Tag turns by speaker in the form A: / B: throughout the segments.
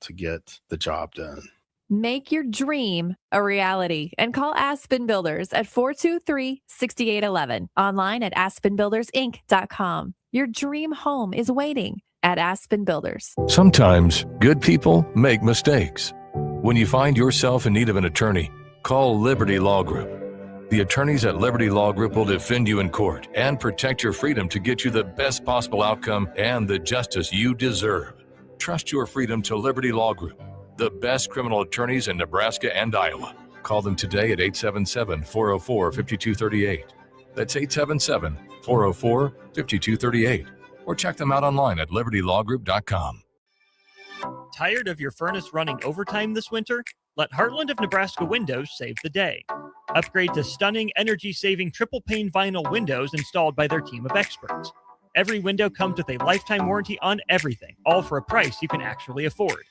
A: to get the job done.
B: Make your dream a reality and call Aspen Builders at 423-6811. Online at aspenbuildersinc.com. Your dream home is waiting at Aspen Builders.
C: Sometimes good people make mistakes. When you find yourself in need of an attorney, call Liberty Law Group. The attorneys at Liberty Law Group will defend you in court and protect your freedom to get you the best possible outcome and the justice you deserve. Trust your freedom to Liberty Law Group, the best criminal attorneys in Nebraska and Iowa. Call them today at 877-404-5238. That's 877-404-5238. Or check them out online at libertylawgroup.com.
D: Tired of your furnace running overtime this winter? Let Heartland of Nebraska Windows save the day. Upgrade to stunning, energy-saving triple-pane vinyl windows installed by their team of experts. Every window comes with a lifetime warranty on everything, all for a price you can actually afford.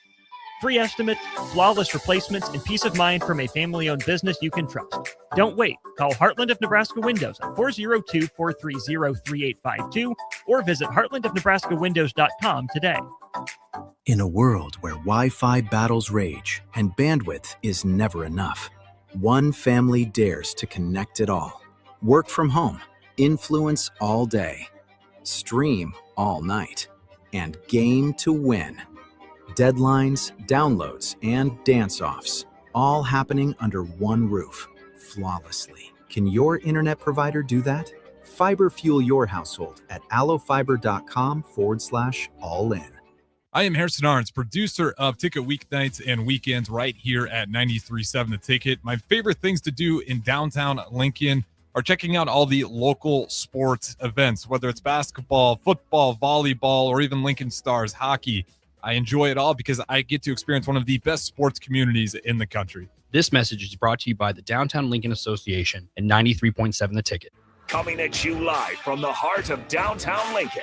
D: Free estimates, flawless replacements, and peace of mind from a family-owned business you can trust. Don't wait. Call Heartland of Nebraska Windows at 402-430-3852 or visit heartlandofnebraskawindows.com today.
E: In a world where Wi-Fi battles rage and bandwidth is never enough, one family dares to connect it all. Work from home, influence all day, stream all night, and game to win. Deadlines, downloads, and dance-offs, all happening under one roof, flawlessly. Can your internet provider do that? Fiber fuel your household at allofiber.com/all-in.
F: I am Harrison Arns, producer of Ticket Weeknights and Weekends right here at 93.7 The Ticket. My favorite things to do in downtown Lincoln are checking out all the local sports events, whether it's basketball, football, volleyball, or even Lincoln Stars hockey. I enjoy it all because I get to experience one of the best sports communities in the country.
G: This message is brought to you by the Downtown Lincoln Association and 93.7 The Ticket.
H: Coming at you live from the heart of downtown Lincoln.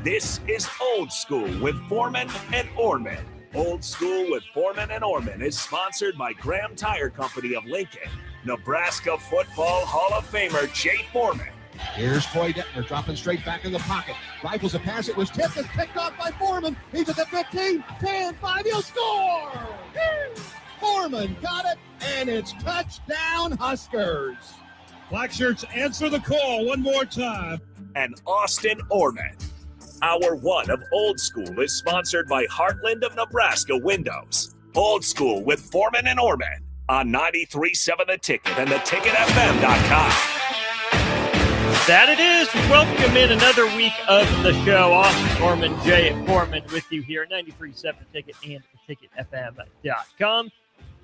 H: This is Old School with Foreman and Orman. Old School with Foreman and Orman is sponsored by Graham Tire Company of Lincoln, Nebraska Football Hall of Famer Jay Foreman.
I: Here's Coy Detmer dropping straight back in the pocket. Rifles a pass. It was tipped and picked off by Foreman. He's at the 15, 10, 5. He'll score! Foreman got it, and it's touchdown Huskers.
J: Black Shirts answer the call one more time.
H: And Austin Orman. Hour one of Old School is sponsored by Heartland of Nebraska Windows. Old School with Foreman and Orman on 93.7 The Ticket and theticketfm.com.
D: That it is. Welcome in another week of the show. Austin Orman, Jay Foreman with you here, 93.7 The Ticket and theticketfm.com.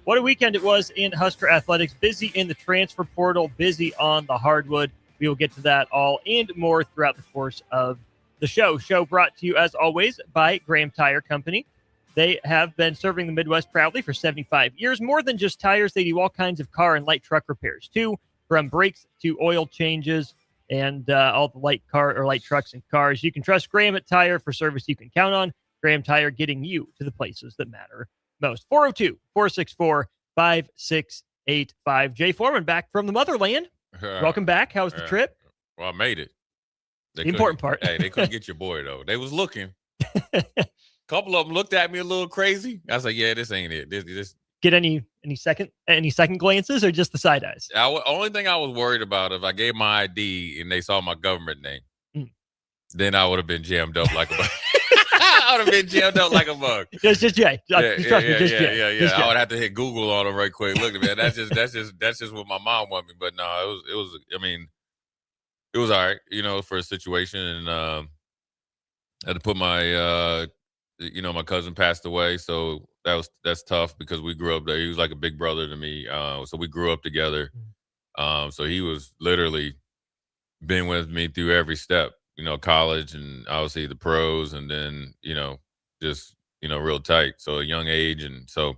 D: What a weekend it was in Husker athletics. Busy in the transfer portal, busy on the hardwood. We will get to that all and more throughout the course of the show. Show brought to you, as always, by Graham Tire Company. They have been serving the Midwest proudly for 75 years. More than just tires, they do all kinds of car and light truck repairs, too, from brakes to oil changes and all the light car or light trucks and cars. You can trust Graham at Tire for service you can count on. Graham Tire, getting you to the places that matter most. 402-464-5685. Jay Foreman back from the motherland. Welcome back. How was the trip?
K: Well, I made it.
D: The important part.
K: Hey, they couldn't get your boy, though. They was looking. A couple of them looked at me a little crazy. I was like, yeah, this ain't it. This.
D: Get any second glances or just the side eyes?
K: Only thing I was worried about, if I gave my ID and they saw my government name, then I would have been jammed up like a bug. I would have been jammed up like a bug.
D: Just Jay.
K: Yeah.
D: Jay.
K: I would have to hit Google on them right quick. Look, man, that's just what my mom wanted me. But no, it was. I mean, it was all right, for a situation, and I had to put my, my cousin passed away, so that's tough because we grew up there. He was like a big brother to me, so we grew up together. So he was literally been with me through every step, college and obviously the pros, and then just real tight. So a young age, and so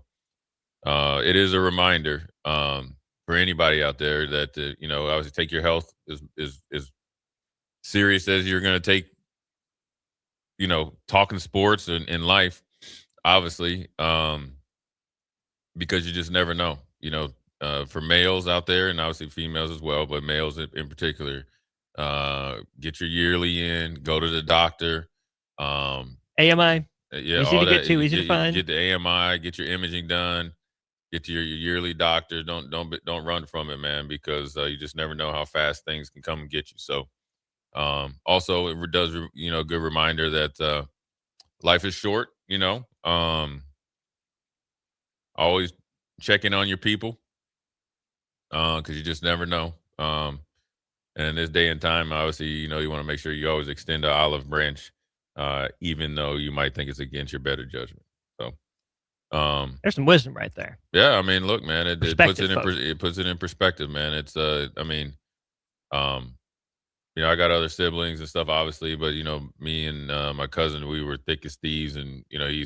K: it is a reminder for anybody out there that obviously take your health is serious as you're going to take talking sports and in life, obviously, because you just never know, for males out there and obviously females as well, but males in particular, get your yearly in, go to the doctor.
D: AMI,
K: Yeah,
D: Easy
K: all
D: to
K: that.
D: get to, easy to find.
K: Get the AMI, get your imaging done, get to your yearly doctor. Don't run from it, man, because you just never know how fast things can come and get you. So, also it does, good reminder that life is short. Always check in on your people, because you just never know. And in this day and time, obviously, you want to make sure you always extend an olive branch, even though you might think it's against your better judgment. So,
D: There's some wisdom right there.
K: yeah, I mean, look, man, it puts it in perspective, man. It's I got other siblings and stuff, obviously, but me and my cousin, we were thick as thieves, and he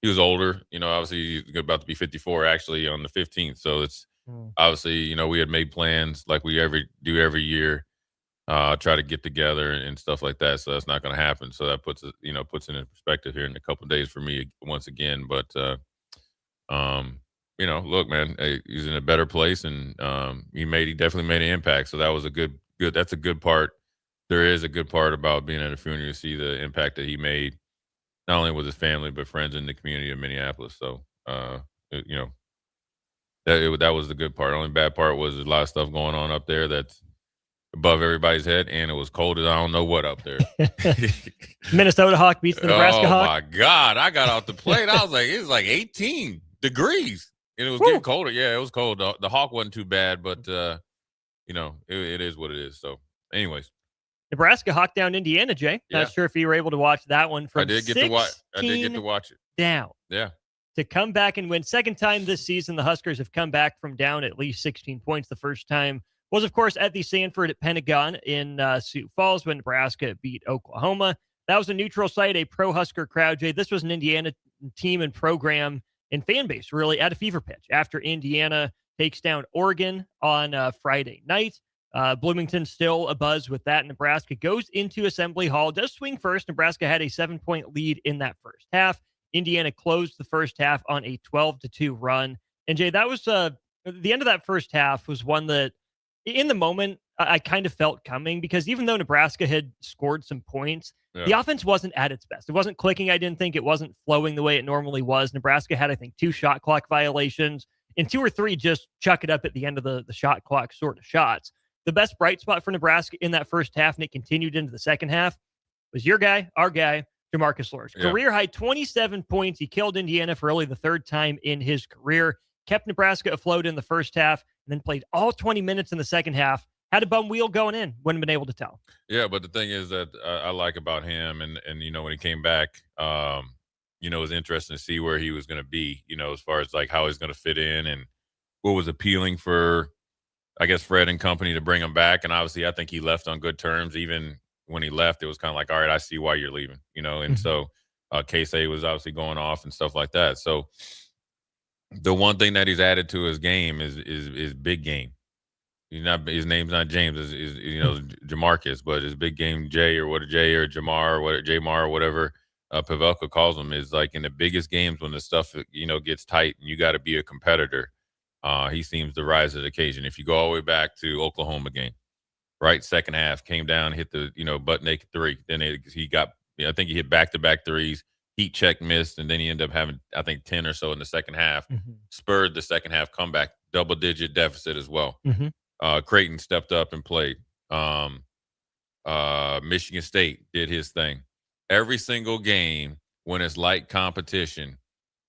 K: was older, obviously he's about to be 54 actually on the 15th, so it's obviously, we had made plans like we do every year, try to get together and stuff like that. So that's not going to happen. So that puts it in perspective here in a couple of days for me once again. But, look, man, he's in a better place, and he definitely made an impact. So that was that's a good part. There is a good part about being at a funeral. You see the impact that he made, not only with his family, but friends in the community of Minneapolis. So, that was the good part. The only bad part was there's a lot of stuff going on up there that's above everybody's head, and it was cold as I don't know what up there.
D: Minnesota Hawk beats the Nebraska Hawk.
K: Oh my God! I got off the plane. I was like, it was like 18 degrees, and it was getting colder. Yeah, it was cold. The Hawk wasn't too bad, but it is what it is. So, anyways,
D: Nebraska Hawk down Indiana. Jay, not sure if you were able to watch that one. From
K: I did get to watch it.
D: Down.
K: Yeah.
D: To come back and win. Second time this season, the Huskers have come back from down at least 16 points. The first time was, of course, at the Sanford Pentagon in Sioux Falls when Nebraska beat Oklahoma. That was a neutral site, a pro-Husker crowd, Jay. This was an Indiana team and program and fan base really at a fever pitch after Indiana takes down Oregon on Friday night. Bloomington still abuzz with that. Nebraska goes into Assembly Hall, does swing first. Nebraska had a 7-point lead in that first half. Indiana closed the first half on a 12-2 run. And Jay, that was the end of that first half was one that in the moment I kind of felt coming, because even though Nebraska had scored some points, the offense wasn't at its best. It wasn't clicking. I didn't think it wasn't flowing the way it normally was. Nebraska had, I think, 2 shot clock violations and 2 or 3 just chuck it up at the end of the shot clock sort of shots. The best bright spot for Nebraska in that first half, and it continued into the second half, was your guy, our guy, Jamarcus Lawrence. Career high 27 points. He killed Indiana for only the 3rd time in his career, kept Nebraska afloat in the first half, and then played all 20 minutes in the second half. Had a bum wheel going in. Wouldn't have been able to tell.
K: Yeah, but the thing is that I like about him, and when he came back, it was interesting to see where he was going to be, as far as like how he's going to fit in and what was appealing for, I guess, Fred and company to bring him back. And obviously I think he left on good terms. Even when he left, it was kind of like, all right, I see why you're leaving, and so Casey was obviously going off and stuff like that. So the one thing that he's added to his game is big game. His name's not James, is Jamarcus, but his big game Jay or Jamar or Jamar or whatever Pavelka calls him, is like in the biggest games when the stuff gets tight and you got to be a competitor. He seems to rise to the occasion. If you go all the way back to Oklahoma game, right, second half, came down, hit the butt naked 3. Then he got, I think he hit back-to-back threes, heat check, missed, and then he ended up having, I think, 10 or so in the second half. Spurred the second half comeback, double-digit deficit as well. Creighton stepped up and played. Michigan State did his thing. Every single game, when it's light competition,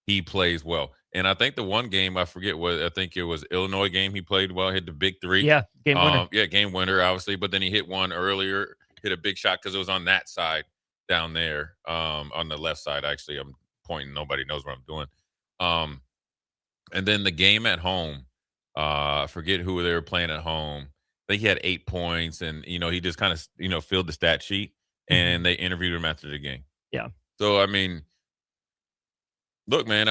K: he plays well. And I think the one game, I forget what, I think it was Illinois game, he played well, hit the big 3.
D: Yeah, game winner.
K: Game winner, obviously. But then he hit one earlier, hit a big shot because it was on that side down there, on the left side. Actually, I'm pointing. Nobody knows what I'm doing. And then the game at home, I forget who they were playing at home. I think he had 8 points, and, he just kind of, filled the stat sheet, and they interviewed him after the game.
D: Yeah.
K: So, I mean, look, man,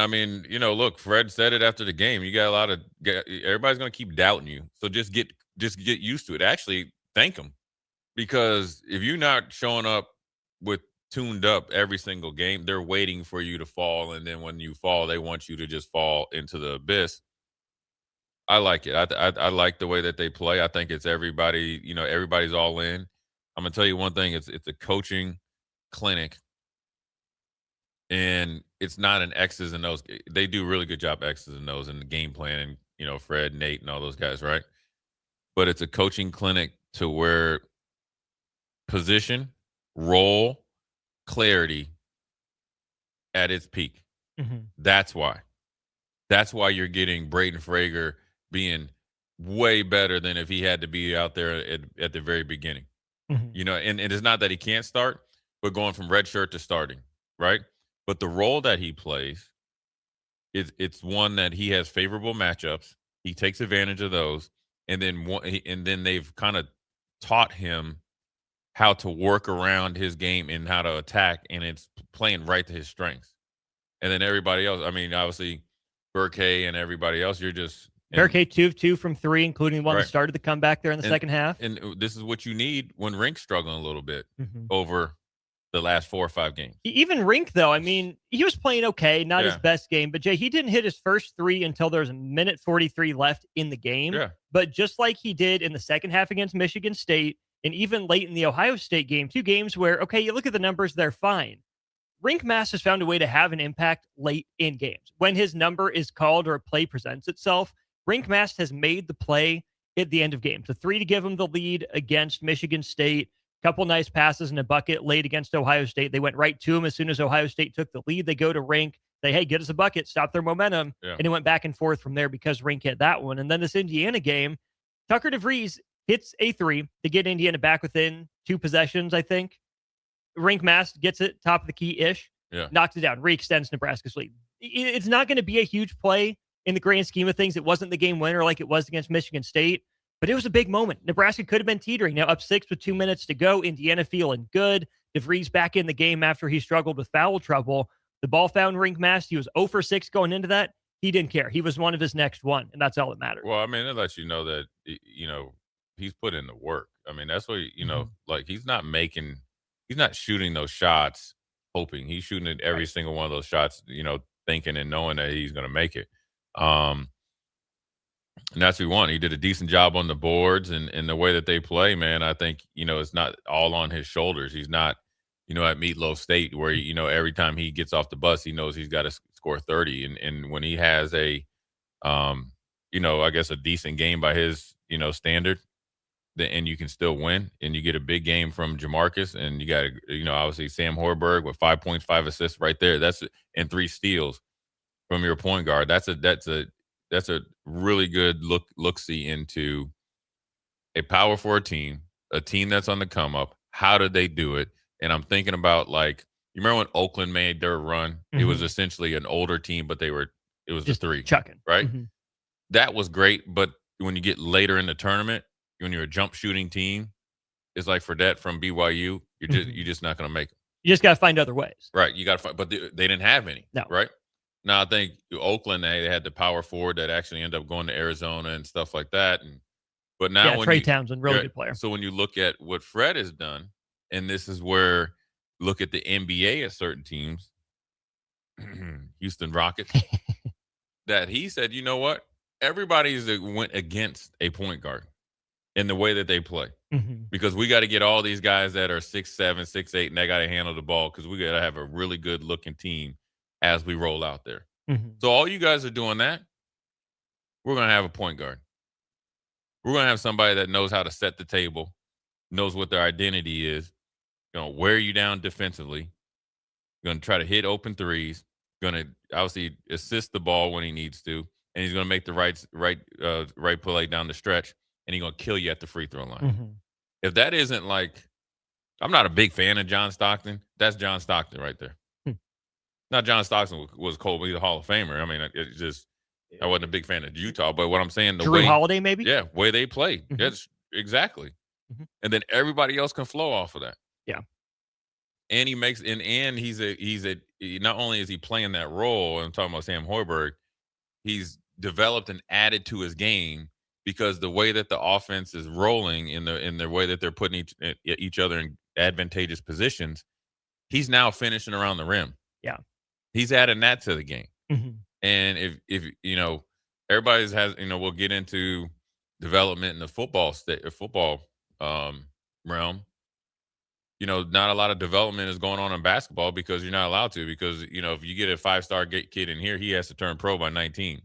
K: Fred said it after the game. You got everybody's going to keep doubting you. So just get used to it. Actually, thank them, because if you're not showing up with tuned up every single game, they're waiting for you to fall. And then when you fall, they want you to just fall into the abyss. I like it. I like the way that they play. I think it's everybody, everybody's all in. I'm going to tell you one thing. It's a coaching clinic And it's not an X's and O's. They do a really good job X's and O's in the game plan, and Fred, Nate, and all those guys, right? But it's a coaching clinic to where position, role, clarity at its peak.
D: Mm-hmm.
K: That's why. That's why you're getting Braden Frager being way better than if he had to be out there at the very beginning.
D: Mm-hmm.
K: And it's not that he can't start, but going from red shirt to starting, right? But the role that he plays, it's one that he has favorable matchups. He takes advantage of those, and then they've kind of taught him how to work around his game and how to attack, and it's playing right to his strengths. And then everybody else, I mean, obviously, Burkay and everybody else, you're just
D: Burkay 2 of 2 from 3, including one that started the comeback there in the second half.
K: And this is what you need when Rink's struggling a little bit
D: Mm-hmm.
K: over the last 4 or 5 games.
D: Even Rink, though, I mean, he was playing okay, not his best game. But, Jay, he didn't hit his first 3 until there was a minute 43 left in the game.
K: Yeah.
D: But just like he did in the second half against Michigan State, and even late in the Ohio State game, 2 games where, okay, you look at the numbers, they're fine. Rink Mast has found a way to have an impact late in games. When his number is called or a play presents itself, Rink Mast has made the play at the end of games. The 3 to give him the lead against Michigan State. Couple nice passes in a bucket late against Ohio State. They went right to him as soon as Ohio State took the lead. They go to Rink, say, hey, get us a bucket, stop their momentum.
K: Yeah.
D: And it went back and forth from there because Rink hit that one. And then this Indiana game, Tucker DeVries hits a 3 to get Indiana back within 2 possessions, I think. Rink Mast gets it, top of the key-ish, knocks it down, re-extends Nebraska's lead. It's not going to be a huge play in the grand scheme of things. It wasn't the game winner like it was against Michigan State. But it was a big moment. Nebraska could have been teetering. Now up 6 with 2 minutes to go. Indiana feeling good. DeVries back in the game after he struggled with foul trouble. The ball found Rink Mast. He was 0 for 6 going into that. He didn't care. He was one of his next one, and that's all that mattered.
K: Well, I mean, it lets you know that, he's put in the work. I mean, that's what, like he's not shooting those shots hoping. He's shooting at every single one of those shots, thinking and knowing that he's going to make it. And that's what we want. He did a decent job on the boards and the way that they play, man. I think, it's not all on his shoulders. He's not, at Meatloaf State where, every time he gets off the bus, he knows he's got to score 30. And when he has I guess a decent game by his, standard, and you can still win, and you get a big game from Jamarcus, and you got, obviously Sam Hoiberg with 5 points, 5 assists right there. And 3 steals from your point guard. That's a really good look-see into a Power 4 team, a team that's on the come up. How did they do it? And I'm thinking about, like, you remember when Oakland made their run? Mm-hmm. It was essentially an older team, but it was just the 3.
D: Chucking.
K: Right?
D: Mm-hmm.
K: That was great, but when you get later in the tournament, when you're a jump shooting team, it's like Fredette from BYU, you're just not going to make it.
D: You just got to find other ways.
K: Right. You got to find, but they didn't have any.
D: No.
K: Right? Now, I think Oakland, they had the power forward that actually ended up going to Arizona and stuff like that. But now when
D: Trey Townsend, really good player.
K: So when you look at what Fred has done, and this is where look at the NBA at certain teams, Houston Rockets, that he said, you know what? Everybody's went against a point guard in the way that they play.
D: Mm-hmm.
K: Because we got to get all these guys that are 6'7", 6'8", and they got to handle the ball because we got to have a really good looking team as we roll out there.
D: Mm-hmm.
K: So all you guys are doing that, we're going to have a point guard. We're going to have somebody that knows how to set the table, knows what their identity is, going to wear you down defensively, going to try to hit open threes, going to obviously assist the ball when he needs to, and he's going to make the right play down the stretch, and he's going to kill you at the free throw line.
D: Mm-hmm.
K: If that isn't like, I'm not a big fan of John Stockton. That's John Stockton right there. Now, John Stockton was cold, but he's a Hall of Famer. I mean, it's just, I wasn't a big fan of Utah, but what I'm saying, the
D: Drew
K: way
D: Holiday, maybe?
K: Yeah, way they play.
D: Mm-hmm.
K: That's exactly.
D: Mm-hmm.
K: And then everybody else can flow off of that.
D: Yeah.
K: And he makes, and not only is he playing that role, I'm talking about Sam Hoiberg, he's developed and added to his game because the way that the offense is rolling in the way that they're putting each other in advantageous positions, he's now finishing around the rim.
D: Yeah.
K: He's adding that to the game.
D: Mm-hmm.
K: And if everybody's has, we'll get into development in the football realm. not a lot of development is going on in basketball because you're not allowed to. Because if you get a 5-star kid in here, he has to turn pro by 19.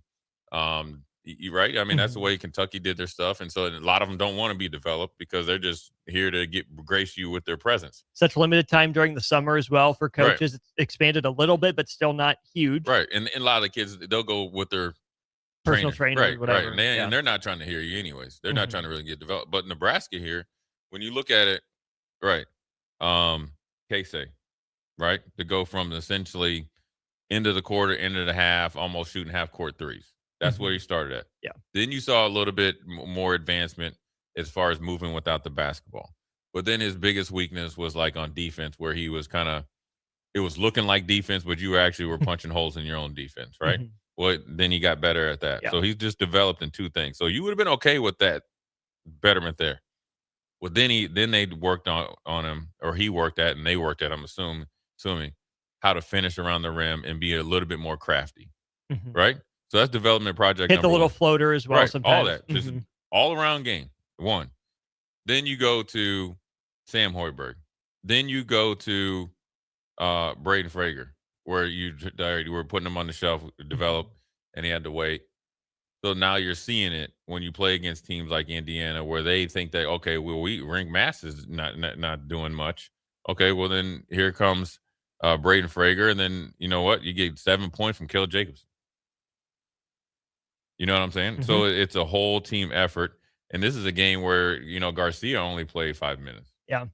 K: You right? I mean, that's the way Kentucky did their stuff, and so a lot of them don't want to be developed because they're just here to grace you with their presence.
D: Such limited time during the summer as well for coaches. Right. It's expanded a little bit, but still not huge.
K: Right, and a lot of the kids, they'll go with their
D: personal trainer,
K: right,
D: whatever.
K: Right, and they're not trying to hear you anyways. They're not trying to really get developed. But Nebraska here, when you look at it, right, Casey, right, to go from essentially into the quarter, into the half, almost shooting half-court threes. That's where he started at.
D: Yeah.
K: Then you saw a little bit more advancement as far as moving without the basketball. But then his biggest weakness was like on defense, where he was it was looking like defense, but you actually were punching holes in your own defense, right? Well, then he got better at that. Yeah. So he's just developed in two things. So you would have been okay with that betterment there. Well, then they worked on him, or he worked at, and they worked at, I'm assuming how to finish around the rim and be a little bit more crafty, right? So that's development project.
D: Hit the little floater as well.
K: Right,
D: sometimes.
K: All that, just all around game. One. Then you go to Sam Hoiberg. Then you go to Braden Frager, where you were putting him on the shelf, develop, and he had to wait. So now you're seeing it when you play against teams like Indiana, where they think that, okay, well, Ring Mass is not doing much. Okay, well then here comes Braden Frager, and then you know what? You get 7 points from Caleb Jacobson. You know what I'm saying? So it's a whole team effort. And this is a game where, Garcia only played 5 minutes.
D: Yeah.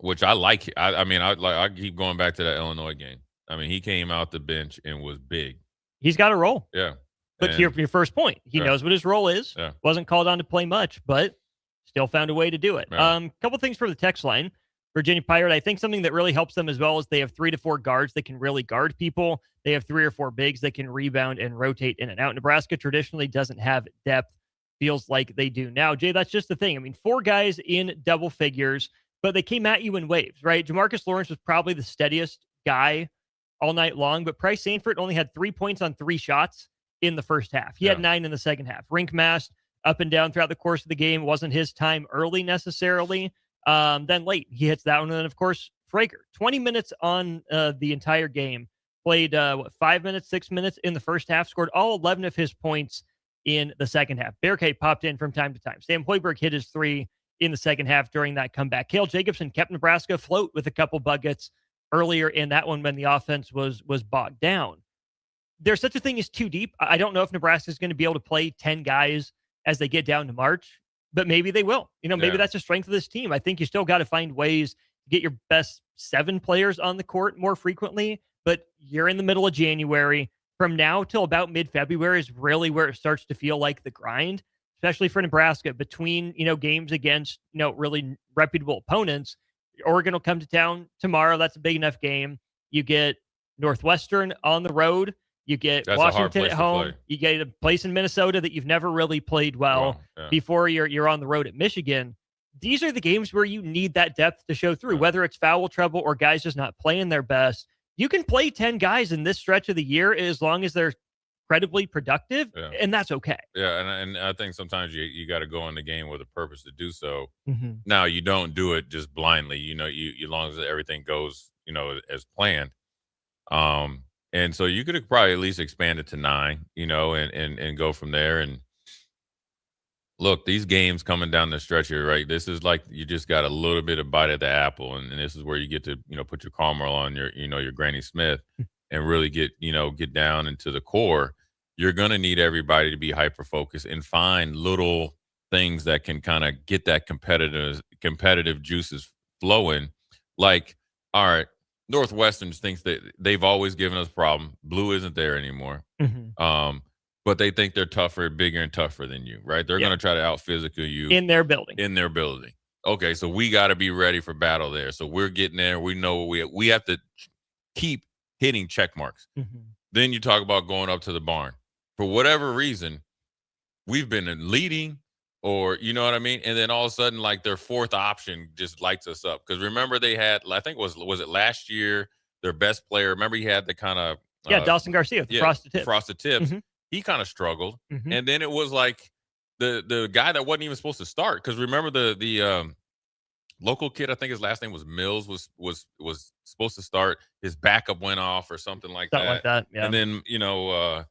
K: Which I like. I keep going back to that Illinois game. I mean, he came out the bench and was big.
D: He's got a role.
K: Yeah.
D: But to your first point, he knows what his role is.
K: Yeah.
D: Wasn't called on to play much, but still found a way to do it.
K: Yeah.
D: Couple things for the text line. Virginia Pirate, I think something that really helps them as well is they have 3 to 4 guards that can really guard people. They have 3 or 4 bigs that can rebound and rotate in and out. Nebraska traditionally doesn't have depth. Feels like they do now. Jay, that's just the thing. I mean, 4 guys in double figures, but they came at you in waves, right? Jamarcus Lawrence was probably the steadiest guy all night long, but Price Sanford only had 3 points on 3 shots in the first half. He had 9 in the second half. Rink Mast up and down throughout the course of the game. Wasn't his time early necessarily. Then late, he hits that one. And then, of course, Frager, 20 minutes on the entire game. Played, 5 minutes, 6 minutes in the first half. Scored all 11 of his points in the second half. Bearcade popped in from time to time. Sam Hoiberg hit his 3 in the second half during that comeback. Cale Jacobson kept Nebraska afloat with a couple buckets earlier in that one when the offense was bogged down. There's such a thing as too deep. I don't know if Nebraska is going to be able to play 10 guys as they get down to March, but maybe they will. Maybe that's the strength of this team. I think you still got to find ways to get your best 7 players on the court more frequently, but you're in the middle of January. From now till about mid-February is really where it starts to feel like the grind, especially for Nebraska between, games against, really reputable opponents. Oregon will come to town tomorrow. That's a big enough game. You get Northwestern on the road. You get Washington at home. You get a place in Minnesota that you've never really played well before you're on the road at Michigan. These are the games where you need that depth to show through, whether it's foul trouble or guys just not playing their best. You can play 10 guys in this stretch of the year as long as they're incredibly productive, and that's okay.
K: Yeah, and I think sometimes you got to go in the game with a purpose to do so. Now, you don't do it just blindly, as long as everything goes, as planned. And so you could probably at least expand it to 9, and go from there. And look, these games coming down the stretch here, right? This is like you just got a little bit of bite at the apple, and this is where you get to, put your caramel on your, your Granny Smith, and really get down into the core. You're gonna need everybody to be hyper focused and find little things that can kind of get that competitive juices flowing. Like, all right, Northwestern thinks that they've always given us a problem. Blue isn't there anymore. But they think they're tougher, bigger, and tougher than you, right? They're going to try to out-physical you.
D: In their building.
K: Okay, so we got to be ready for battle there. So we're getting there. We know what we have to keep hitting check marks. Then you talk about going up to the barn. For whatever reason, we've been leading, or you know what I mean? And then all of a sudden, like, their fourth option just lights us up. Because remember, they had, I think, was it last year, their best player? Remember, he had the kind of
D: Dawson Garcia, frosted tips.
K: He kind of struggled, and then it was like the guy that wasn't even supposed to start. Because remember the local kid, I think his last name was Mills, was supposed to start. His backup went off or something like
D: Something
K: that.
D: like that, yeah.
K: And then,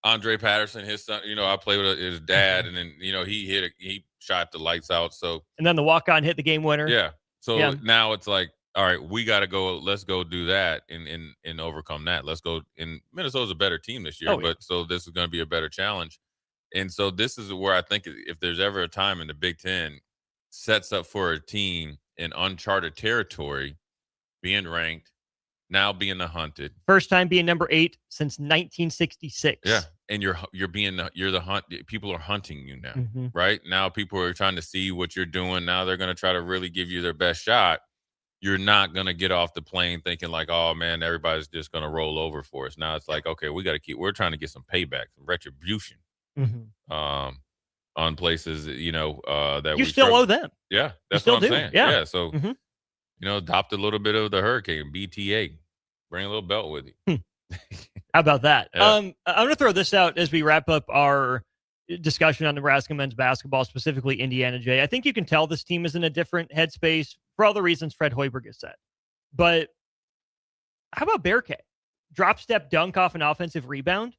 K: Andre Patterson, his son, I played with his dad, and then, he shot the lights out. So,
D: and then the walk-on hit the game winner.
K: yeah. So
D: Yeah.
K: now it's like, all right, we got to go. Let's go do that and overcome that. Let's go. And Minnesota's a better team this year, but so this is going to be a better challenge. And so this is where I think if there's ever a time in the Big Ten sets up for a team in uncharted territory, being ranked, now being the hunted.
D: First time being number 8 since 1966.
K: Yeah. And you're the hunt. People are hunting you now, right? Now people are trying to see what you're doing. Now they're going to try to really give you their best shot. You're not going to get off the plane thinking like, oh man, everybody's just going to roll over for us. Now it's like, okay, we're trying to get some payback, some retribution, on places, that
D: you still owe them.
K: Yeah. That's what I'm saying.
D: Yeah.
K: So, adopt a little bit of the hurricane, BTA, bring a little belt with you.
D: How about that?
K: Yeah.
D: I'm going to throw this out as we wrap up our discussion on Nebraska men's basketball, specifically Indiana, Jay. I think you can tell this team is in a different headspace for all the reasons Fred Hoiberg has said. But how about Bearcat? Drop step dunk off an offensive rebound.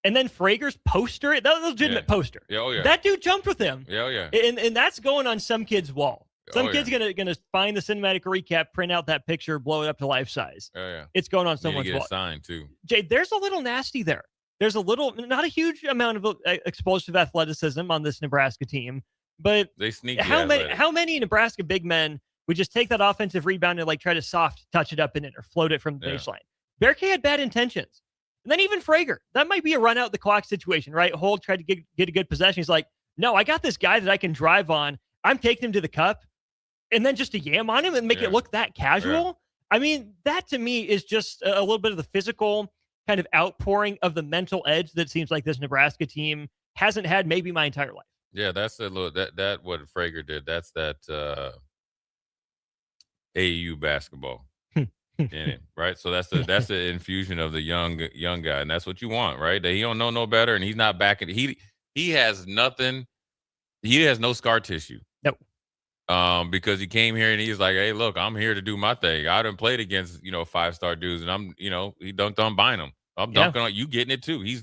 D: And then Frager's poster. That was a legitimate poster.
K: Yeah, oh yeah.
D: That dude jumped with him.
K: Yeah, oh yeah.
D: And that's going on some kid's wall. Some kid's gonna find the cinematic recap, print out that picture, blow it up to life size.
K: Oh yeah.
D: It's going on someone's wall.
K: Signed too.
D: Jay, there's a little nasty there. There's a little, not a huge amount of explosive athleticism on this Nebraska team, but
K: they sneak.
D: How many Nebraska big men would just take that offensive rebound and like try to soft touch it up and in or float it from the baseline? Bearcat had bad intentions. And then even Frager, that might be a run out the clock situation, right? Holt tried to get a good possession. He's like, no, I got this guy that I can drive on. I'm taking him to the cup. And then just to yam on him and make it look that casual. Yeah. I mean, that to me is just a little bit of the physical kind of outpouring of the mental edge that seems like this Nebraska team hasn't had maybe my entire life.
K: Yeah, that's a little that what Frager did. That's that AAU basketball. In it, right? So that's the infusion of the young guy, and that's what you want, right? That he don't know no better, and he's not backing. He has nothing. He has no scar tissue.
D: Nope.
K: Because he came here and he's like, hey, look, I'm here to do my thing. I done played against 5-star dudes, and I'm he dunked on Bynum. I'm dunking on you, getting it too. He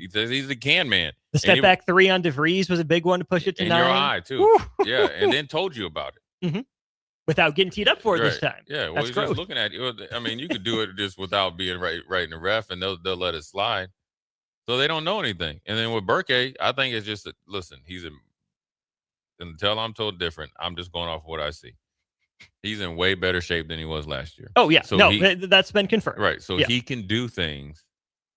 K: says he's the can man.
D: The step back 3 on DeVries was a big one to push it to 9.
K: In your eye too. Woo! Yeah, and then told you about it.
D: Without getting teed up for it this time.
K: Yeah, well, he's just looking at you. I mean, you could do it just without being right in the ref, and they'll let it slide. So they don't know anything. And then with Burke, I think it's just listen. Until I'm told different, I'm just going off what I see. He's in way better shape than he was last year.
D: Oh yeah, so that's been confirmed.
K: Right, so he can do things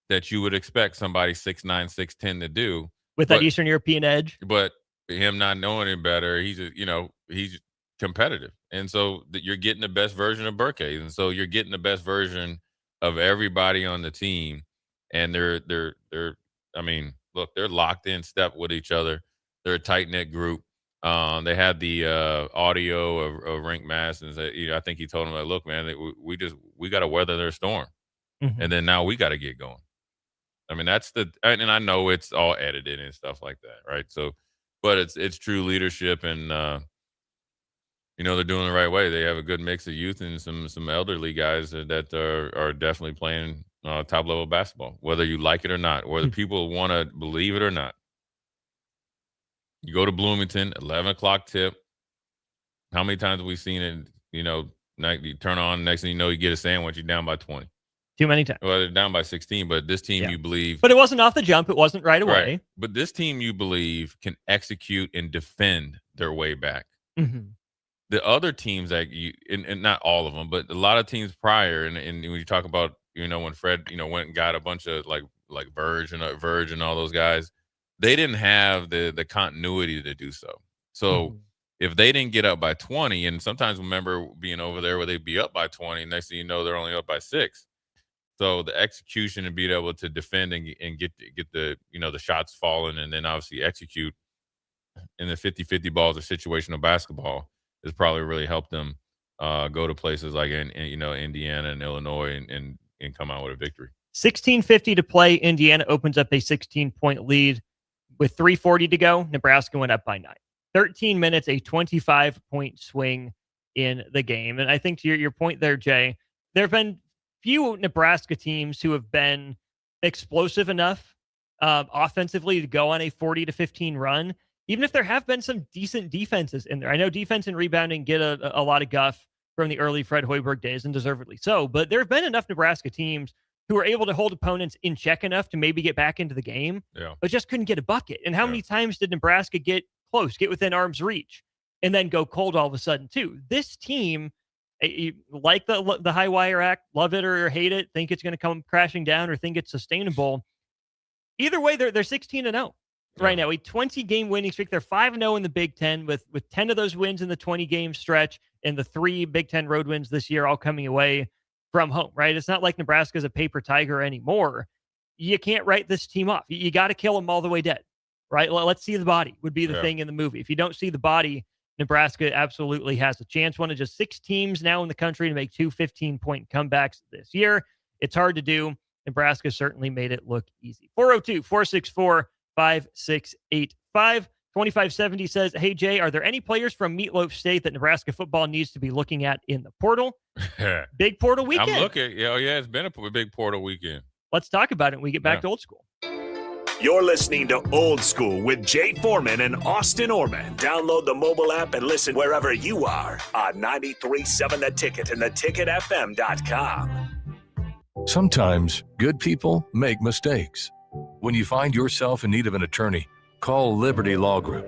K: that you would expect somebody 6'9", 6'10" to do
D: with that Eastern European edge.
K: But him not knowing any better, he's competitive. And so you're getting the best version of Burke. And so you're getting the best version of everybody on the team. And they're locked in step with each other. They're a tight-knit group. They had the audio of Rink Mass, and I think he told him, like, look, man, we got to weather their storm. And then now we got to get going. I mean, and I know it's all edited and stuff like that. Right. So, but it's true leadership, and, they're doing the right way. They have a good mix of youth and some elderly guys that are definitely playing top level basketball, whether you like it or not, whether people want to believe it or not. You go to Bloomington, 11 o'clock tip. How many times have we seen it? You turn on, next thing you know, you get a sandwich, you're down by 20.
D: Too many times.
K: Well, they're down by 16, but this team you believe.
D: But it wasn't off the jump. It wasn't right away.
K: Right. But this team you believe can execute and defend their way back. The other teams that and not all of them, but a lot of teams prior, and when you talk about, when Fred, went and got a bunch of like Verge and all those guys, they didn't have the continuity to do so. So if they didn't get up by 20, and sometimes remember being over there where they'd be up by 20, next thing you know, they're only up by 6. So the execution and being able to defend and get the, the shots falling, and then obviously execute in the 50-50 balls of situational basketball has probably really helped them go to places like Indiana and Illinois and come out with a victory.
D: 16:50 to play. Indiana opens up a 16-point lead with 3:40 to go. Nebraska went up by 9. 13 minutes, a 25-point swing in the game. And I think to your point there, Jay, there have been few Nebraska teams who have been explosive enough offensively to go on a 40-15 run, even if there have been some decent defenses in there. I know defense and rebounding get a lot of guff from the early Fred Hoiberg days, and deservedly so, but there have been enough Nebraska teams who are able to hold opponents in check enough to maybe get back into the game, but just couldn't get a bucket. And how many times did Nebraska get close, get within arm's reach, and then go cold all of a sudden too? This team, like the high wire act, love it or hate it, think it's going to come crashing down or think it's sustainable. Either way, they're 16-0 right now. A 20-game winning streak. They're 5-0 in the Big Ten with 10 of those wins in the 20-game stretch, and the 3 Big Ten road wins this year all coming away from home, right? It's not like Nebraska's a paper tiger anymore. You can't write this team off. You got to kill them all the way dead, right? Let's see the body would be the thing in the movie. If you don't see the body, Nebraska absolutely has a chance. One of just 6 teams now in the country to make 2 15-point comebacks this year. It's hard to do. Nebraska certainly made it look easy. 402-464-5685. 2570 says, hey, Jay, are there any players from Meatloaf State that Nebraska football needs to be looking at in the portal? Big portal weekend.
K: I'm looking. Yeah, it's been a big portal weekend.
D: Let's talk about it when we get back to Old School.
H: You're listening to Old School with Jay Foreman and Austin Orman. Download the mobile app and listen wherever you are on 93.7 The Ticket and theticketfm.com.
C: Sometimes good people make mistakes. When you find yourself in need of an attorney, call Liberty Law Group.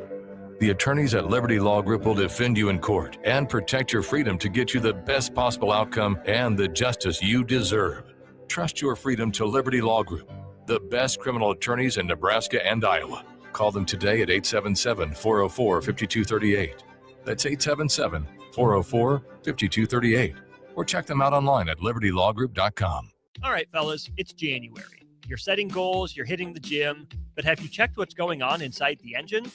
C: The attorneys at Liberty Law Group will defend you in court and protect your freedom to get you the best possible outcome and the justice you deserve. Trust your freedom to Liberty Law Group, the best criminal attorneys in Nebraska and Iowa. Call them today at 877-404-5238. That's 877-404-5238. Or check them out online at libertylawgroup.com.
D: All right, fellas, it's January. You're setting goals, you're hitting the gym, but have you checked what's going on inside the engine?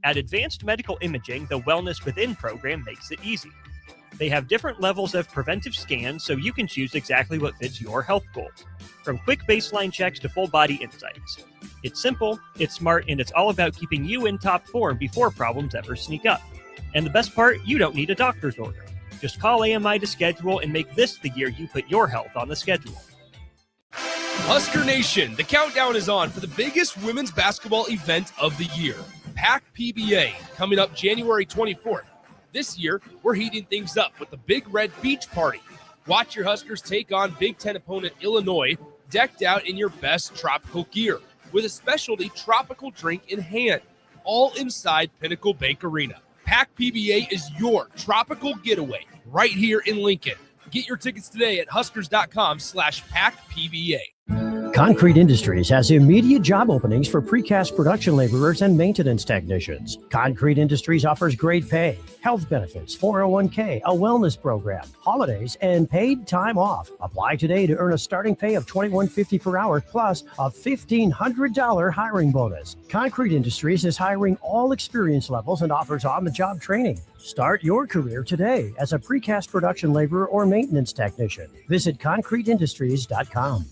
D: At Advanced Medical Imaging, the Wellness Within program makes it easy. They have different levels of preventive scans so you can choose exactly what fits your health goals, from quick baseline checks to full body insights. It's simple, it's smart, and it's all about keeping you in top form before problems ever sneak up. And the best part, you don't need a doctor's order. Just call AMI to schedule and make this the year you put your health on the schedule.
L: Husker Nation, the countdown is on for the biggest women's basketball event of the year, PAC PBA, coming up January 24th. This year, we're heating things up with the Big Red Beach Party. Watch your Huskers take on Big Ten opponent Illinois, decked out in your best tropical gear, with a specialty tropical drink in hand, all inside Pinnacle Bank Arena. PAC PBA is your tropical getaway right here in Lincoln. Get your tickets today at huskers.com/PACPBA.
M: Concrete Industries has immediate job openings for precast production laborers and maintenance technicians. Concrete Industries offers great pay, health benefits, 401k, a wellness program, holidays, and paid time off. Apply today to earn a starting pay of $21.50 per hour plus a $1,500 hiring bonus. Concrete Industries is hiring all experience levels and offers on-the-job training. Start your career today as a precast production laborer or maintenance technician. Visit concreteindustries.com.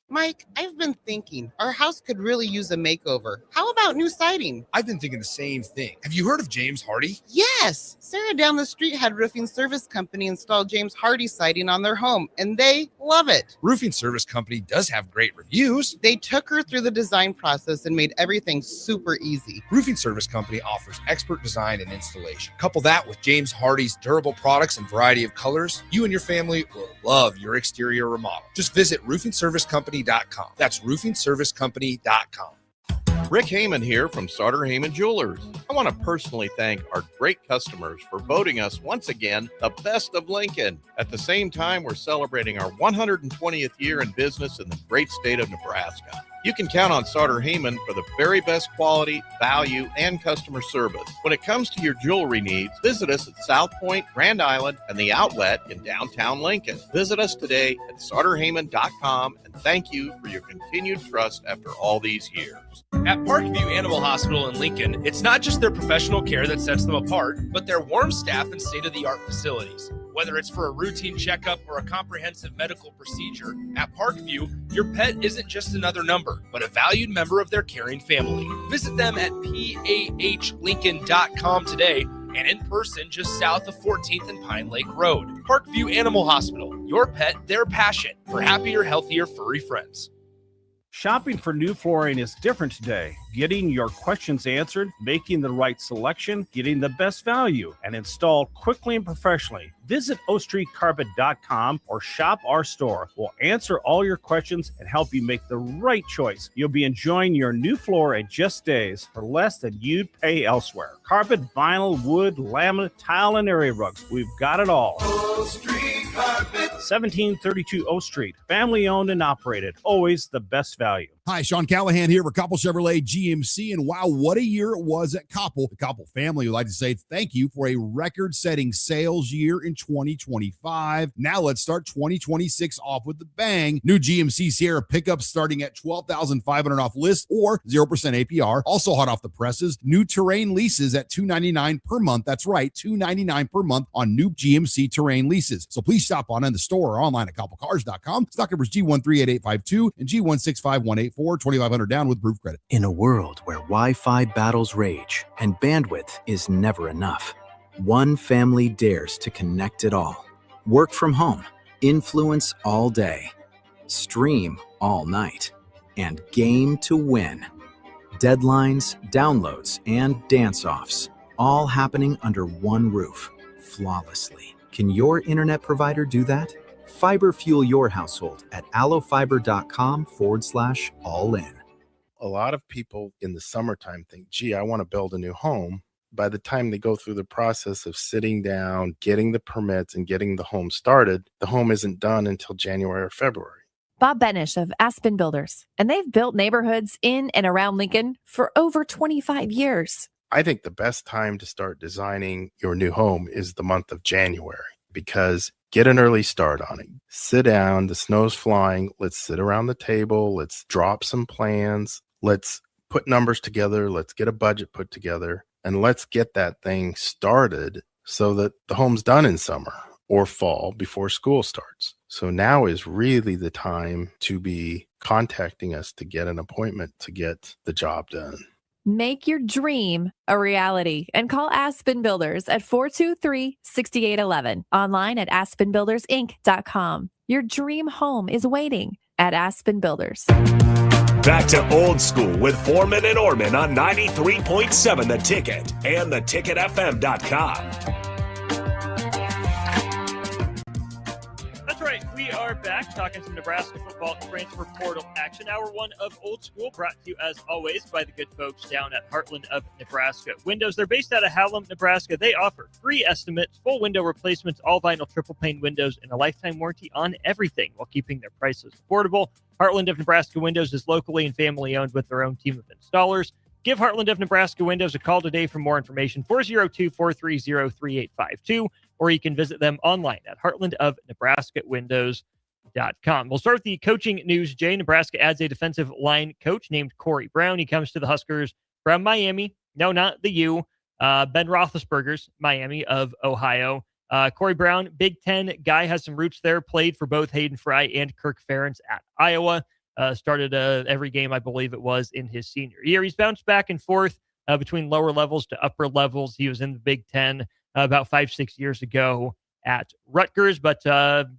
N: Mike, I've been thinking our house could really use a makeover. How about new siding?
O: I've been thinking the same thing. Have you heard of James Hardy?
N: Yes. Sarah down the street had Roofing Service Company install James Hardy siding on their home, and they love it.
O: Roofing Service Company does have great reviews.
N: They took her through the design process and made everything super easy.
O: Roofing Service Company offers expert design and installation. Couple that with James Hardy's durable products and variety of colors, you and your family will love your exterior remodel. Just visit roofingservicecompany.com. That's roofingservicecompany.com.
P: Rick Heyman here from Sauter Heyman Jewelers. I want to personally thank our great customers for voting us once again the best of Lincoln. At the same time, we're celebrating our 120th year in business in the great state of Nebraska. You can count on Sauter Heyman for the very best quality, value, and customer service. When it comes to your jewelry needs, visit us at South Point, Grand Island, and the Outlet in downtown Lincoln. Visit us today at sauterheyman.com, and thank you for your continued trust after all these years.
L: At Parkview Animal Hospital in Lincoln, it's not just their professional care that sets them apart, but their warm staff and state-of-the-art facilities. Whether it's for a routine checkup or a comprehensive medical procedure, at Parkview, your pet isn't just another number, but a valued member of their caring family. Visit them at pahlincoln.com today and in person just south of 14th and Pine Lake Road. Parkview Animal Hospital. Your pet, their passion. For happier, healthier, furry friends.
Q: Shopping for new flooring is different today. Getting your questions answered, making the right selection, getting the best value, and installed quickly and professionally. Visit ostreetcarpet.com or shop our store. We'll answer all your questions and help you make the right choice. You'll be enjoying your new floor in just days for less than you'd pay elsewhere. Carpet, vinyl, wood, laminate, tile, and area rugs. We've got it all. O Street Carpet. 1732 O Street. Family owned and operated. Always the best value.
R: Hi, Sean Callahan here for Koppel Chevrolet GMC, and wow, what a year it was at Koppel. The Koppel family would like to say thank you for a record-setting sales year in 2025. Now let's start 2026 off with the bang. New GMC Sierra pickups starting at $12,500 off list or 0% APR. Also hot off the presses, new Terrain leases at $299 per month. That's right, $299 per month on new GMC Terrain leases. So please stop on in the store or online at koppelcars.com. Stock numbers G138852 and G165184. 2,500 down with proof credit.
E: In a world where Wi-Fi battles rage and bandwidth is never enough, one family dares to connect it all. Work from home, influence all day, stream all night, and game to win. Deadlines, downloads, and dance-offs, all happening under one roof, flawlessly. Can your internet provider do that? Fiber fuel your household at allofiber.com/all-in.
A: A lot of people in the summertime think, gee, I want to build a new home. By the time they go through the process of sitting down, getting the permits, and getting the home started, the home isn't done until January or February.
B: Bob Benish of Aspen Builders, and they've built neighborhoods in and around Lincoln for over 25 years.
A: I think the best time to start designing your new home is the month of January, because get an early start on it. Sit down, the snow's flying. Let's sit around the table. Let's drop some plans. Let's put numbers together. Let's get a budget put together. And let's get that thing started so that the home's done in summer or fall before school starts. So now is really the time to be contacting us to get an appointment to get the job done.
B: Make your dream a reality and call Aspen Builders at 423-6811. Online at aspenbuildersinc.com. Your dream home is waiting at Aspen Builders.
H: Back to Old School with Foreman and Orman on 93.7 The Ticket and theticketfm.com.
D: That's right. We are back talking some Nebraska football transfer portal action. Hour one of Old School brought to you, as always, by the good folks down at Heartland of Nebraska Windows. They're based out of Hallam, Nebraska. They offer free estimates, full window replacements, all vinyl triple pane windows, and a lifetime warranty on everything while keeping their prices affordable. Heartland of Nebraska Windows is locally and family owned with their own team of installers. Give Heartland of Nebraska Windows a call today for more information, 402-430-3852, or you can visit them online at heartlandofnebraskawindows.com. We'll start with the coaching news. Nebraska adds a defensive line coach named Corey Brown. He comes to the Huskers from Miami. No, not the U. Ben Roethlisberger's Miami of Ohio. Corey Brown, Big Ten guy, has some roots there, played for both Hayden Fry and Kirk Ferentz at Iowa. Started every game, I believe it was, in his senior year. He's bounced back and forth between lower levels to upper levels. He was in the Big Ten about 5-6 years ago at Rutgers, but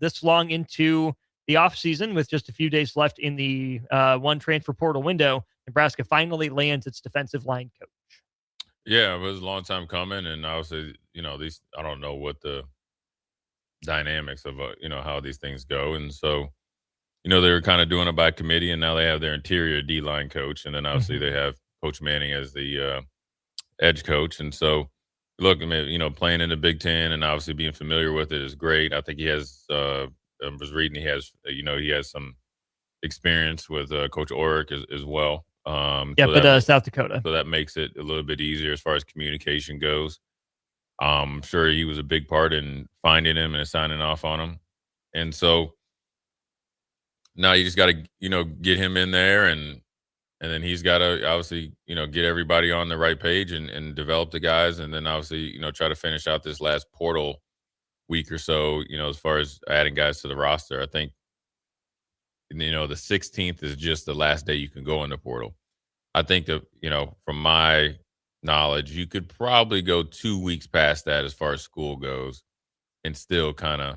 D: this long into the offseason, with just a few days left in the one transfer portal window, Nebraska finally lands its defensive line coach.
K: Yeah, it was a long time coming, and obviously, these, I don't know what the dynamics of, how these things go, and so, they were kind of doing it by committee, and now they have their interior D-line coach, and then obviously they have Coach Manning as the edge coach, and so, look, I mean, playing in the Big Ten and obviously being familiar with it is great. I think he has, I was reading, he has some experience with Coach Orrick as well.
D: South Dakota.
K: So that makes it a little bit easier as far as communication goes. I'm sure he was a big part in finding him and signing off on him. And so now you just got to, get him in there and then he's got to obviously, get everybody on the right page and develop the guys. And then obviously, try to finish out this last portal week or so, as far as adding guys to the roster. I think, the 16th is just the last day you can go in the portal. I think that, from my knowledge, you could probably go 2 weeks past that as far as school goes and still kind of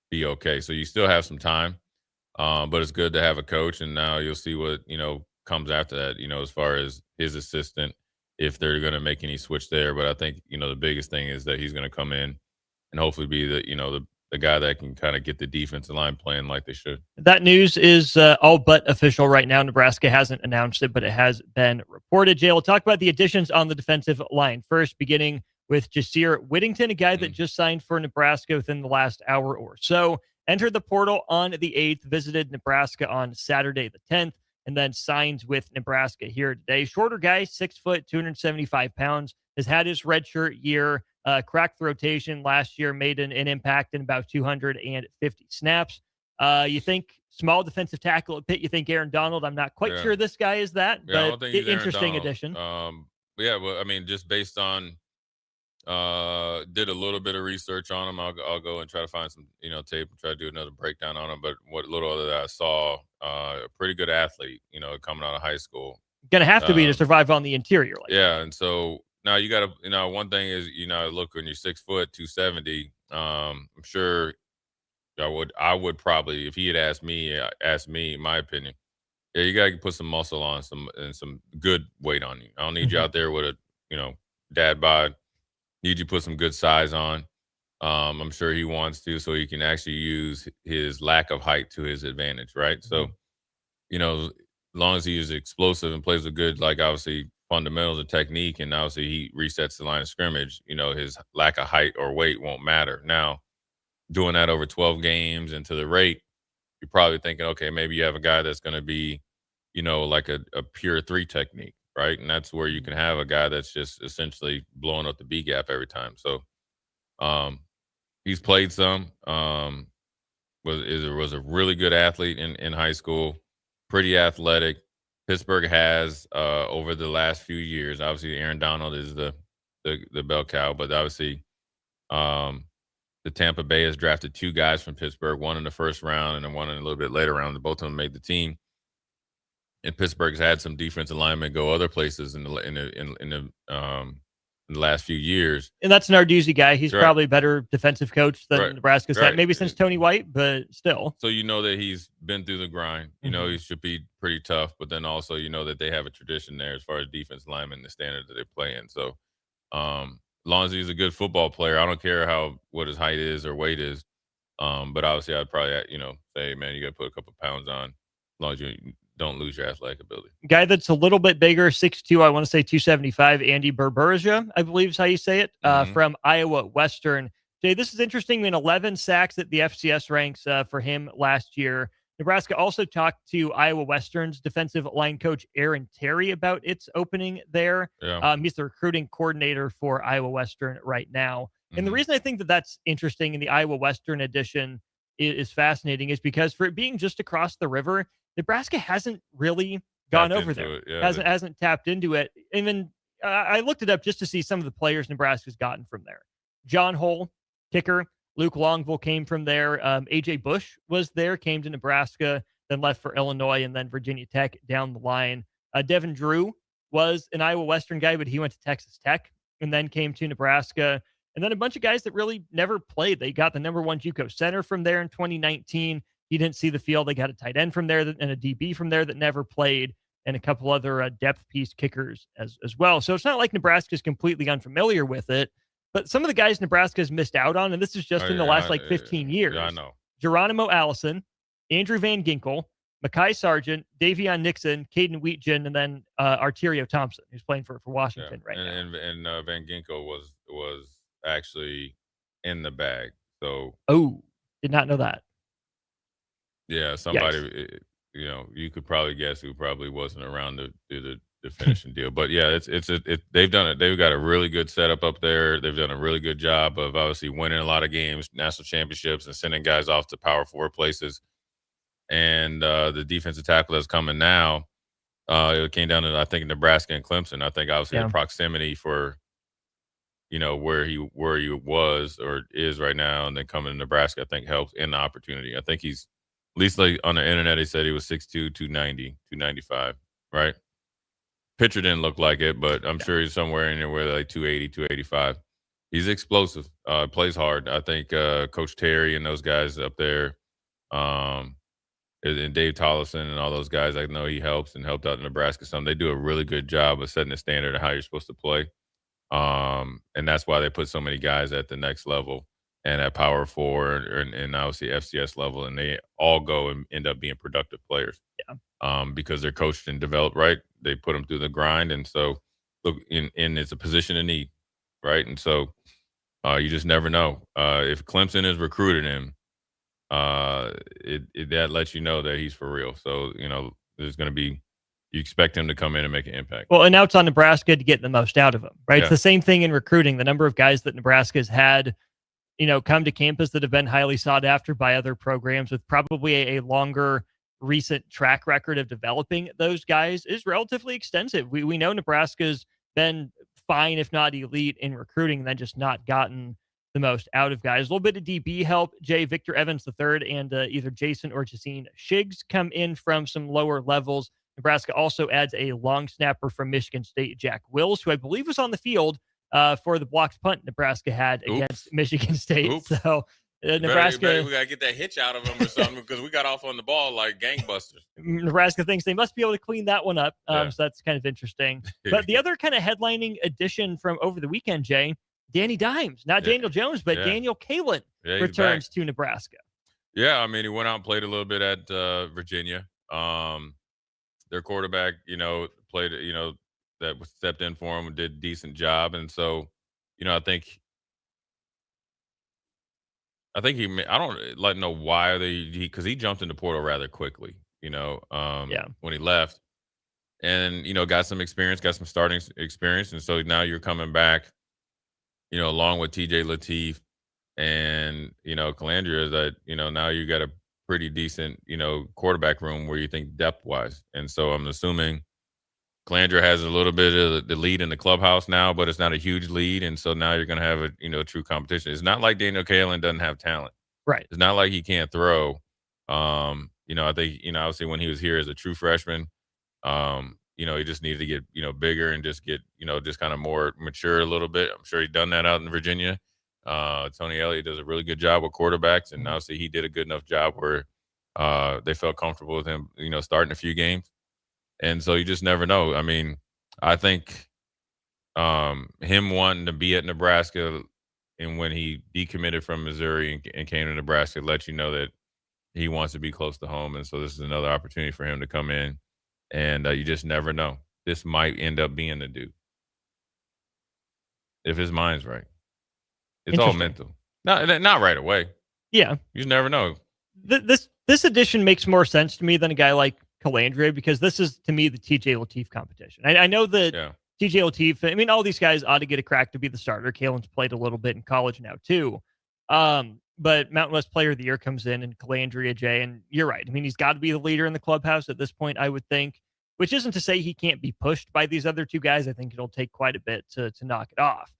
K: be okay. So you still have some time, but it's good to have a coach. And now you'll see what, comes after that, as far as his assistant, if they're going to make any switch there. But I think, the biggest thing is that he's going to come in and hopefully be the guy that can kind of get the defensive line playing like they should.
D: That news is all but official right now. Nebraska hasn't announced it, but it has been reported. Jay, we'll talk about the additions on the defensive line first, beginning with Jasir Whittington, a guy that just signed for Nebraska within the last hour or so. Entered the portal on the 8th, visited Nebraska on Saturday the 10th, and then signed with Nebraska here today. Shorter guy, 6 foot, 275 pounds, has had his redshirt year. Cracked the rotation last year, made an impact in about 250 snaps. You think small defensive tackle at Pitt? You think Aaron Donald? I'm not quite sure this guy is that, but interesting addition.
K: Just based on did a little bit of research on him. I'll go and try to find some tape and try to do another breakdown on him. But what little that I saw, a pretty good athlete, coming out of high school.
D: Gonna have to be to survive on the interior.
K: And so. Now you got to, one thing is, look, when you're 6 foot, 270, I'm sure I would probably, if he had asked me, my opinion, you got to put some muscle on some good weight on you. I don't need you out there with a, dad bod. Need you to put some good size on. I'm sure he wants to, so he can actually use his lack of height to his advantage. Right. So, as long as he is explosive and plays with good, like obviously fundamentals of technique, and obviously he resets the line of scrimmage, his lack of height or weight won't matter. Now, doing that over 12 games and to the rate, you're probably thinking, okay, maybe you have a guy that's going to be, like a pure 3 technique, right? And that's where you can have a guy that's just essentially blowing up the B gap every time. So he's played some, was a really good athlete in high school, pretty athletic. Pittsburgh has over the last few years, obviously Aaron Donald is the bell cow, but obviously the Tampa Bay has drafted 2 guys from Pittsburgh, one in the first round and then one in a little bit later round. Both of them made the team. And Pittsburgh's had some defensive linemen go other places in the last few years.
D: And that's an Narduzzi guy. He's probably a better defensive coach than Nebraska's had, maybe since Tony White, but still.
K: So that he's been through the grind. He should be pretty tough, but then also that they have a tradition there as far as defense linemen, the standard that they play in. So as long as he's a good football player, I don't care what his height is or weight is. But obviously I'd probably say, man, you got to put a couple pounds on as long as you don't lose your athletic ability.
D: Guy that's a little bit bigger, 6'2", I want to say 275, Andy Berberja, I believe is how you say it, from Iowa Western. Jay, this is interesting. In 11 sacks at the FCS ranks for him last year. Nebraska also talked to Iowa Western's defensive line coach Aaron Terry about its opening there.
K: Yeah.
D: He's the recruiting coordinator for Iowa Western right now. And the reason I think that that's interesting in the Iowa Western edition is fascinating is because for it being just across the river, Nebraska hasn't really gone over there. Hasn't tapped into it. And then I looked it up just to see some of the players Nebraska's gotten from there. John Hull, kicker. Luke Longville came from there. AJ Bush was there, came to Nebraska, then left for Illinois and then Virginia Tech down the line. Devin Drew was an Iowa Western guy, but he went to Texas Tech and then came to Nebraska. And then a bunch of guys that really never played. They got the number 1 JUCO center from there in 2019. He didn't see the field. They got a tight end from there and a DB from there that never played, and a couple other depth piece kickers as well. So it's not like Nebraska's completely unfamiliar with it, but some of the guys Nebraska's missed out on, and this is just in the last 15 years.
K: Yeah, I know.
D: Geronimo Allison, Andrew Van Ginkel, Mekhi Sargent, Davion Nixon, Caden Wheatgen, and then Arterio Thompson, who's playing for Washington right now.
K: And Van Ginkel was actually in the bag. So
D: did not know that.
K: Yeah, somebody, you could probably guess who probably wasn't around to do the finishing deal. But yeah, they've done it. They've got a really good setup up there. They've done a really good job of obviously winning a lot of games, national championships, and sending guys off to Power 4 places. And the defensive tackle that's coming now, it came down to, I think, Nebraska and Clemson. I think obviously the proximity for where he was or is right now, and then coming to Nebraska, I think helps in the opportunity. I think he's, at least like on the internet, he said he was 6'2", 290, 295, right? Pitcher didn't look like it, but I'm sure he's somewhere in there where like 280, 285. He's explosive, plays hard. I think Coach Terry and those guys up there, and Dave Tollison and all those guys, I know he helped out in Nebraska some. They do a really good job of setting the standard of how you're supposed to play. And that's why they put so many guys at the next level and at Power 4 and obviously FCS level, and they all go and end up being productive players.
D: Yeah.
K: Because they're coached and developed right. They put them through the grind, and so look, it's a position of need, right? And so you just never know. If Clemson is recruiting him, that lets you know that he's for real. So there's going to be. You expect him to come in and make an impact.
D: Well, and now it's on Nebraska to get the most out of him, right?
K: Yeah.
D: It's the same thing in recruiting. The number of guys that Nebraska has had, come to campus that have been highly sought after by other programs with probably a longer recent track record of developing those guys is relatively extensive. We know Nebraska's been fine, if not elite, in recruiting, then just not gotten the most out of guys. A little bit of DB help. Victor Evans III and either Jason or Jacine Shiggs come in from some lower levels. Nebraska also adds a long snapper from Michigan State, Jack Wills, who I believe was on the field for the blocked punt Nebraska had against Michigan State. So Nebraska,
K: we got to get that hitch out of them or something because we got off on the ball like gangbusters.
D: Nebraska thinks they must be able to clean that one up. So that's kind of interesting. But the other kind of headlining addition from over the weekend, Jay, Danny Dimes, not Daniel Jones, but Daniel Kalen returns to Nebraska.
K: Yeah, I mean, he went out and played a little bit at Virginia. Their quarterback, played, that stepped in for him and did a decent job. And so, I think I don't know why because he jumped into portal rather quickly, when he left and, got some experience, got some starting experience. And so now you're coming back, along with TJ Lateef and, Calandria that, now you got a pretty decent, quarterback room where you think depth wise. And so I'm assuming Calandria has a little bit of the lead in the clubhouse now, but it's not a huge lead. And so now you're going to have a, true competition. It's not like Daniel Kalen doesn't have talent.
D: Right.
K: It's not like he can't throw. I think, obviously when he was here as a true freshman, he just needed to get, bigger and just get, just kind of more mature a little bit. I'm sure he's done that out in Virginia. Tony Elliott does a really good job with quarterbacks, and obviously he did a good enough job where they felt comfortable with him, starting a few games. And so you just never know. I mean, I think him wanting to be at Nebraska and when he decommitted from Missouri and came to Nebraska lets you know that he wants to be close to home. And so this is another opportunity for him to come in, and you just never know. This might end up being the dude if his mind's right. It's all mental. Not right away.
D: Yeah.
K: You just never know.
D: This addition makes more sense to me than a guy like Calandria because this is, to me, the TJ Lateef competition. I know that TJ Lateef, all these guys ought to get a crack to be the starter. Kalen's played a little bit in college now, too. But Mountain West Player of the Year comes in and Calandria, Jay, and you're right. He's got to be the leader in the clubhouse at this point, I would think, which isn't to say he can't be pushed by these other two guys. I think it'll take quite a bit to knock it off.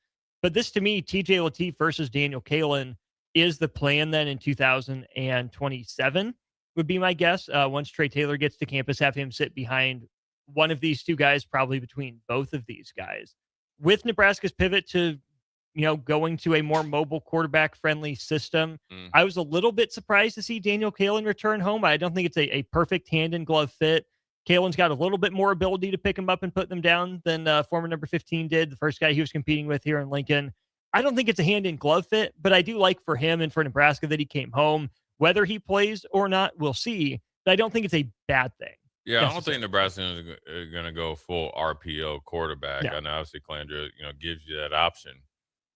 D: But this, to me, TJ Lateef versus Daniel Kalen is the plan then in 2027 would be my guess. Once Trey Taylor gets to campus, have him sit behind one of these two guys, probably between both of these guys. With Nebraska's pivot to, going to a more mobile quarterback-friendly system, I was a little bit surprised to see Daniel Kalen return home. I don't think it's a perfect hand-in-glove fit. Kalen's got a little bit more ability to pick them up and put them down than former number 15 did, the first guy he was competing with here in Lincoln. I don't think it's a hand-in-glove fit, but I do like for him and for Nebraska that he came home. Whether he plays or not, we'll see. But I don't think it's a bad thing.
K: Yeah, I don't think Nebraska is going to go full RPO quarterback.
D: No.
K: And obviously, Calandria, gives you that option.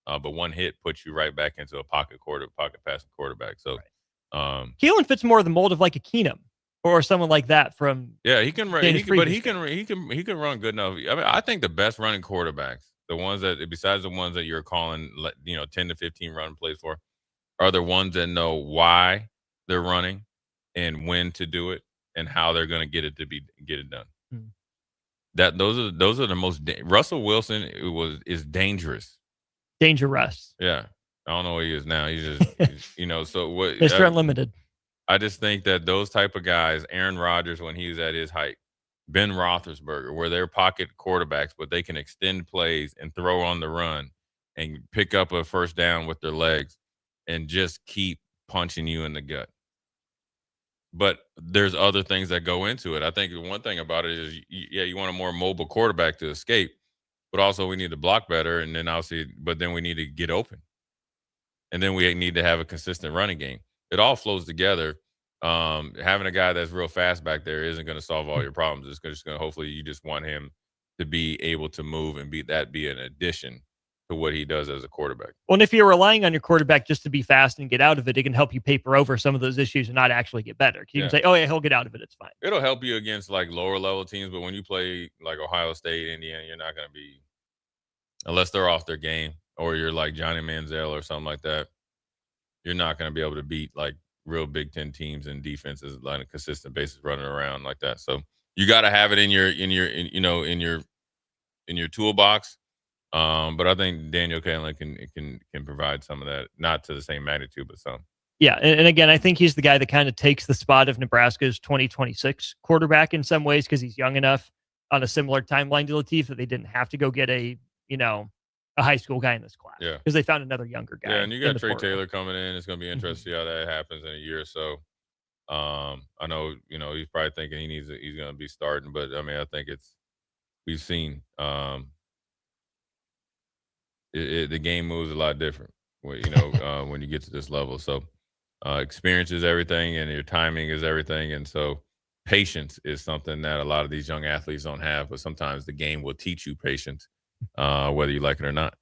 K: But one hit puts you right back into a pocket passing quarterback. So,
D: Kalen fits more of the mold of like a Keenum or someone like that from.
K: Yeah, he can run. He can run good enough. I think the best running quarterbacks, the ones that besides the ones that you're calling, 10 to 15 run plays for, are the ones that know why they're running and when to do it and how they're going to get it done. Those are the most. Russell Wilson is dangerous.
D: Dangerous.
K: Yeah. I don't know what he is now. He's just, so what?
D: Mr. Unlimited.
K: I just think that those type of guys, Aaron Rodgers when he was at his height, Ben Roethlisberger, where they're pocket quarterbacks, but they can extend plays and throw on the run and pick up a first down with their legs and just keep punching you in the gut. But there's other things that go into it. I think one thing about it is, you want a more mobile quarterback to escape, but also we need to block better. And then then we need to get open. And then we need to have a consistent running game. It all flows together. Having a guy that's real fast back there isn't going to solve all your problems. It's just going to, hopefully you just want him to be able to move and be an addition to what he does as a quarterback.
D: Well, and if you're relying on your quarterback just to be fast and get out of it, it can help you paper over some of those issues and not actually get better. You can say, oh yeah, he'll get out of it. It's fine.
K: It'll help you against like lower level teams. But when you play like Ohio State, Indiana, you're not going to be, unless they're off their game or you're like Johnny Manziel or something like that, you're not going to be able to beat like real Big Ten teams and defenses on a consistent basis running around like that. So you got to have it in your toolbox. But I think Daniel Caelan can provide some of that, not to the same magnitude, but some.
D: Yeah, and again, I think he's the guy that kind of takes the spot of Nebraska's 2026 quarterback in some ways because he's young enough on a similar timeline to Latif that they didn't have to go get a high school guy in this class.
K: Yeah.
D: Because they found another younger guy.
K: Yeah, and you got Trey Taylor coming in. It's going to be interesting to see how that happens in a year or so. I know, he's probably thinking he's going to be starting, but I mean, I think we've seen the game moves a lot different, when you get to this level. So experience is everything and your timing is everything. And so patience is something that a lot of these young athletes don't have, but sometimes the game will teach you patience, whether you like it or not.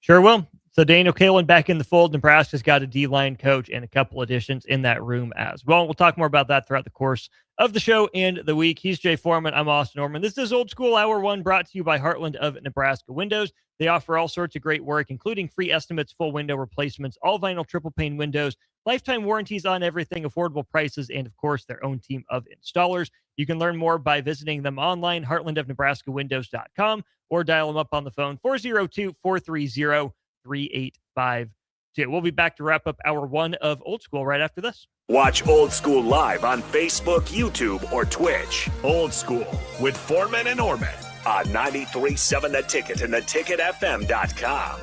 D: Sure will. So Daniel Caelan back in the fold. Nebraska's got a D-line coach and a couple additions in that room as well. We'll talk more about that throughout the course of the show and the week. He's Jay Foreman. I'm Austin Orman. This is Old School Hour 1 brought to you by Heartland of Nebraska Windows. They offer all sorts of great work, including free estimates, full window replacements, all vinyl triple pane windows, lifetime warranties on everything, affordable prices, and of course, their own team of installers. You can learn more by visiting them online, heartlandofnebraskawindows.com, or dial them up on the phone, 402-430-3852. We'll be back to wrap up hour 1 of Old School right after this.
H: Watch Old School live on Facebook, YouTube, or Twitch. Old School with Foreman and Orman on 93.7 The Ticket and theticketfm.com.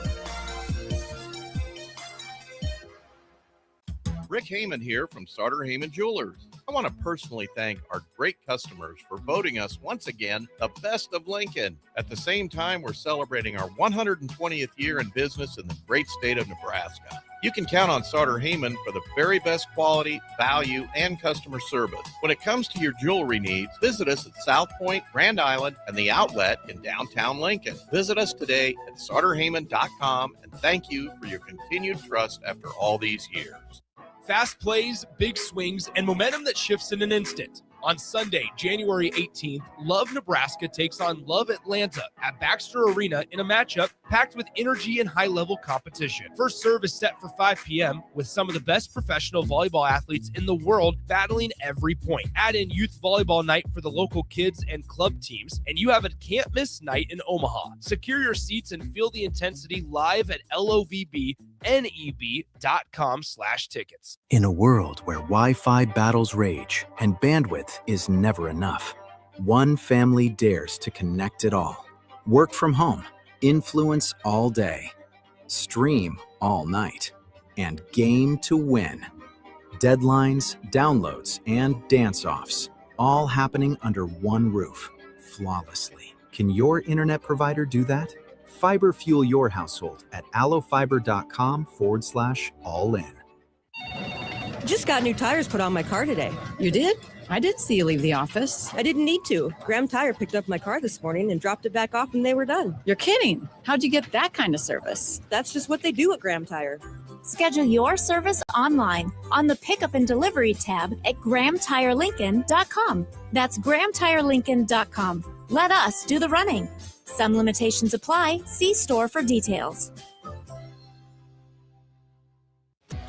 P: Rick Heyman here from Sauter Heyman Jewelers. I want to personally thank our great customers for voting us once again the best of Lincoln. At the same time, we're celebrating our 120th year in business in the great state of Nebraska. You can count on Sauter Heyman for the very best quality, value, and customer service. When it comes to your jewelry needs, visit us at South Point, Grand Island, and the Outlet in downtown Lincoln. Visit us today at sauterheyman.com, and thank you for your continued trust after all these years.
L: Fast plays, big swings, and momentum that shifts in an instant. On Sunday, January 18th, Love Nebraska takes on Love Atlanta at Baxter Arena in a matchup packed with energy and high-level competition. First serve is set for 5 p.m. with some of the best professional volleyball athletes in the world battling every point. Add in youth volleyball night for the local kids and club teams, and you have a can't-miss night in Omaha. Secure your seats and feel the intensity live at lovebneb.com/tickets.
E: In a world where Wi-Fi battles rage and bandwidth is never enough, one family dares to connect it all. Work from home, influence all day, stream all night, and game to win. Deadlines, downloads, and dance-offs, all happening under one roof, flawlessly. Can your internet provider do that? Fiber fuel your household at allofiber.com/all-in.
S: Just got new tires put on my car today. You did? I did see you leave the office. I didn't need to. Graham Tire picked up my car this morning and dropped it back off and they were done.
T: You're kidding. How'd you get that kind of service?
S: That's just what they do at Graham Tire.
U: Schedule your service online on the Pickup and Delivery tab at GrahamTireLincoln.com. That's GrahamTireLincoln.com. Let us do the running. Some limitations apply. See store for details.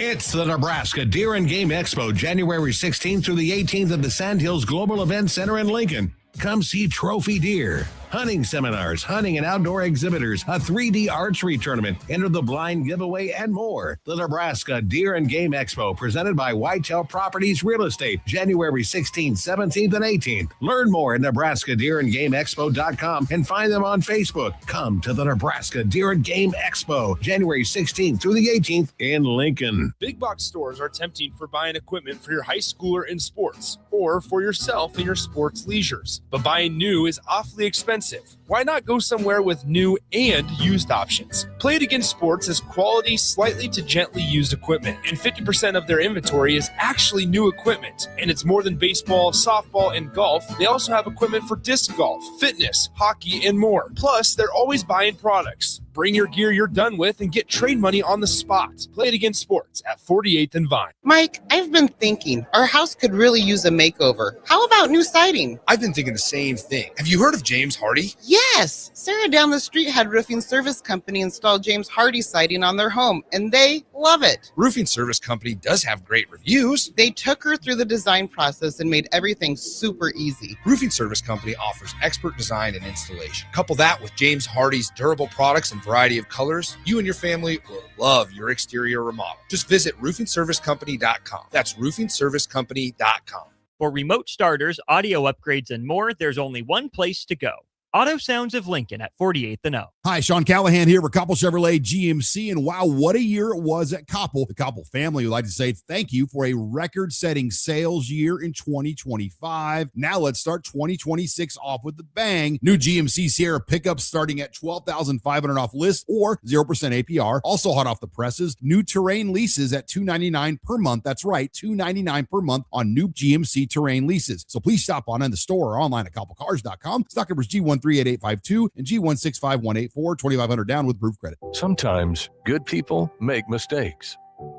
V: It's the Nebraska Deer and Game Expo, January 16th through the 18th at the Sandhills Global Event Center in Lincoln. Come see trophy deer, hunting seminars, hunting and outdoor exhibitors, a 3D archery tournament, enter the blind giveaway, and more. The Nebraska Deer and Game Expo, presented by Whitetail Properties Real Estate, January 16th, 17th, and 18th. Learn more at NebraskaDeerandGameExpo.com and find them on Facebook. Come to the Nebraska Deer and Game Expo, January 16th through the 18th in Lincoln.
L: Big box stores are tempting for buying equipment for your high schooler in sports or for yourself in your sports leisures. But buying new is awfully expensive. Why not go somewhere with new and used options? Play It Again Sports has quality, slightly to gently used equipment, and 50% of their inventory is actually new equipment. And it's more than baseball, softball, and golf. They also have equipment for disc golf, fitness, hockey, and more. Plus, they're always buying products. Bring your gear you're done with and get trade money on the spot. Play It Again Sports at 48th and Vine.
N: Mike, I've been thinking our house could really use a makeover. How about new siding?
O: I've been thinking the same thing. Have you heard of James Hardy?
N: Yes! Sarah down the street had Roofing Service Company install James Hardy siding on their home, and they love it.
O: Roofing Service Company does have great reviews.
N: They took her through the design process and made everything super easy.
O: Roofing Service Company offers expert design and installation. Couple that with James Hardy's durable products and variety of colors, you and your family will love your exterior remodel. Just visit roofingservicecompany.com. That's roofingservicecompany.com.
D: For remote starters, audio upgrades, and more, there's only one place to go. Auto Sounds of Lincoln at 48th and O.
R: Hi, Sean Callahan here for Koppel Chevrolet GMC. And wow, what a year it was at Koppel. The Koppel family would like to say thank you for a record-setting sales year in 2025. Now let's start 2026 off with a bang. New GMC Sierra pickups starting at $12,500 off list or 0% APR. Also hot off the presses, new Terrain leases at $299 per month. That's right, $299 per month on new GMC Terrain leases. So please stop on in the store or online at koppelcars.com. Stock numbers G138852 and G165184. 2,500 down with proof credit.
C: Sometimes good people make mistakes.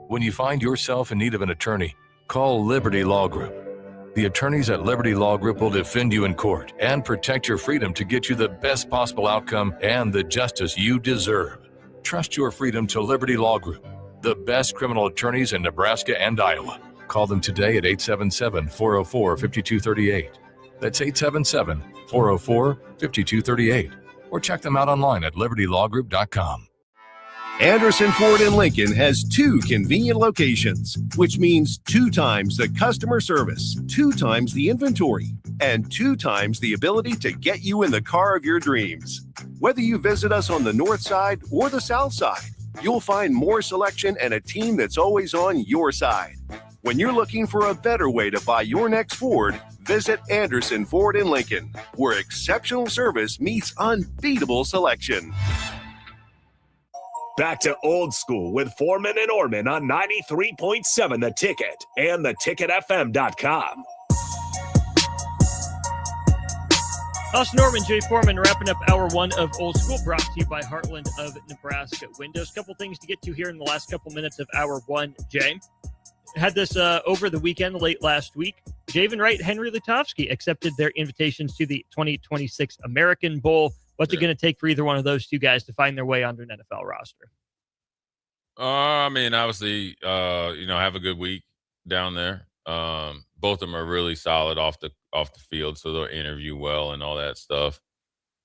C: When you find yourself in need of an attorney, call Liberty Law Group. The attorneys at Liberty Law Group will defend you in court and protect your freedom to get you the best possible outcome and the justice you deserve. Trust your freedom to Liberty Law Group, the best criminal attorneys in Nebraska and Iowa. Call them today at 877-404-5238. That's 877-404-5238. Or check them out online at libertylawgroup.com.
F: Anderson Ford in Lincoln has 2 convenient locations, which means 2 times the customer service, 2 times the inventory, and 2 times the ability to get you in the car of your dreams. Whether you visit us on the north side or the south side, you'll find more selection and a team that's always on your side. When you're looking for a better way to buy your next Ford, visit Anderson Ford in Lincoln, where exceptional service meets unbeatable selection.
H: Back to Old School with Foreman and Orman on 93.7 The Ticket and theticketfm.com.
D: Us, Norman J. Foreman, wrapping up hour 1 of Old School, brought to you by Heartland of Nebraska Windows. Couple things to get to here in the last couple minutes of hour 1, Jay. Had this over the weekend, late last week. Javen Wright, Henry Lutovsky accepted their invitations to the 2026 American Bowl. What's it going to take for either one of those two guys to find their way onto an NFL roster?
K: I mean, obviously, have a good week down there. Both of them are really solid off the field, so they'll interview well and all that stuff.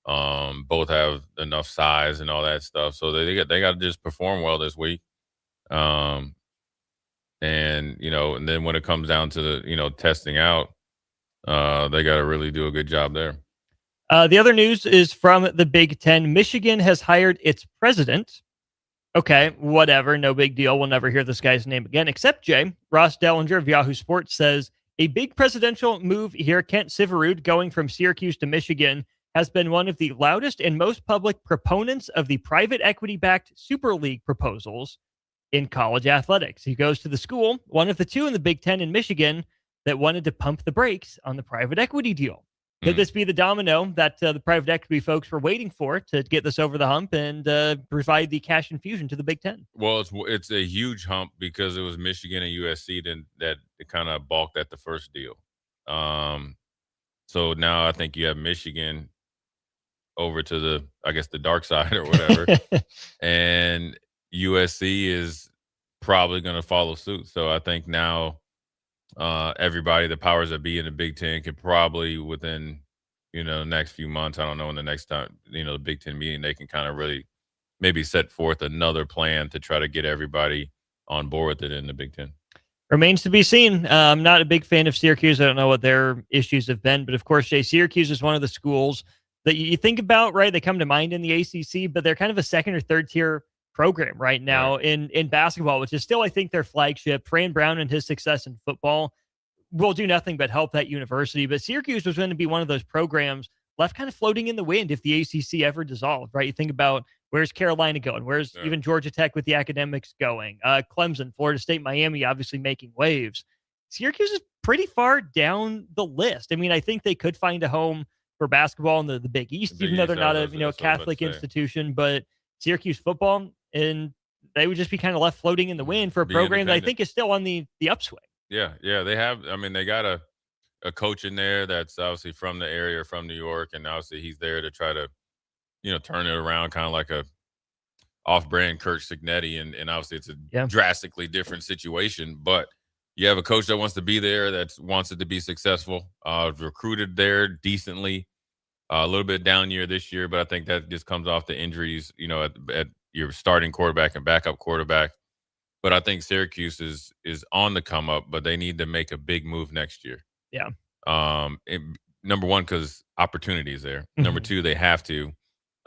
K: Both have enough size and all that stuff, so they got to just perform well this week. And then when it comes down to the, testing out, they got to really do a good job there.
D: The other news is from the Big Ten. Michigan has hired its president. Okay, whatever. No big deal. We'll never hear this guy's name again, except Jay. Ross Dellinger of Yahoo Sports says a big presidential move here. Kent Syverud going from Syracuse to Michigan has been one of the loudest and most public proponents of the private equity-backed Super League proposals in college athletics. He goes to the school, one of the 2 in the Big Ten in Michigan, that wanted to pump the brakes on the private equity deal. Could this be the domino that the private equity folks were waiting for to get this over the hump and provide the cash infusion to the Big Ten?
K: Well, it's a huge hump because it was Michigan and USC that kind of balked at the first deal. So now I think you have Michigan over to the dark side or whatever. And USC is probably going to follow suit. So I think now everybody, the powers that be in the Big Ten, could probably within, the next few months. I don't know, in the next time, the Big Ten meeting, they can kind of really maybe set forth another plan to try to get everybody on board with it in the Big Ten.
D: Remains to be seen. I'm not a big fan of Syracuse. I don't know what their issues have been, but of course, Jay, Syracuse is one of the schools that you think about, right? They come to mind in the ACC, but they're kind of a second or third tier program right now in basketball, which is still, I think, their flagship. Fran Brown and his success in football will do nothing but help that university. But Syracuse was going to be one of those programs left kind of floating in the wind if the ACC ever dissolved, right? You think about where's Carolina going? Where's even Georgia Tech with the academics going? Clemson, Florida State, Miami, obviously making waves. Syracuse is pretty far down the list. I mean, I think they could find a home for basketball in the Big East, even though they're not a Catholic institution. But Syracuse football, and they would just be kind of left floating in the wind for a program that I think is still on the upswing.
K: Yeah, they have. I mean, they got a coach in there that's obviously from the area, from New York, and obviously he's there to try to, turn it around, kind of like a off-brand Kurt Signetti, and obviously it's a drastically different situation. But you have a coach that wants to be there, that wants it to be successful. Recruited there decently, a little bit down year this year, but I think that just comes off the injuries, at your starting quarterback and backup quarterback. But I think Syracuse is on the come up, but they need to make a big move next year.
D: Yeah.
K: Number one, because opportunity is there.
D: Mm-hmm.
K: Number two, they have to.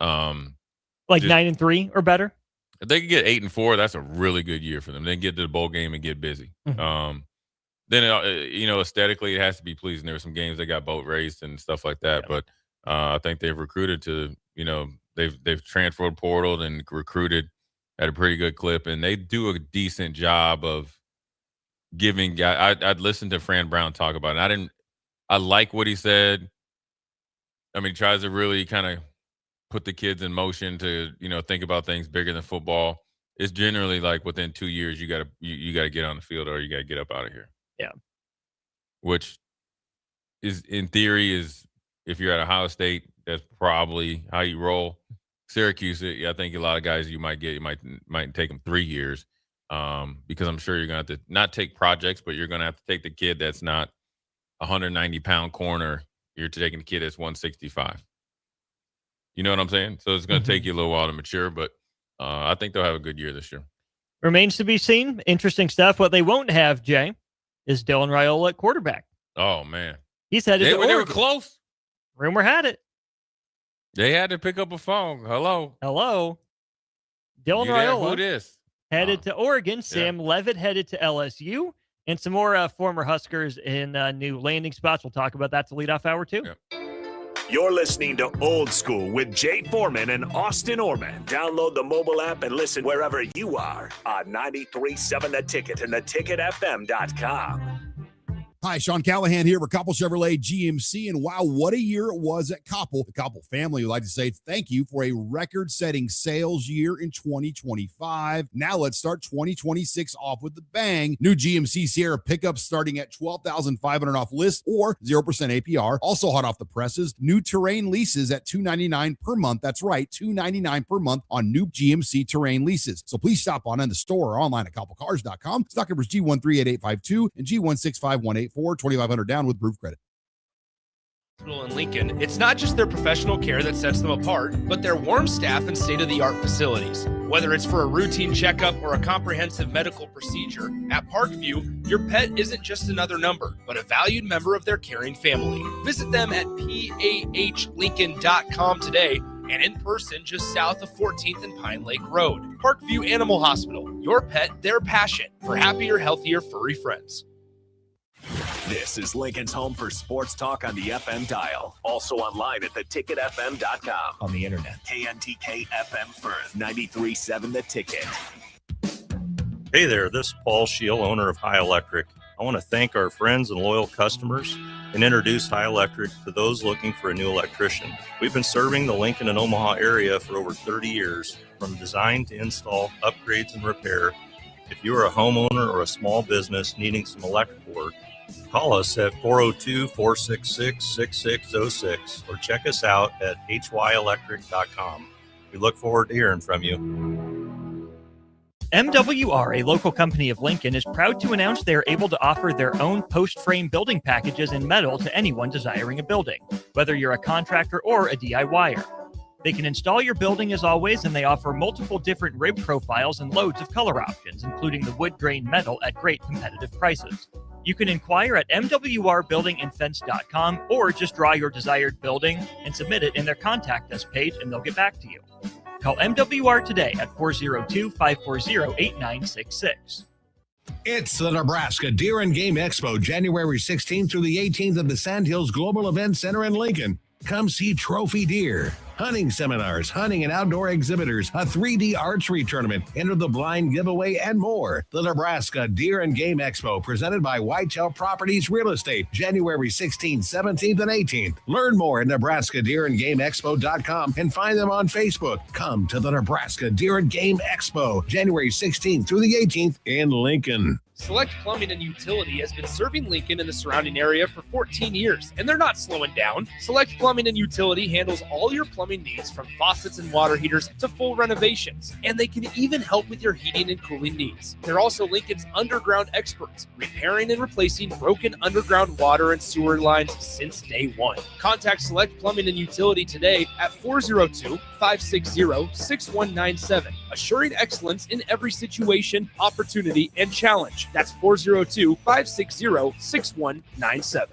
D: 9-3 or better.
K: If they can get 8-4, that's a really good year for them. They can get to the bowl game and get busy.
D: Mm-hmm.
K: Then aesthetically, it has to be pleasing. There were some games that got boat raced and stuff like that, but I think they've recruited to. They've transferred portal and recruited at a pretty good clip, and they do a decent job of giving guys. I'd listened to Fran Brown talk about it. I like what he said. I mean, he tries to really kind of put the kids in motion to, think about things bigger than football. It's generally like within 2 years, you gotta get on the field or you gotta get up out of here.
D: Yeah.
K: Which is, in theory, is if you're at Ohio State, that's probably how you roll. Syracuse, I think a lot of guys you might take them 3 years, because I'm sure you're going to have to not take projects, but you're going to have to take the kid that's not 190-pound corner. You're taking the kid that's 165. You know what I'm saying? So it's going to take you a little while to mature, but I think they'll have a good year this year.
D: Remains to be seen. Interesting stuff. What they won't have, Jay, is Dylan Raiola at quarterback.
K: Oh, man.
D: He's headed to Oregon.
K: They were close.
D: Rumor had it.
K: They had to pick up a phone. Hello.
D: Dylan Raiola.
K: Who this?
D: Headed to Oregon. Sam Leavitt headed to LSU. And some more former Huskers in new landing spots. We'll talk about that to lead off hour 2.
K: Yeah.
H: You're listening to Old School with Jay Foreman and Austin Orman. Download the mobile app and listen wherever you are on 93.7 The Ticket and theticketfm.com.
R: Hi, Sean Callahan here for Koppel Chevrolet GMC, and wow, what a year it was at Koppel. The Koppel family would like to say thank you for a record-setting sales year in 2025. Now let's start 2026 off with the bang. New GMC Sierra pickups starting at $12,500 off list or 0% APR. Also hot off the presses, new Terrain leases at $299 per month. That's right, $299 per month on new GMC Terrain leases. So please stop on in the store or online at koppelcars.com. Stock numbers G138852 and G165184. 2,500 down with proof credit.
L: In Lincoln, it's not just their professional care that sets them apart, but their warm staff and state-of-the-art facilities. Whether it's for a routine checkup or a comprehensive medical procedure, at Parkview, your pet isn't just another number, but a valued member of their caring family. Visit them at PAHLincoln.com today and in person just south of 14th and Pine Lake Road. Parkview Animal Hospital, your pet, their passion for happier, healthier, furry friends.
H: This is Lincoln's home for sports talk on the FM dial. Also online at theticketfm.com. On the internet. KNTK FM Firth, 93.7 The Ticket.
G: Hey there, this is Paul Scheel, owner of High Electric. I want to thank our friends and loyal customers and introduce High Electric to those looking for a new electrician. We've been serving the Lincoln and Omaha area for over 30 years, from design to install, upgrades, and repair. If you are a homeowner or a small business needing some electrical work, call us at 402-466-6606 or check us out at hyelectric.com. We look forward to hearing from you.
D: MWR, a local company of Lincoln, is proud to announce they are able to offer their own post-frame building packages in metal to anyone desiring a building, whether you're a contractor or a DIYer. They can install your building as always, and they offer multiple different rib profiles and loads of color options, including the wood grain metal at great competitive prices. You can inquire at mwrbuildingandfence.com or just draw your desired building and submit it in their contact us page, and they'll get back to you. Call MWR today at 402-540-8966.
V: It's the Nebraska Deer and Game Expo, January 16th through the 18th at the Sandhills Global Event Center in Lincoln. Come see trophy deer, hunting seminars, hunting and outdoor exhibitors, a 3D archery tournament, enter the blind giveaway, and more. The Nebraska Deer and Game Expo, presented by Whitetail Properties Real Estate, January 16th, 17th, and 18th. Learn more at nebraskadeerandgameexpo.com and find them on Facebook. Come to the Nebraska Deer and Game Expo, January 16th through the 18th in Lincoln.
L: Select Plumbing and Utility has been serving Lincoln and the surrounding area for 14 years, and they're not slowing down. Select Plumbing and Utility handles all your plumbing needs, from faucets and water heaters to full renovations, and they can even help with your heating and cooling needs. They're also Lincoln's underground experts, repairing and replacing broken underground water and sewer lines since day one. Contact Select Plumbing and Utility today at 402-560-6197, assuring excellence in every situation, opportunity, and challenge. That's 402-560-6197.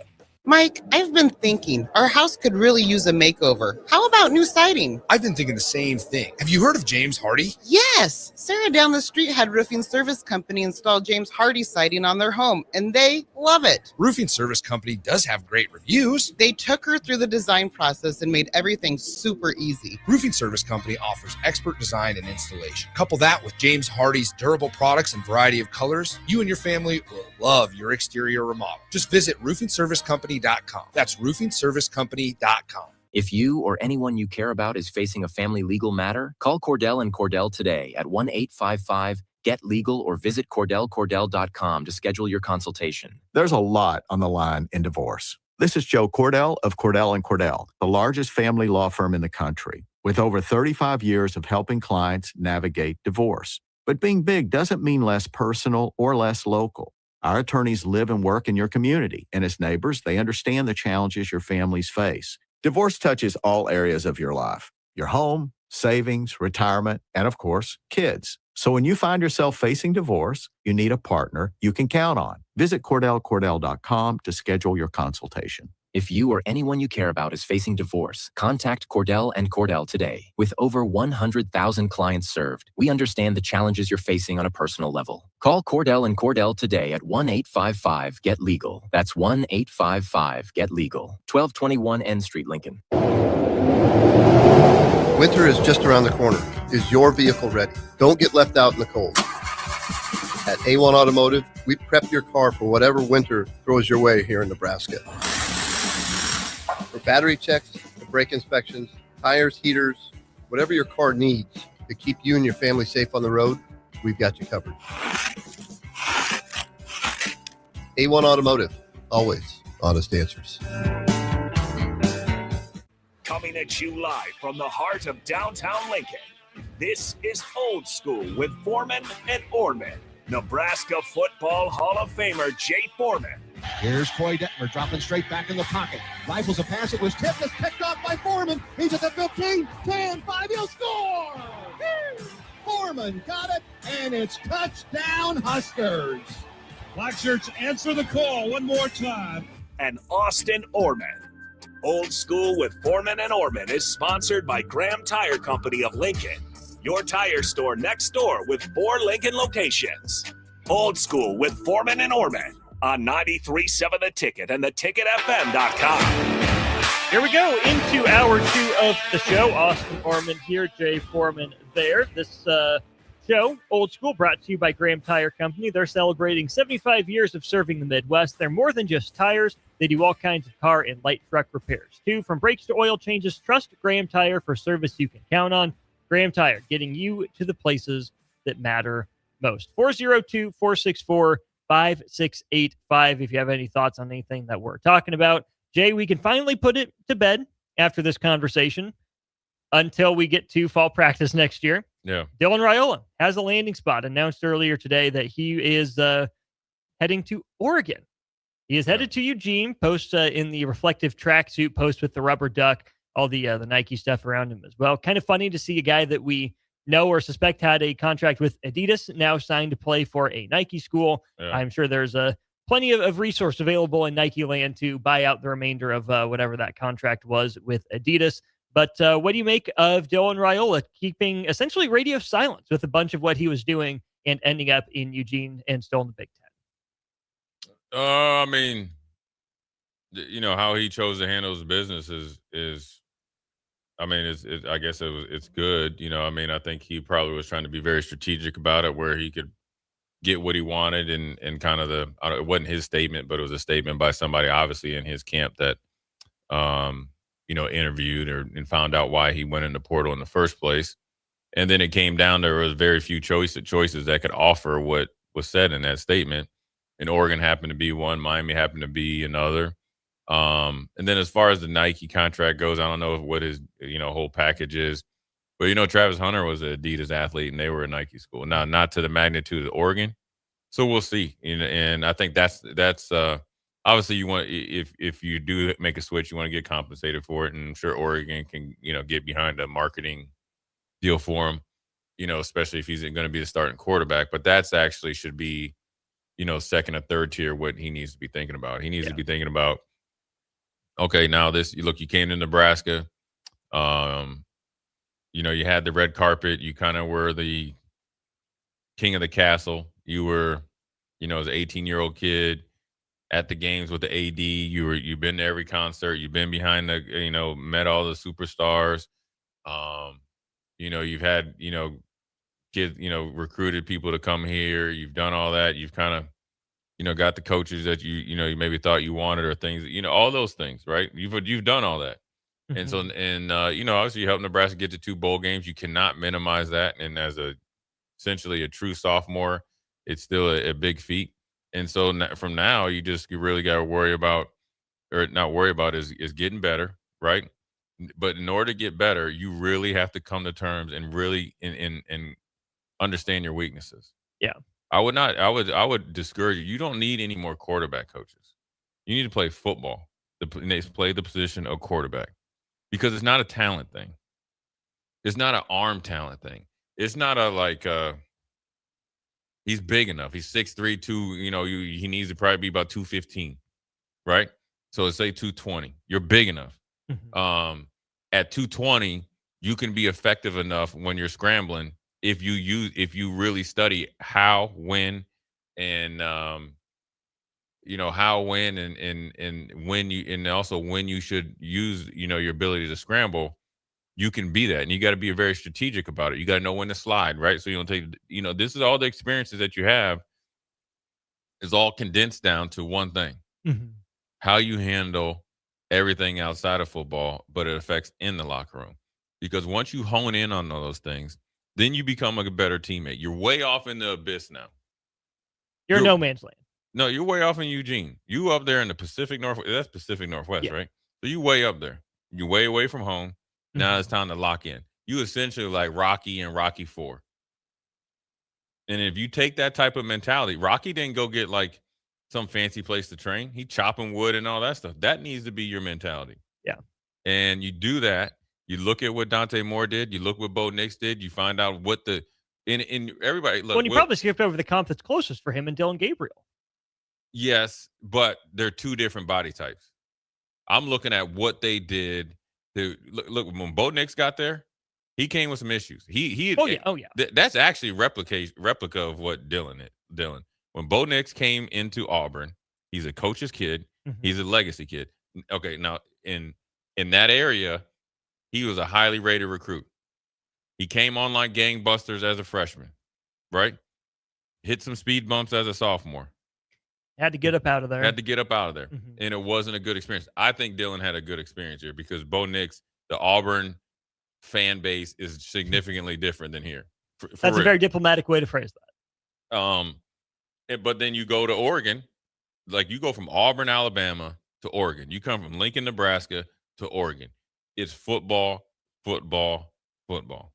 N: Mike, I've been thinking our house could really use a makeover. How about new siding?
O: I've been thinking the same thing. Have you heard of James Hardy?
N: Yes! Sarah down the street had Roofing Service Company install James Hardy siding on their home, and they love it.
O: Roofing Service Company does have great reviews.
N: They took her through the design process and made everything super easy.
O: Roofing Service Company offers expert design and installation. Couple that with James Hardy's durable products and variety of colors, you and your family will love your exterior remodel. Just visit roofingservicecompany.com. That's roofingservicecompany.com.
I: If you or anyone you care about is facing a family legal matter, call Cordell and Cordell today at 1-855-GET-LEGAL or visit CordellCordell.com to schedule your consultation.
J: There's a lot on the line in divorce. This is Joe Cordell of Cordell & Cordell, the largest family law firm in the country, with over 35 years of helping clients navigate divorce. But being big doesn't mean less personal or less local. Our attorneys live and work in your community, and as neighbors, they understand the challenges your families face. Divorce touches all areas of your life: your home, savings, retirement, and of course, kids. So when you find yourself facing divorce, you need a partner you can count on. Visit CordellCordell.com to schedule your consultation.
I: If you or anyone you care about is facing divorce, contact Cordell and Cordell today. With over 100,000 clients served, we understand the challenges you're facing on a personal level. Call Cordell and Cordell today at 1-855-GET-LEGAL. That's 1-855-GET-LEGAL. 1221 N Street, Lincoln.
W: Winter is just around the corner. Is your vehicle ready? Don't get left out in the cold. At A1 Automotive, we prep your car for whatever winter throws your way here in Nebraska. For battery checks, to brake inspections, tires, heaters, whatever your car needs to keep you and your family safe on the road, we've got you covered. A1 Automotive, always honest answers.
H: Coming at you live from the heart of downtown Lincoln, this is Old School with Foreman and Orman. Nebraska Football Hall of Famer Jay Foreman.
X: Here's Coy Detmer dropping straight back in the pocket. Rifles a pass. It was tipped. It's picked off by Foreman. He's at the 15, 10, 5. He'll score. Foreman got it, and it's touchdown Huskers.
Y: Black shirts answer the call one more time.
H: And Austin Orman. Old School with Foreman and Orman is sponsored by Graham Tire Company of Lincoln, your tire store next door with 4 Lincoln locations. Old School with Foreman and Orman on 93.7 The Ticket and theticketfm.com.
D: Here we go into hour 2 of the show. Austin Orman here, Jay Foreman there. This show, Old School, brought to you by Graham Tire Company. They're celebrating 75 years of serving the Midwest. They're more than just tires. They do all kinds of car and light truck repairs, too. From brakes to oil changes, trust Graham Tire for service you can count on. Graham Tire, getting you to the places that matter most. 402-464-5685 if you have any thoughts on anything that we're talking about. Jay, we can finally put it to bed after this conversation until we get to fall practice next year.
K: Yeah.
D: Dylan Raiola has a landing spot. Announced earlier today that he is heading to Oregon. He is headed to Eugene. Post in the reflective tracksuit, post with the rubber duck, all the Nike stuff around him as well. Kind of funny to see a guy that we know or suspect had a contract with Adidas now signed to play for a Nike school.
K: Yeah.
D: I'm sure there's plenty of resource available in Nike land to buy out the remainder of whatever that contract was with Adidas. But what do you make of Dylan Raiola keeping essentially radio silence with a bunch of what he was doing and ending up in Eugene and still in the Big Ten?
K: I mean, how he chose to handle his business is I mean, I guess it's good. I mean, I think he probably was trying to be very strategic about it, where he could get what he wanted, and kind of it wasn't his statement, but it was a statement by somebody obviously in his camp that, interviewed and found out why he went in the portal in the first place. And then it came down to there was very few choices that could offer what was said in that statement. And Oregon happened to be one, Miami happened to be another. And then as far as the Nike contract goes, I don't know what his, whole package is. But, Travis Hunter was an Adidas athlete, and they were a Nike school. Now, not to the magnitude of Oregon. So we'll see. And I think that's obviously you want, if you do make a switch, you want to get compensated for it. And I'm sure Oregon can, get behind a marketing deal for him, especially if he's going to be the starting quarterback. But that's actually should be, second or third tier what he needs to be thinking about. He needs to be thinking about, okay, now you came to Nebraska. You had the red carpet. You kind of were the king of the castle. You were, as an 18-year-old kid at the games with the AD. You've been to every concert. You've been behind met all the superstars. You've had, kids, recruited people to come here. You've done all that. You've kind of, got the coaches that you maybe thought you wanted, or things, all those things, right? You've done all that. Mm-hmm. And so, obviously you helped Nebraska get to 2 bowl games. You cannot minimize that. And as essentially a true sophomore, it's still a big feat. And so from now, you really got to worry about, or not worry about, is getting better, right? But in order to get better, you really have to come to terms and really and understand your weaknesses.
D: Yeah.
K: I would discourage you. You don't need any more quarterback coaches. You need to play football. Play the position of quarterback, because it's not a talent thing. It's not an arm talent thing. It's not he's big enough. He's 6'3", 2. He needs to probably be about 215, right? So let's say 220. You're big enough. Mm-hmm. At 220, you can be effective enough when you're scrambling if you really study how, when, and how, when, and when you, and also when you should use your ability to scramble. You can be that, and you got to be very strategic about it. You got to know when to slide, right? So you don't take, this is all the experiences that you have is all condensed down to one thing: mm-hmm. how you handle everything outside of football, but it affects in the locker room. Because once you hone in on all those things, then you become a better teammate. You're way off in the abyss now.
D: You're no man's land.
K: No, you're way off in Eugene. You up there in the Pacific Northwest. That's Pacific Northwest, right? So you way up there. You're way away from home. Now it's time to lock in. You essentially like Rocky and Rocky IV. And if you take that type of mentality, Rocky didn't go get like some fancy place to train. He chopping wood and all that stuff. That needs to be your mentality.
D: Yeah.
K: And you do that. You look at what Dante Moore did. You look what Bo Nix did. You find out what in everybody. Look,
D: you probably skipped over the comp that's closest for him and Dylan Gabriel.
K: Yes, but they're 2 different body types. I'm looking at what they did. Look, when Bo Nix got there, he came with some issues. Oh yeah. That's actually replica of what Dylan. When Bo Nix came into Auburn, he's a coach's kid. Mm-hmm. He's a legacy kid. Okay, now in that area, he was a highly rated recruit. He came on like gangbusters as a freshman, right? Hit some speed bumps as a sophomore.
D: Had to get up out of there.
K: Mm-hmm. And it wasn't a good experience. I think Dylan had a good experience here because Bo Nix, the Auburn fan base is significantly different than here.
D: That's a very diplomatic way to phrase that.
K: But then you go to Oregon, like you go from Auburn, Alabama to Oregon. You come from Lincoln, Nebraska to Oregon. It's football, football, football.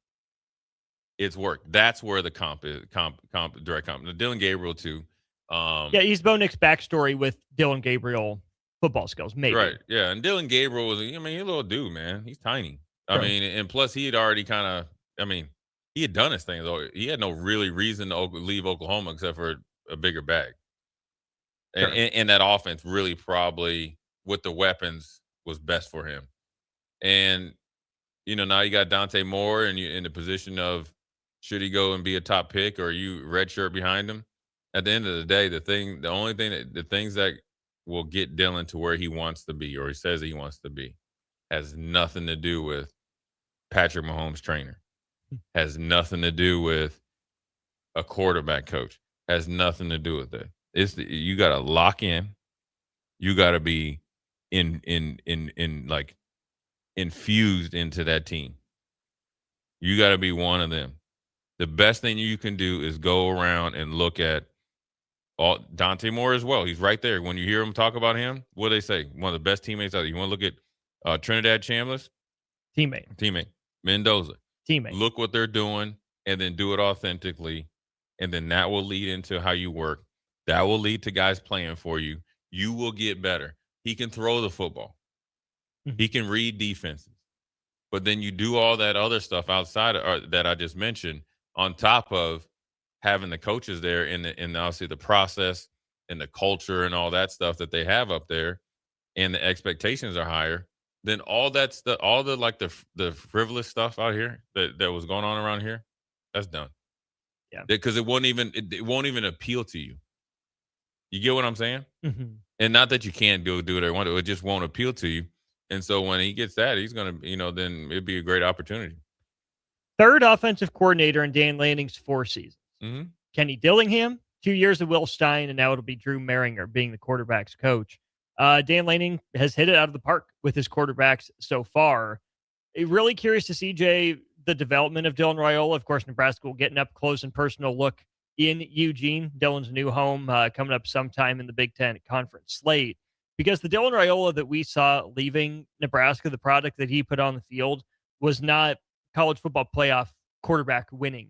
K: it's worked. That's where the direct comp. Dylan Gabriel too.
D: Yeah, he's Bo Nix's backstory with Dylan Gabriel football skills, maybe.
K: Right. Yeah, and Dylan Gabriel was, he's a little dude, man. He's tiny.
D: Sure.
K: I mean, and plus he had already he had done his thing though. He had no really reason to leave Oklahoma except for a bigger bag.
D: Sure.
K: And that offense really probably with the weapons was best for him. And now you got Dante Moore and you in the position of should he go and be a top pick or you redshirt behind him? At the end of the day, the things that will get Dylan to where he wants to be or he says he wants to be has nothing to do with Patrick Mahomes' trainer. Has nothing to do with a quarterback coach. Has nothing to do with it. You got to lock in. You got to be infused into that team. You got to be one of them. The best thing you can do is go around and look at Dante Moore as well. He's right there. When you hear him talk about him, what do they say? One of the best teammates out there. You want to look at Trinidad Chambliss?
D: Teammate.
K: Mendoza.
D: Teammate.
K: Look what they're doing and then do it authentically. And then that will lead into how you work. That will lead to guys playing for you. You will get better. He can throw the football. He can read defenses. But then you do all that other stuff outside that I just mentioned on top of having the coaches there and obviously the process and the culture and all that stuff that they have up there and the expectations are higher, then all that stuff, all the frivolous stuff out here that was going on around here, that's done.
D: Yeah.
K: Because it won't even appeal to you. You get what I'm saying?
D: Mm-hmm.
K: And not that you can't do what I want to, it just won't appeal to you. And so when he gets that, he's going to, then it'd be a great opportunity.
D: Third offensive coordinator in Dan Lanning's 4 seasons.
K: Mm-hmm.
D: Kenny Dillingham, 2 years of Will Stein, and now it'll be Drew Maringer being the quarterback's coach. Dan Lanning has hit it out of the park with his quarterbacks so far. Really curious to see, Jay, the development of Dylan Raiola. Of course, Nebraska will get an up-close and personal look in Eugene, Dylan's new home, coming up sometime in the Big Ten conference slate. Because the Dylan Raiola that we saw leaving Nebraska, the product that he put on the field, was not college football playoff quarterback winning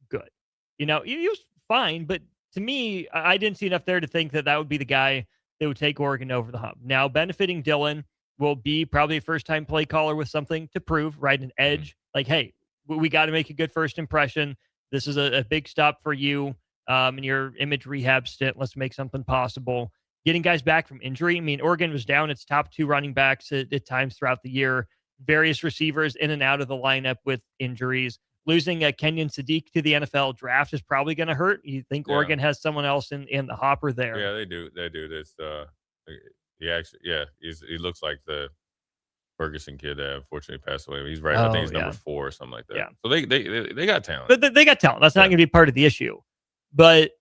D: good. He was fine, but to me, I didn't see enough there to think that would be the guy that would take Oregon over the hump. Now, benefiting Dylan will be probably a first-time play caller with something to prove, right? An edge. Like, hey, we got to make a good first impression. This is a big stop for you in your image rehab stint. Let's make something possible. Getting guys back from injury. I mean, Oregon was down its top 2 running backs at times throughout the year. Various receivers in and out of the lineup with injuries. Losing Kenyon Sadiq to the NFL draft is probably going to hurt. You think Oregon has someone else in the hopper there?
K: Yeah, they do. They do. This. He looks like the Ferguson kid that unfortunately passed away. He's right. I think he's number 4 or something like that.
D: Yeah.
K: So they got talent.
D: But they got talent. That's not going to be part of the issue. But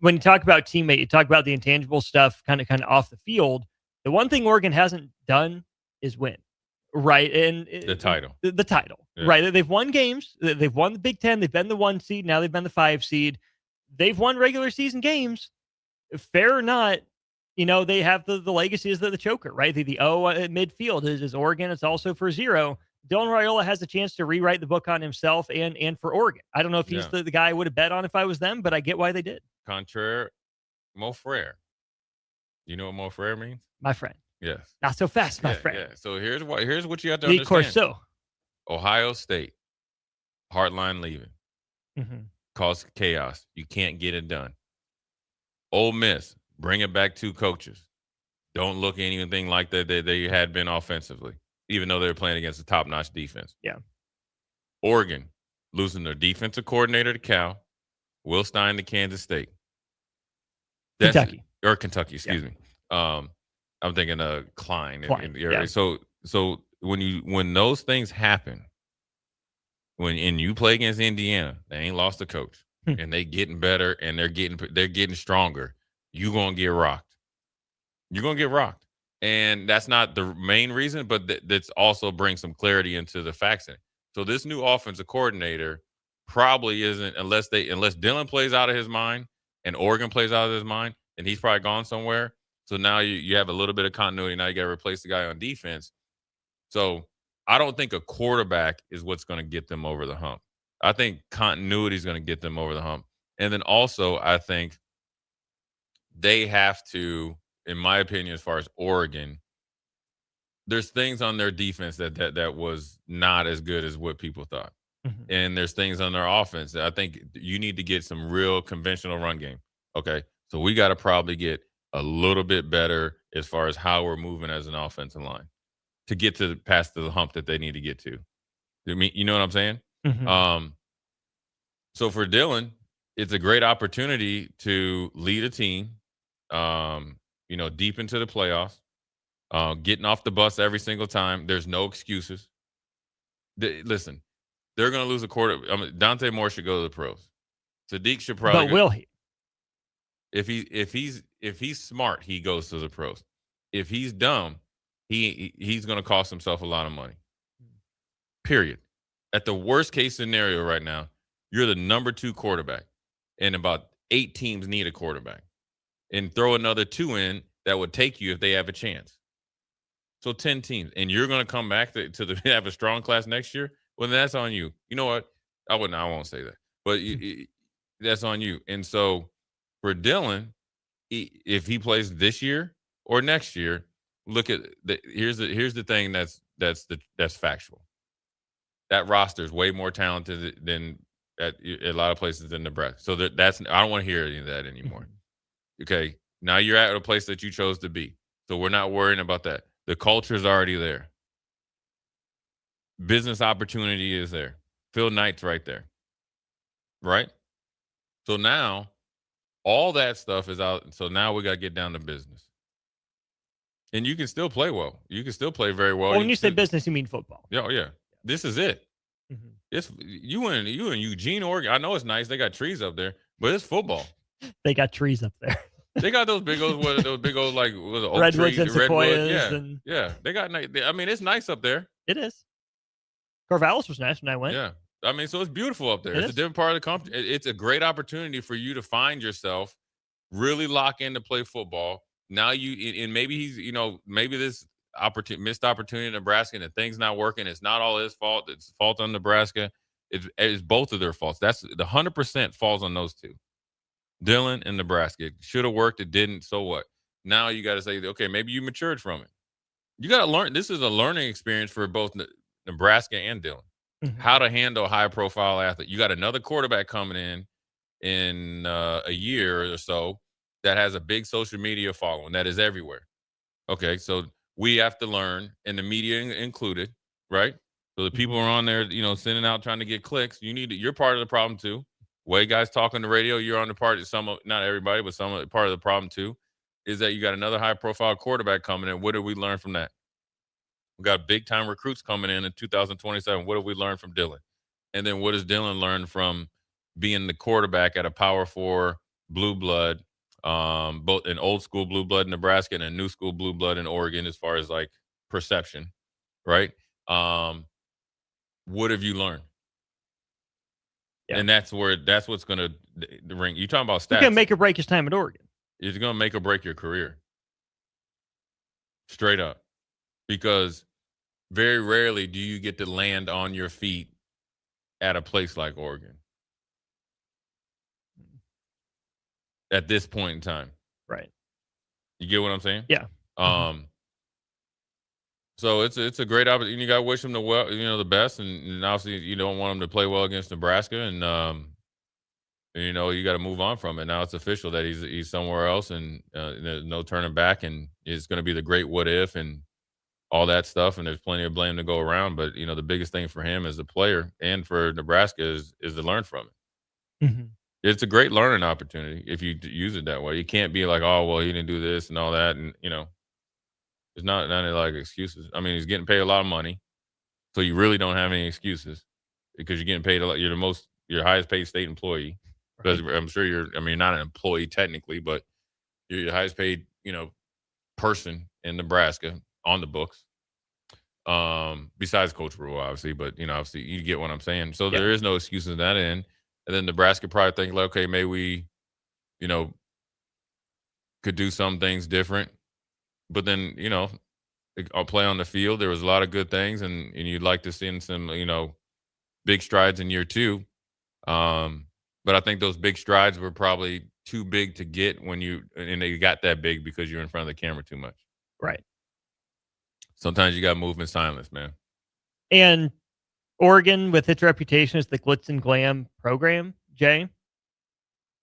D: when you talk about teammate, you talk about the intangible stuff kind of off the field. The one thing Oregon hasn't done is win. Right. And
K: the title,
D: yeah. Right. They've won games. They've won the Big Ten. They've been the 1 seed. Now they've been the 5 seed. They've won regular season games. Fair or not, they have the legacy is the choker, right? The O at midfield is Oregon. It's also for 0. Dylan Raiola has a chance to rewrite the book on himself and for Oregon. I don't know if he's the guy I would have bet on if I was them, but I get why they did.
K: Contraire, Mo Frere. You know what Mo Frere means?
D: My friend.
K: Yes.
D: Not so fast, my friend.
K: Yeah. So here's what you have to
D: De
K: understand.
D: Corso.
K: Ohio State, Heartline leaving,
D: Mm-hmm.
K: cause chaos. You can't get it done. Ole Miss, bring it back 2 coaches. Don't look anything like that they had been offensively, even though they were playing against a top-notch defense.
D: Yeah.
K: Oregon, losing their defensive coordinator to Cal, Will Stein to Kansas State.
D: Kentucky,
K: excuse me. I'm thinking of Klein.
D: Yeah.
K: So when those things happen, when you play against Indiana, they ain't lost a coach, and they getting better and they're getting stronger. You're gonna get rocked. You're gonna get rocked, and that's not the main reason, but that's also brings some clarity into the facts. So this new offensive coordinator probably isn't unless Dylan plays out of his mind and Oregon plays out of his mind, and he's probably gone somewhere. So now you have a little bit of continuity. Now you got to replace the guy on defense. So I don't think a quarterback is what's going to get them over the hump. I think continuity is going to get them over the hump. And then also, I think they have to, in my opinion, as far as Oregon, there's things on their defense that was not as good as what people thought.
D: Mm-hmm.
K: And there's things on their offense that I think you need to get some real conventional run game. Okay, so we got to probably get a little bit better as far as how we're moving as an offensive line to get to past the hump that they need to get to. You know what I'm saying?
D: Mm-hmm.
K: So for Dylan, it's a great opportunity to lead a team, deep into the playoffs, getting off the bus every single time. There's no excuses. Listen, they're going to lose a quarter. Dante Moore should go to the pros. Sadiq should probably.
D: But will he?
K: If he's smart, he goes to the pros. If he's dumb, he's going to cost himself a lot of money. Period. At the worst case scenario right now, you're the number 2 quarterback, and about 8 teams need a quarterback. And throw another 2 in that would take you if they have a chance. So 10 teams, and you're going to come back to have a strong class next year. Well, then that's on you. You know what? I won't say that, but that's on you. And so for Dylan, if he plays this year or next year, look at here's the thing that's factual. That roster is way more talented than at a lot of places in Nebraska. So I don't want to hear any of that anymore. Okay, now you're at a place that you chose to be, so we're not worrying about that. The culture is already there. Business opportunity is there. Phil Knight's right there. Right? So now all that stuff is out. So now we got to get down to business. And you can still play well. You can still play very well.
D: Well, when you say business, you mean football.
K: Yeah, yeah. This is it.
D: Mm-hmm.
K: It's you in Eugene, Oregon. I know it's nice. They got trees up there, but it's football.
D: They got trees up there.
K: They got those big old like oak
D: redwoods
K: trees,
D: and sequoias.
K: Yeah, yeah. They got. I mean, it's nice up there.
D: It is. Corvallis was nice when I went.
K: Yeah, I mean, so it's beautiful up there. It's a different part of the country. It's a great opportunity for you to find yourself, really lock in to play football. Now and maybe maybe this missed opportunity in Nebraska and the thing's not working. It's not all his fault. It's the fault on Nebraska. It's both of their faults. That's the 100% falls on those two. Dylan and Nebraska. It should have worked. It didn't. So what? Now you got to say, okay, maybe you matured from it. You got to learn. This is a learning experience for both Nebraska and Dylan. Mm-hmm. How to handle a high-profile athlete. You got another quarterback coming in a year or so that has a big social media following that is everywhere. Okay, so we have to learn, and the media included, right? So the people are on there, sending out trying to get clicks. You're part of the problem too. Way guys talk on the radio, you're on the part of not everybody, but part of the problem too, is that you got another high-profile quarterback coming in. What did we learn from that? We got big-time recruits coming in 2027. What did we learn from Dylan? And then what does Dylan learn from being the quarterback at a Power 4 blue blood, both an old school blue blood in Nebraska and a new school blue blood in Oregon as far as like perception, right? What have you learned? Yeah. And that's what's going to ring. You're talking about stats.
D: It's going to make or break his time at Oregon.
K: It's going to make or break your career. Straight up. Because very rarely do you get to land on your feet at a place like Oregon. At this point in time.
D: Right.
K: You get what I'm saying?
D: Yeah.
K: So it's a great opportunity. You got to wish him the best, and obviously you don't want him to play well against Nebraska, and you got to move on from it. Now it's official that he's somewhere else, and there's no turning back, and it's going to be the great what if and all that stuff, and there's plenty of blame to go around. But the biggest thing for him as a player and for Nebraska is to learn from it.
D: Mm-hmm.
K: It's a great learning opportunity if you use it that way. You can't be like, oh well, he didn't do this and all that, and It's not any like excuses. I mean, he's getting paid a lot of money, so you really don't have any excuses because you're getting paid a lot. You're your highest paid state employee. Because I'm sure you're not an employee technically, but you're the highest paid, person in Nebraska on the books. Besides Coach Rule, obviously, but obviously you get what I'm saying. So there is no excuses in that end. And then Nebraska probably think like, okay, maybe we, could do some things different. But then, I'll play on the field. There was a lot of good things, and you'd like to see some, big strides in year 2. But I think those big strides were probably too big to get and they got that big because you're in front of the camera too much.
D: Right.
K: Sometimes you got to move in silence, man.
D: And Oregon, with its reputation as the glitz and glam program, Jay,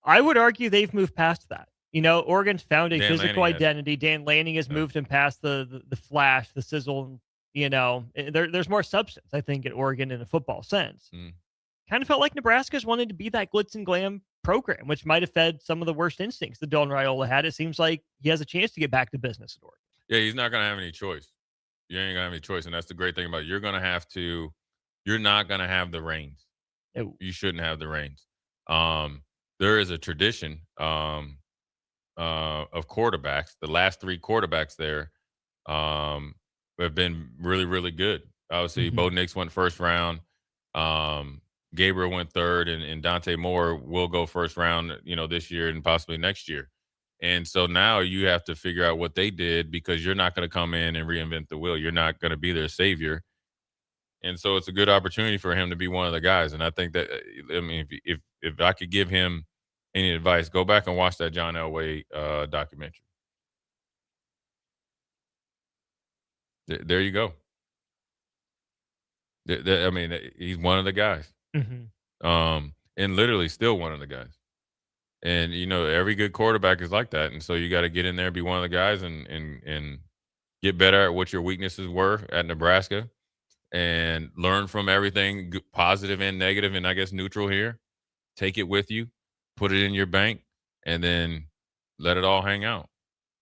D: I would argue they've moved past that. Oregon's found a physical identity. Dan Lanning has moved him past the flash, the sizzle. There's more substance, I think, at Oregon in a football sense. Kind of felt like Nebraska's wanted to be that glitz and glam program, which might have fed some of the worst instincts that Dylan Raiola had. It seems like he has a chance to get back to business at Oregon.
K: Yeah, he's not going to have any choice. You ain't going to have any choice, and that's the great thing about it. You're not going to have the reins. You shouldn't have the reins. There is a tradition of quarterbacks. The last 3 quarterbacks there have been really, really good. Obviously, Bo Nix went first round. Gabriel went third, and Dante Moore will go first round, this year and possibly next year. And so now you have to figure out what they did, because you're not going to come in and reinvent the wheel. You're not going to be their savior. And so it's a good opportunity for him to be one of the guys. And I think that, if I could give him any advice, go back and watch that John Elway documentary. There you go. He's one of the guys. And literally still one of the guys. And, every good quarterback is like that. And so you got to get in there, be one of the guys, and get better at what your weaknesses were at Nebraska, and learn from everything, positive and negative, and I guess neutral here. Take it with you, put it in your bank, and then let it all hang out.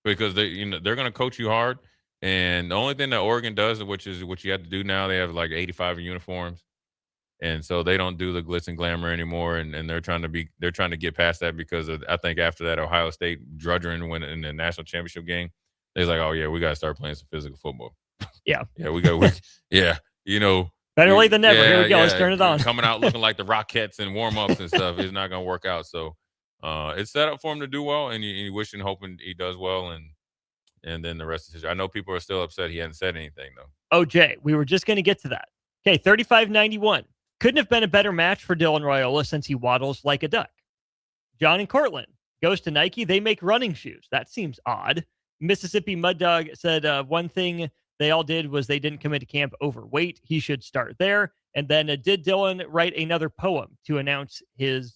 K: Because they're going to coach you hard. And the only thing that Oregon does, which is what you have to do now, they have like 85 uniforms. And so they don't do the glitz and glamour anymore, and they're trying to get past that, because I think after that Ohio State drudgery went in the national championship game, they're like, oh yeah, we got to start playing some physical football.
D: Yeah,
K: yeah,
D: better late than never. Here we go. Let's turn it on.
K: Coming out looking like the Rockettes and warm ups and stuff is not going to work out. So it's set up for him to do well, and you wish and hoping he does well, and then the rest is. I know people are still upset he hasn't said anything though.
D: Oh, Jay, we were just going to get to that. Okay, 35-91. Couldn't have been a better match for Dylan Raiola, since he waddles like a duck. John and Cortland goes to Nike. They make running shoes. That seems odd. Mississippi Mud Dog said one thing they all did was they didn't come into camp overweight. He should start there. And then did Dylan write another poem to announce his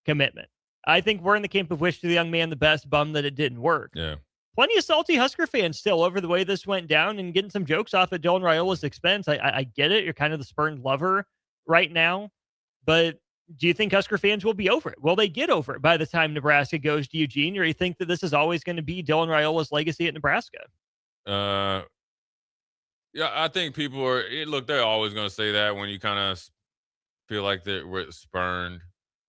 D: commitment? I think we're in the camp of wish to the young man the best, bummed that it didn't work.
K: Yeah.
D: Plenty of salty Husker fans still over the way this went down, and getting some jokes off at Dylan Raiola's expense. I get it. You're kind of the spurned lover right now, but do you think Husker fans will be over it? Will they get over it by the time Nebraska goes to Eugene, or do you think that this is always going to be Dylan Raiola's legacy at Nebraska?
K: Yeah, I think people they're always going to say that when you kind of feel like we're spurned.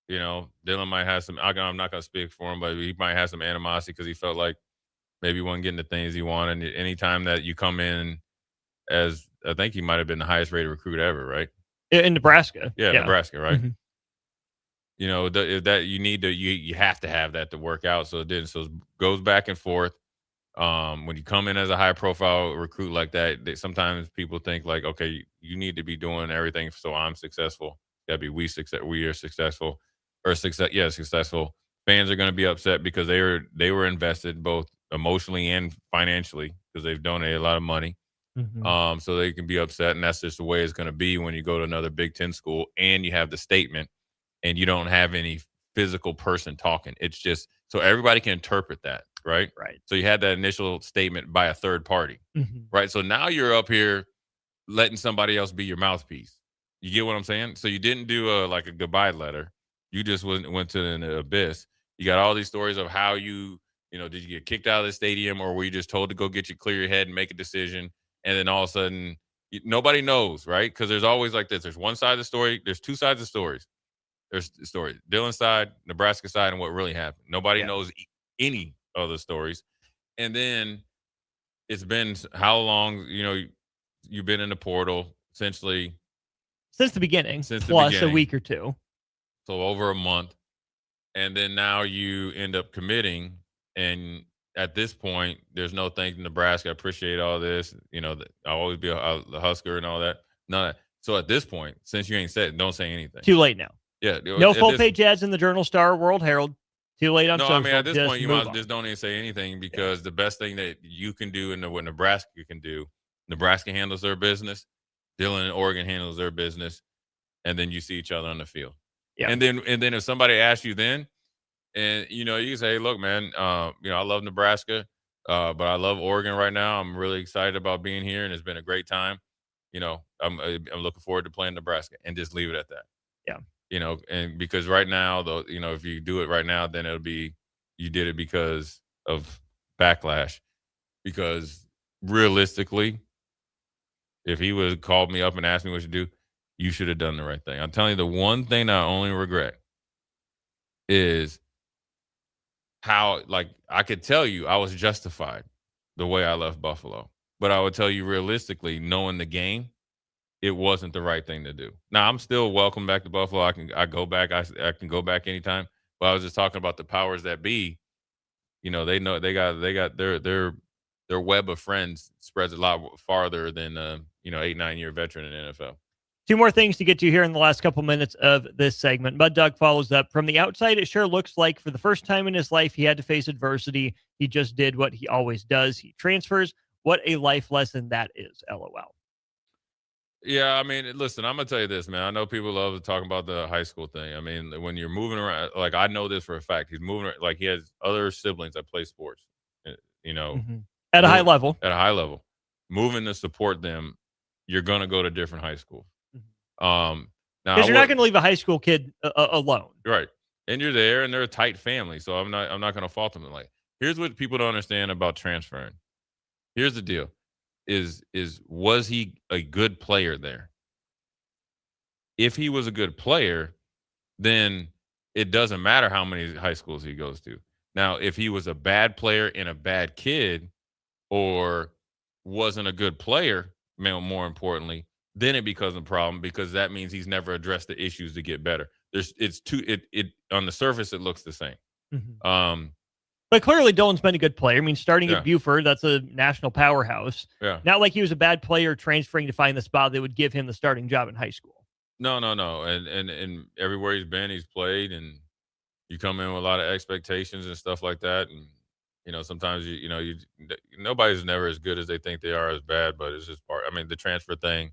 K: Dylan might have some, I'm not going to speak for him, but he might have some animosity because he felt like maybe he wasn't getting the things he wanted. And anytime that you come in as, I think he might have been the highest rated recruit ever, right?
D: In Nebraska.
K: Yeah. Nebraska, right? Mm-hmm. That you have to have that to work out. So it didn't. So it goes back and forth. When you come in as a high profile recruit like that, sometimes people think like, okay, you need to be doing everything so I'm successful. Gotta be we are successful, or successful. Fans are going to be upset because they were invested both emotionally and financially, because they've donated a lot of money. Mm-hmm. So they can be upset, and that's just the way it's going to be when you go to another Big Ten school and you have the statement and you don't have any physical person talking. It's just so everybody can interpret that, right?
D: Right.
K: So you had that initial statement by a third party, mm-hmm. right? So now you're up here letting somebody else be your mouthpiece. You get what I'm saying? So you didn't do a goodbye letter. You just went to an abyss. You got all these stories of how did you get kicked out of the stadium, or were you just told to go clear your head and make a decision? And then all of a sudden, nobody knows, right? Because there's always like this. There's one side of the story. There's two sides of stories. There's the story, Dylan's side, Nebraska side, and what really happened. Nobody knows any of the stories. And then it's been how long, you've been in the portal, essentially.
D: Since the beginning, plus a week or two.
K: So over a month. And then now you end up committing, and at this point, there's no thank you, Nebraska. I appreciate all this. I'll always be a Husker and all that. None of that. So at this point, since you ain't said, don't say anything.
D: Too late now.
K: Yeah.
D: No full-page ads in the Journal-Star, World Herald. Too late on
K: No,
D: social.
K: I mean, at this
D: just
K: point, you
D: move
K: might
D: on.
K: just don't even say anything because the best thing that you can do and what Nebraska can do, Nebraska handles their business, Dillon and Oregon handles their business, and then you see each other on the field.
D: Yeah.
K: And then if somebody asks you then, and, you can say, hey, look, man, I love Nebraska, but I love Oregon right now. I'm really excited about being here, and it's been a great time. I'm looking forward to playing Nebraska, and just leave it at that.
D: Yeah.
K: And because right now, though, if you do it right now, then it'll be you did it because of backlash. Because realistically, if he would have called me up and asked me what to do, you should have done the right thing. I'm telling you, the one thing I only regret is how, I could tell you I was justified the way I left Buffalo. But I would tell you realistically, knowing the game, it wasn't the right thing to do. Now, I'm still welcome back to Buffalo. I can go back. I can go back anytime. But I was just talking about the powers that be. They know they got their web of friends spreads a lot farther than 8-9 year veteran in the NFL.
D: Two more things to get to here in the last couple minutes of this segment. Mud Dog follows up. From the outside, it sure looks like for the first time in his life, he had to face adversity. He just did what he always does. He transfers. What a life lesson that is, LOL.
K: Yeah, I mean, listen, I'm going to tell you this, man. I know people love to talk about the high school thing. I mean, when you're moving around, I know this for a fact. He's moving, he has other siblings that play sports,
D: At a high level.
K: At a high level. Moving to support them, you're going to go to different high schools. Now,
D: because you're not going to leave a high school kid alone.
K: Right. And you're there, and they're a tight family, so I'm not going to fault them. Here's what people don't understand about transferring. Here's the deal. Was he a good player there? If he was a good player, then it doesn't matter how many high schools he goes to. Now, if he was a bad player and a bad kid, or wasn't a good player, more importantly, then it becomes a problem because that means he's never addressed the issues to get better. On the surface, it looks the same.
D: Mm-hmm. But clearly, Dillon's been a good player. I mean, starting
K: Yeah.
D: at Buford, that's a national powerhouse.
K: Yeah.
D: Not like he was a bad player transferring to find the spot that would give him the starting job in high school.
K: No. And everywhere he's been, he's played, and you come in with a lot of expectations and stuff like that. And, sometimes, nobody's never as good as they think they are as bad, but it's just part. I mean, the transfer thing,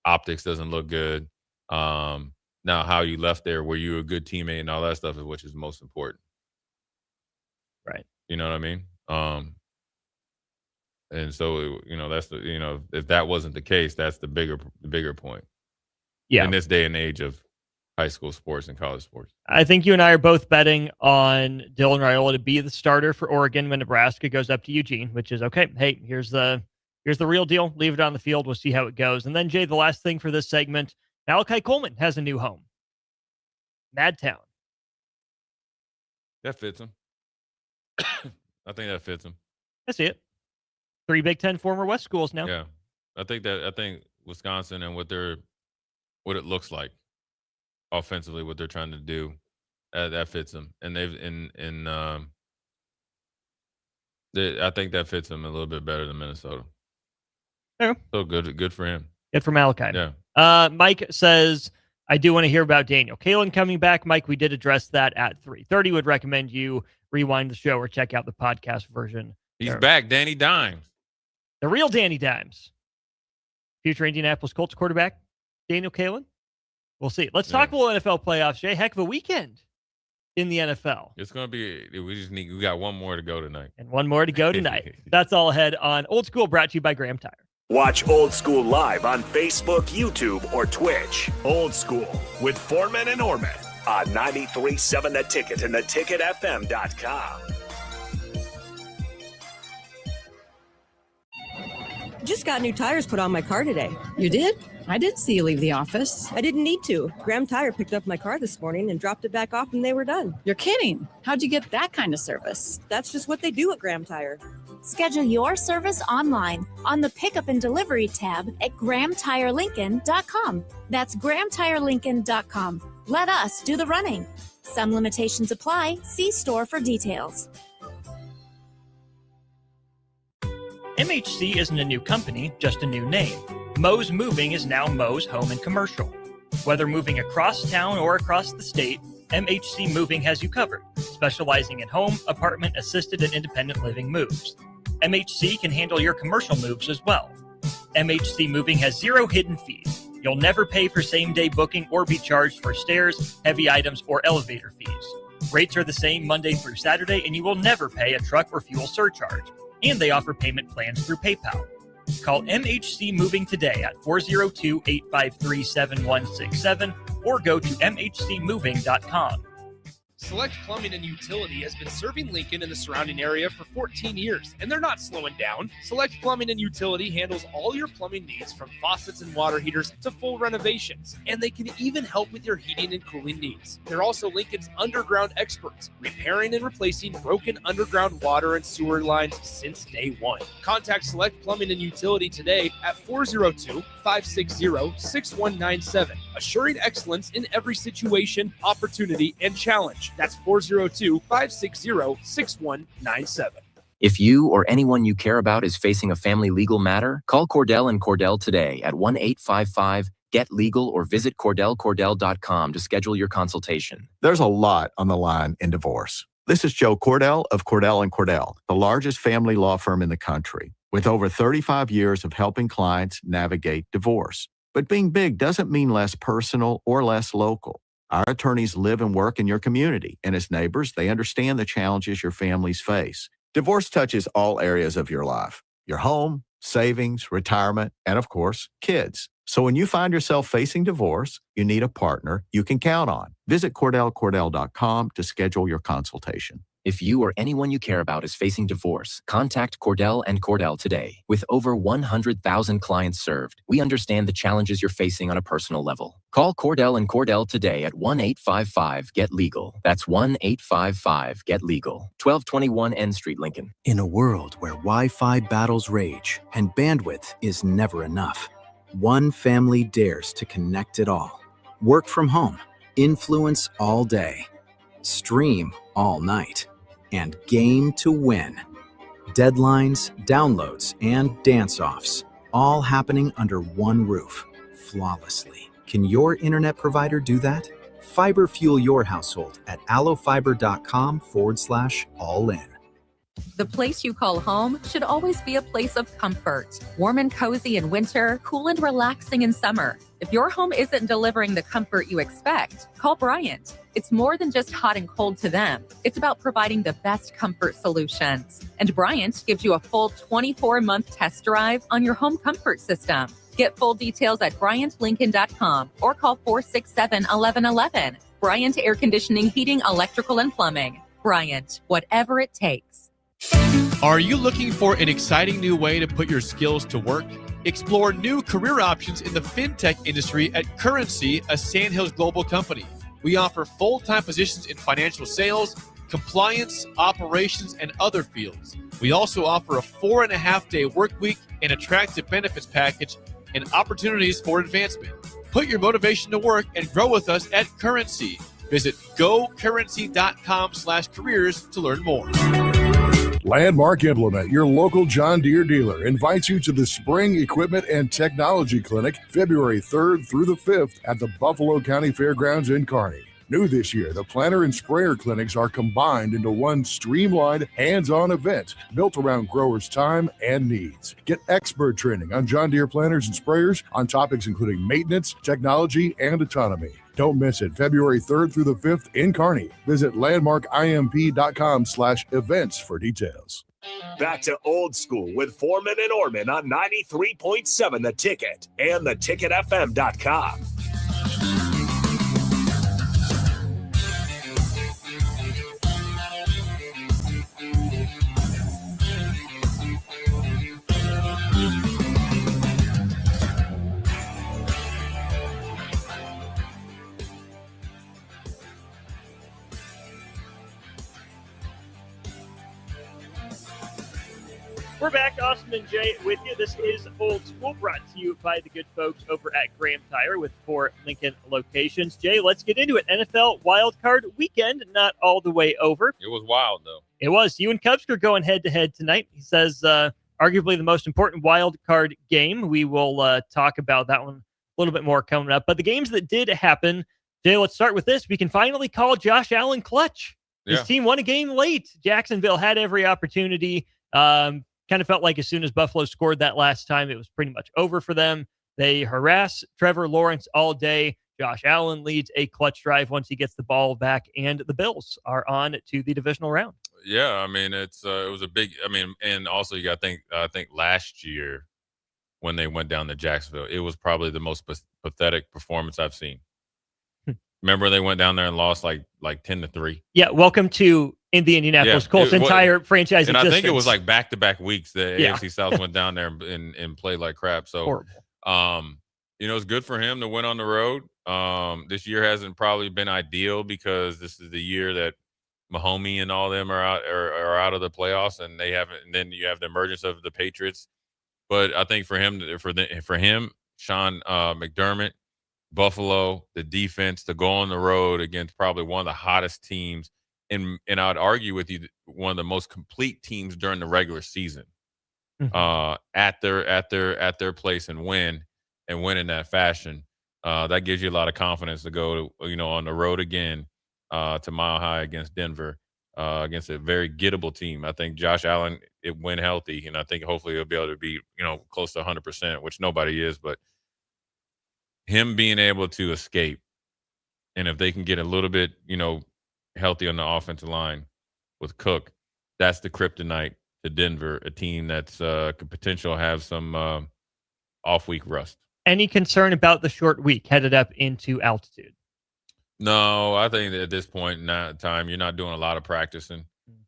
K: optics doesn't look good. Now, how you left there, were you a good teammate and all that stuff, which is most important.
D: Right.
K: You know what I mean? And so, that's if that wasn't the case, that's the bigger point.
D: Yeah.
K: In this day and age of high school sports and college sports.
D: I think you and I are both betting on Dillon Raiola to be the starter for Oregon when Nebraska goes up to Eugene, which is okay. Hey, here's the real deal. Leave it on the field. We'll see how it goes. And then, Jay, the last thing for this segment, Malachi Coleman has a new home. Madtown.
K: That fits him. I think that fits him.
D: I see it. 3 Big Ten former West schools now.
K: Yeah. I think Wisconsin and what it looks like offensively, what they're trying to do, that fits them. And I think that fits them a little bit better than Minnesota.
D: Yeah.
K: So good for him.
D: Good for Malachi.
K: Yeah.
D: Mike says, I do want to hear about Daniel Kalen coming back. Mike, we did address that at 3:30. Would recommend you rewind the show or check out the podcast version.
K: He's back, Danny Dimes.
D: The real Danny Dimes. Future Indianapolis Colts quarterback, Daniel Kalen. We'll see. Let's talk a little NFL playoffs, Jay. Heck of a weekend in the NFL.
K: It's going to be, we got one more to go tonight.
D: And one more to go tonight. That's all ahead on Old School, brought to you by Graham Tire.
H: Watch Old School live on Facebook, YouTube, or Twitch. Old School with Foreman and Orman on 93.7 The Ticket and theticketfm.com.
S: Just got new tires put on my car today.
T: You did? I didn't see you leave the office.
S: I didn't need to. Graham Tire picked up my car this morning and dropped it back off and they were done.
T: You're kidding. How'd you get that kind of service?
S: That's just what they do at Graham Tire.
U: Schedule your service online on the Pickup and Delivery tab at GrahamTireLincoln.com. That's GrahamTireLincoln.com. Let us do the running. Some limitations apply. See store for details.
D: MHC isn't a new company, just a new name. Mo's Moving is now Mo's Home and Commercial. Whether moving across town or across the state, MHC Moving has you covered, specializing in home, apartment, assisted, and independent living moves. MHC can handle your commercial moves as well. MHC Moving has 0 hidden fees. You'll never pay for same-day booking or be charged for stairs, heavy items, or elevator fees. Rates are the same Monday through Saturday, and you will never pay a truck or fuel surcharge. And they offer payment plans through PayPal. Call MHC Moving today at 402-853-7167 or go to mhcmoving.com.
L: Select Plumbing and Utility has been serving Lincoln and the surrounding area for 14 years, and they're not slowing down. Select Plumbing and Utility handles all your plumbing needs from faucets and water heaters to full renovations, and they can even help with your heating and cooling needs. They're also Lincoln's underground experts, repairing and replacing broken underground water and sewer lines since day one. Contact Select Plumbing and Utility today at 402-560-6197, assuring excellence in every situation, opportunity, and challenge. That's 402-560-6197.
I: If you or anyone you care about is facing a family legal matter, call Cordell and Cordell today at 1-855-GET-LEGAL or visit CordellCordell.com to schedule your consultation.
J: There's a lot on the line in divorce. This is Joe Cordell of Cordell & Cordell, the largest family law firm in the country, with over 35 years of helping clients navigate divorce. But being big doesn't mean less personal or less local. Our attorneys live and work in your community, and as neighbors, they understand the challenges your families face. Divorce touches all areas of your life: your home, savings, retirement, and of course, kids. So when you find yourself facing divorce, you need a partner you can count on. Visit CordellCordell.com to schedule your consultation.
I: If you or anyone you care about is facing divorce, contact Cordell and Cordell today. With over 100,000 clients served, we understand the challenges you're facing on a personal level. Call Cordell and Cordell today at 1-855-GET-LEGAL. That's 1-855-GET-LEGAL. 1221 N Street, Lincoln.
E: In a world where Wi-Fi battles rage and bandwidth is never enough, one family dares to connect it all. Work from home, influence all day, stream all night, and game to win. Deadlines, downloads, and dance-offs, all happening under one roof, flawlessly. Can your internet provider do that? Fiber fuel your household at allofiber.com/all-in.
A: The place you call home should always be a place of comfort. Warm and cozy in winter, cool and relaxing in summer. If your home isn't delivering the comfort you expect, call Bryant. It's more than just hot and cold to them. It's about providing the best comfort solutions. And Bryant gives you a full 24-month test drive on your home comfort system. Get full details at BryantLincoln.com or call 467-1111. Bryant Air Conditioning, Heating, Electrical, and Plumbing. Bryant, whatever it takes.
L: Are you looking for an exciting new way to put your skills to work? Explore new career options in the fintech industry at Currency, a Sandhills global company. We offer full-time positions in financial sales, compliance, operations, and other fields. We also offer a 4.5-day work week, an attractive benefits package, and opportunities for advancement. Put your motivation to work and grow with us at Currency. Visit gocurrency.com/careers to learn more.
Y: Landmark Implement, your local John Deere dealer, invites you to the Spring Equipment and Technology Clinic February 3rd through the 5th at the Buffalo County Fairgrounds in Kearney. New this year, the planter and sprayer clinics are combined into one streamlined, hands-on event built around growers' time and needs. Get expert training on John Deere planters and sprayers on topics including maintenance, technology, and autonomy. Don't miss it, February 3rd through the 5th in Kearney. Visit landmarkimp.com/events for details.
H: Back to Old School with Foreman and Orman on 93.7 The Ticket and theticketfm.com.
D: We're back, Austin and Jay, with you. This is Old School, brought to you by the good folks over at Graham Tire with 4 Lincoln locations. Jay, let's get into it. NFL wildcard weekend, not all the way over.
K: It was wild, though.
D: It was. You and Cubs are going head-to-head tonight. He says arguably the most important wild card game. We will talk about that one little bit more coming up. But the games that did happen, Jay, let's start with this. We can finally call Josh Allen clutch. His team won a game late. Jacksonville had every opportunity. Kind of felt like as soon as Buffalo scored that last time, it was pretty much over for them. They harass Trevor Lawrence all day. Josh Allen leads a clutch drive once he gets the ball back, and the Bills are on to the divisional round.
K: Yeah, I mean, it was a big. I mean, and also you got to think. I think last year when they went down to Jacksonville, it was probably the most pathetic performance I've seen. Remember, they went down there and lost like 10-3.
D: Yeah, welcome to the Indianapolis Colts entire franchise.
K: And
D: existence.
K: I think it was like back-to-back weeks that AFC South went down there and played like crap. So,
D: horrible.
K: It's good for him to win on the road. This year hasn't probably been ideal because this is the year that Mahomes and all them are out of the playoffs, and they haven't. And then you have the emergence of the Patriots. But I think for him, Sean McDermott, Buffalo, the defense to go on the road against probably one of the hottest teams, and I'd argue with you one of the most complete teams during the regular season, at their place and win in that fashion. That gives you a lot of confidence to go on the road again to Mile High against Denver, against a very gettable team. I think Josh Allen went healthy, and I think hopefully he'll be able to be close to 100%, which nobody is, but him being able to escape, and if they can get a little bit, healthy on the offensive line with Cook, that's the kryptonite to Denver, a team that's could potentially have some off-week rust.
D: Any concern about the short week headed up into altitude?
K: No, I think that at this point in time, you're not doing a lot of practicing.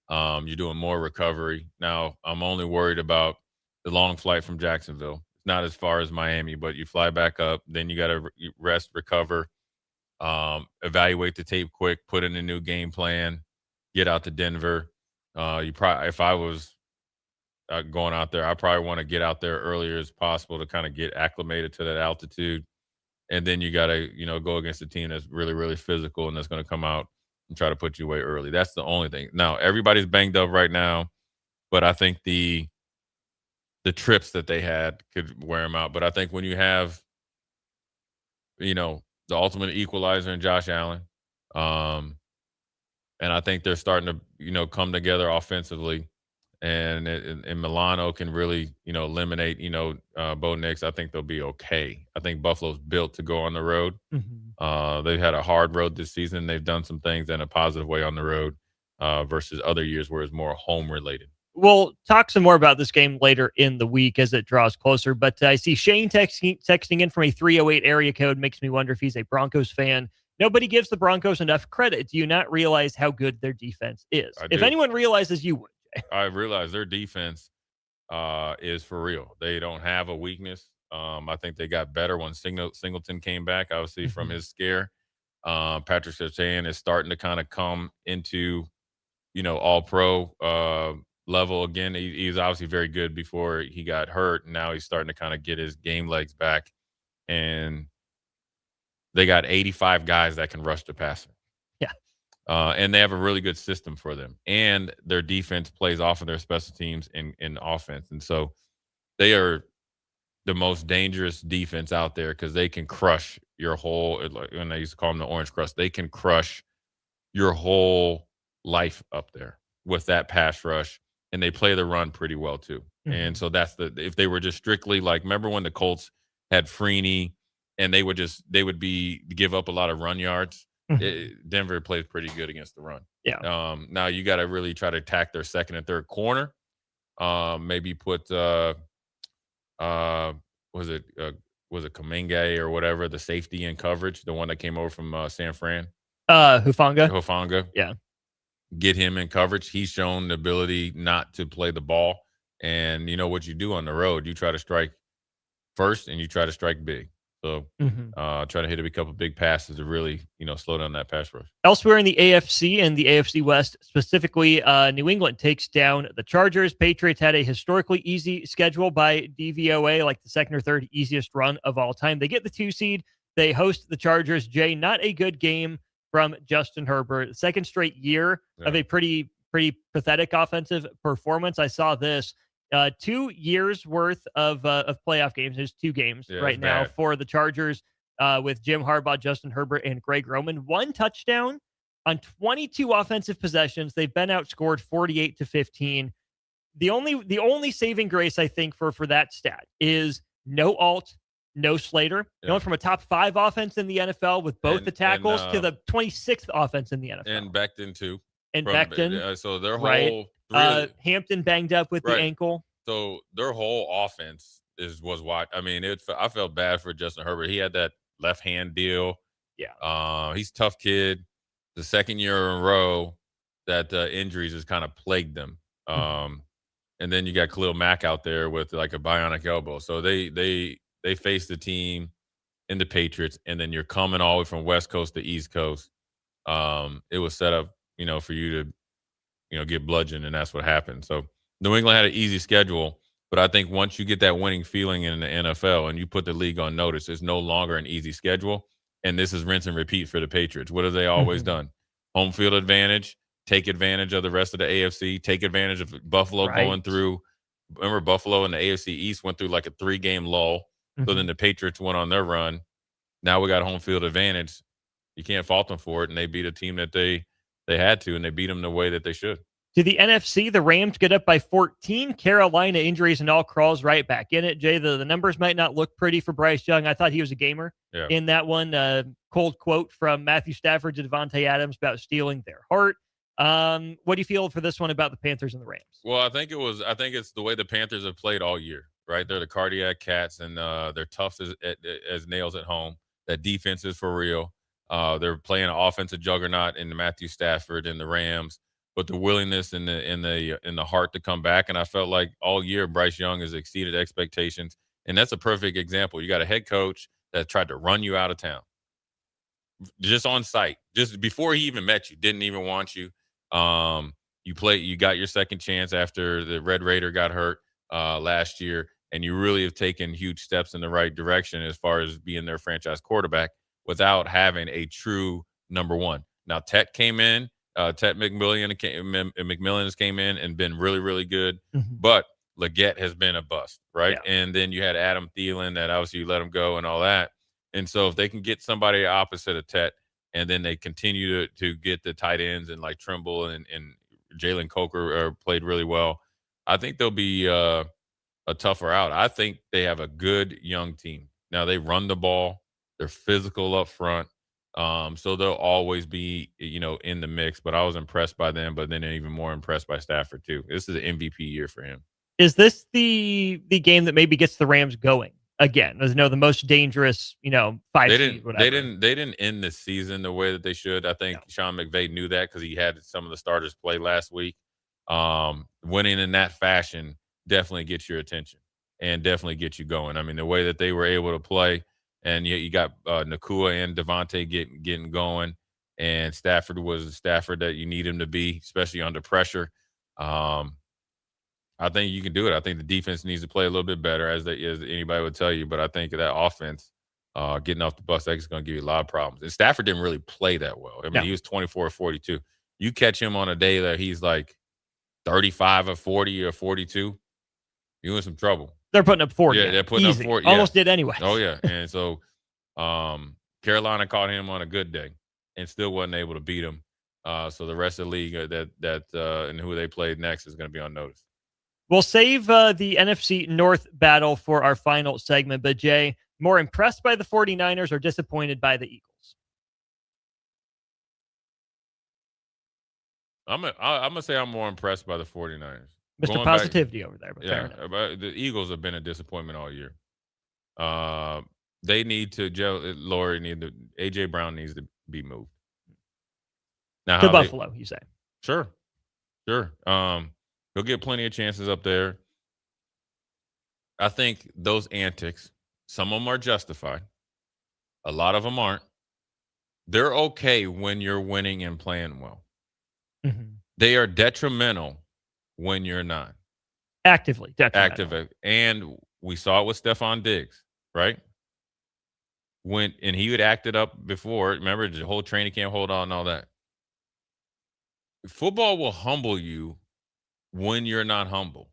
K: You're doing more recovery. Now, I'm only worried about the long flight from Jacksonville. Not as far as Miami, but you fly back up, then you got to rest, recover, evaluate the tape quick, put in a new game plan, get out to Denver. If I was going out there, I probably want to get out there earlier as possible to kind of get acclimated to that altitude. And then you got to, go against a team that's really, really physical and that's going to come out and try to put you away early. That's the only thing. Now, everybody's banged up right now, but I think the trips that they had could wear them out. But I think when you have, the ultimate equalizer in Josh Allen, and I think they're starting to, come together offensively, and Milano can really, eliminate, Bo Nix, I think they'll be okay. I think Buffalo's built to go on the road. They've had a hard road this season. They've done some things in a positive way on the road versus other years where it's more home related.
D: We'll talk some more about this game later in the week as it draws closer, but I see Shane texting in from a 308 area code. Makes me wonder if he's a Broncos fan. Nobody gives the Broncos enough credit. Do you not realize how good their defense is? If anyone realizes, you would.
K: I realize their defense is for real. They don't have a weakness. I think they got better when Singleton came back, obviously from his scare. Patrick Surtain is starting to kind of come into, all-pro level again. He's obviously very good before he got hurt. And now he's starting to kind of get his game legs back. And they got 85 guys that can rush the passer.
D: Yeah.
K: And they have a really good system for them. And their defense plays off of their special teams in offense. And so they are the most dangerous defense out there because they can crush your whole, and I used to call them the orange crust, they can crush your whole life up there with that pass rush. And they play the run pretty well too. And so that's if they were just strictly like, remember when the Colts had Freeney and they would give up a lot of run yards. Denver plays pretty good against the run.
D: Yeah.
K: Now you got to really try to attack their second and third corner. Maybe put was it Kuminga or whatever, the safety in coverage, the one that came over from San Fran.
D: Hufanga. Yeah.
K: Get him in coverage. He's shown the ability not to play the ball. And you know what you do on the road, you try to strike first and you try to strike big. So try to hit a couple of big passes to really, slow down that pass rush.
D: Elsewhere in the AFC and the AFC West, specifically, New England takes down the Chargers. Patriots had a historically easy schedule by DVOA, like the second or third easiest run of all time. They get the 2 seed. They host the Chargers. Jay, not a good game from Justin Herbert. Second straight year of a pretty pathetic offensive performance. I saw this. 2 years worth of playoff games. There's 2 games right now for the Chargers with Jim Harbaugh, Justin Herbert, and Greg Roman. 1 touchdown on 22 offensive possessions. They've been outscored 48-15. The only saving grace, I think, for that stat is no Alt, no Slater. Going from a top 5 offense in the NFL with both the tackles to the 26th offense in the NFL.
K: And Becton, too.
D: And Becton.
K: So their whole
D: Hampton banged up with the ankle.
K: So their whole offense was what I mean. I felt bad for Justin Herbert. He had that left hand deal.
D: Yeah.
K: He's a tough kid. The second year in a row that injuries has kind of plagued them. And then you got Khalil Mack out there with like a bionic elbow. So they faced the team in the Patriots, and then you're coming all the way from West Coast to East Coast. It was set up, for you to, get bludgeoned, and that's what happened. So New England had an easy schedule, but I think once you get that winning feeling in the NFL and you put the league on notice, it's no longer an easy schedule. And this is rinse and repeat for the Patriots. What have they always done? Home field advantage, take advantage of the rest of the AFC, take advantage of Buffalo going through. Remember, Buffalo and the AFC East went through like a 3-game lull. So then the Patriots went on their run. Now we got home field advantage. You can't fault them for it, and they beat a team that they had to, and they beat them the way that they should.
D: To the NFC, the Rams get up by 14. Carolina, injuries and all, crawls right back in it. Jay, the numbers might not look pretty for Bryce Young. I thought he was a gamer in that one. Cold quote from Matthew Stafford to Devontae Adams about stealing their heart. What do you feel for this one about the Panthers and the Rams?
K: Well, I think it's the way the Panthers have played all year, right? They're the cardiac cats, and they're tough as nails at home. That defense is for real. They're playing an offensive juggernaut in the Matthew Stafford and the Rams, but the willingness and the heart to come back. And I felt like all year Bryce Young has exceeded expectations, and that's a perfect example. You got a head coach that tried to run you out of town, just on site, just before he even met you, didn't even want you. You got your second chance after the Red Raider got hurt last year, and you really have taken huge steps in the right direction as far as being their franchise quarterback without having a true number one. Now, Tet came in. Tet McMillan has came in and been really, really good. But Leggett has been a bust, right? Yeah. And then you had Adam Thielen that obviously you let him go and all that. And so if they can get somebody opposite of Tet, and then they continue to get the tight ends and like Trimble and Jalen Coker played really well, I think they'll be a tougher out. I think they have a good young team. Now, they run the ball. They're physical up front. So they'll always be, in the mix. But I was impressed by them, but then even more impressed by Stafford, too. This is an MVP year for him.
D: Is this the game that maybe gets the Rams going again? As the most dangerous, 5 seed, whatever.
K: They didn't end the season the way that they should. I think Sean McVay knew that because he had some of the starters play last week. Winning in that fashion definitely gets your attention and definitely gets you going. I mean, the way that they were able to play, and you got Nakua and Devontae getting going, and Stafford was the Stafford that you need him to be, especially under pressure. I think you can do it. I think the defense needs to play a little bit better, as anybody would tell you. But I think that offense, getting off the bus, that's going to give you a lot of problems. And Stafford didn't really play that well. I mean, he was 24-42. You catch him on a day that he's like 35 or 40 or 42, you're in some trouble.
D: They're putting up 40.
K: Yeah, they're putting up 40.
D: Almost did anyway.
K: Oh, yeah. And so Carolina caught him on a good day and still wasn't able to beat him. So the rest of the league and who they played next is going to be on notice.
D: We'll save the NFC North battle for our final segment. But, Jay, more impressed by the 49ers or disappointed by the Eagles?
K: I'm going to say I'm more impressed by the 49ers.
D: Mr. Positivity over there. But
K: but the Eagles have been a disappointment all year. They need to A.J. Brown needs to be moved. Now,
D: to Buffalo, you say?
K: Sure. He'll get plenty of chances up there. I think those antics, some of them are justified. A lot of them aren't. They're okay when you're winning and playing well. They are detrimental when you're not.
D: Actively detrimental.
K: And we saw it with Stephon Diggs, right? And he had acted up before. Remember, the whole training camp, hold on, and all that. Football will humble you when you're not humble.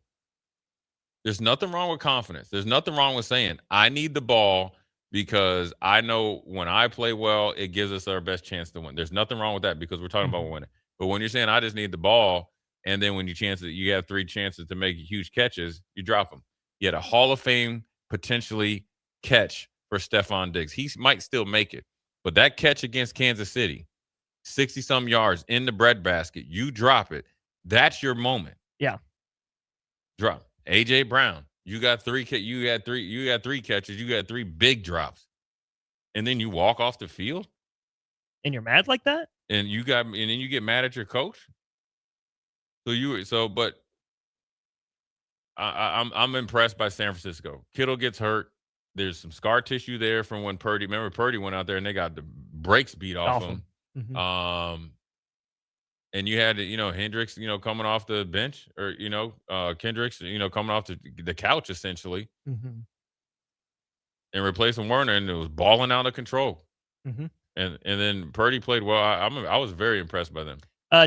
K: There's nothing wrong with confidence. There's nothing wrong with saying, I need the ball because I know when I play well, it gives us our best chance to win. There's nothing wrong with that because we're talking about winning. But when you're saying, I just need the ball, and then when you have 3 chances to make huge catches, you drop them. You had a Hall of Fame potentially catch for Stephon Diggs. He might still make it. But that catch against Kansas City, 60-some yards in the breadbasket, you drop it. That's your moment.
D: Yeah.
K: Drop. A.J. Brown, you got 3 catches, you got 3 big drops. And then you walk off the field?
D: And you're mad like that?
K: And then you get mad at your coach? But I'm impressed by San Francisco. Kittle gets hurt. There's some scar tissue there from when Purdy went out there and they got the brakes beat off him.
D: Mm-hmm.
K: And you had, Hendricks, coming off the bench, or, Kendricks, coming off the couch essentially,
D: Mm-hmm.
K: and replacing Werner, and it was balling out of control.
D: Mm-hmm.
K: And then Purdy played well. I was very impressed by them.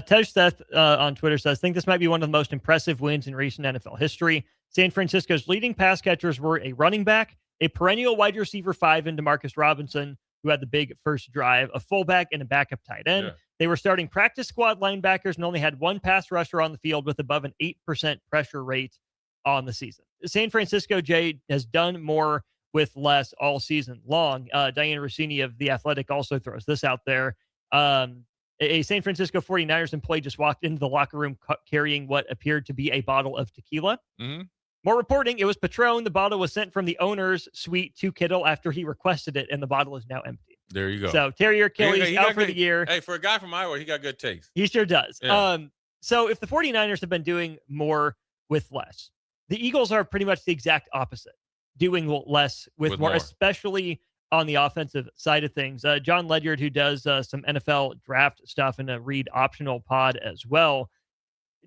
D: Tej Seth on Twitter says, think this might be one of the most impressive wins in recent NFL history. San Francisco's leading pass catchers were a running back, a perennial wide receiver 5 in DeMarcus Robinson, who had the big first drive, a fullback, and a backup tight end. Yeah. They were starting practice squad linebackers and only had 1 pass rusher on the field with above an 8% pressure rate on the season. San Francisco, Jay, has done more with less all season long. Diana Rossini of The Athletic also throws this out there. A San Francisco 49ers employee just walked into the locker room carrying what appeared to be a bottle of tequila.
K: Mm-hmm.
D: More reporting, it was Patron. The bottle was sent from the owner's suite to Kittle after he requested it, and the bottle is now empty.
K: There you go.
D: So Terrier Achilles out for the year.
K: Hey, for a guy from Iowa, he got good taste.
D: He sure does.
K: Yeah.
D: So if the 49ers have been doing more with less, the Eagles are pretty much the exact opposite, doing less with more, especially on the offensive side of things. John Ledyard, who does some NFL draft stuff in a read optional pod as well,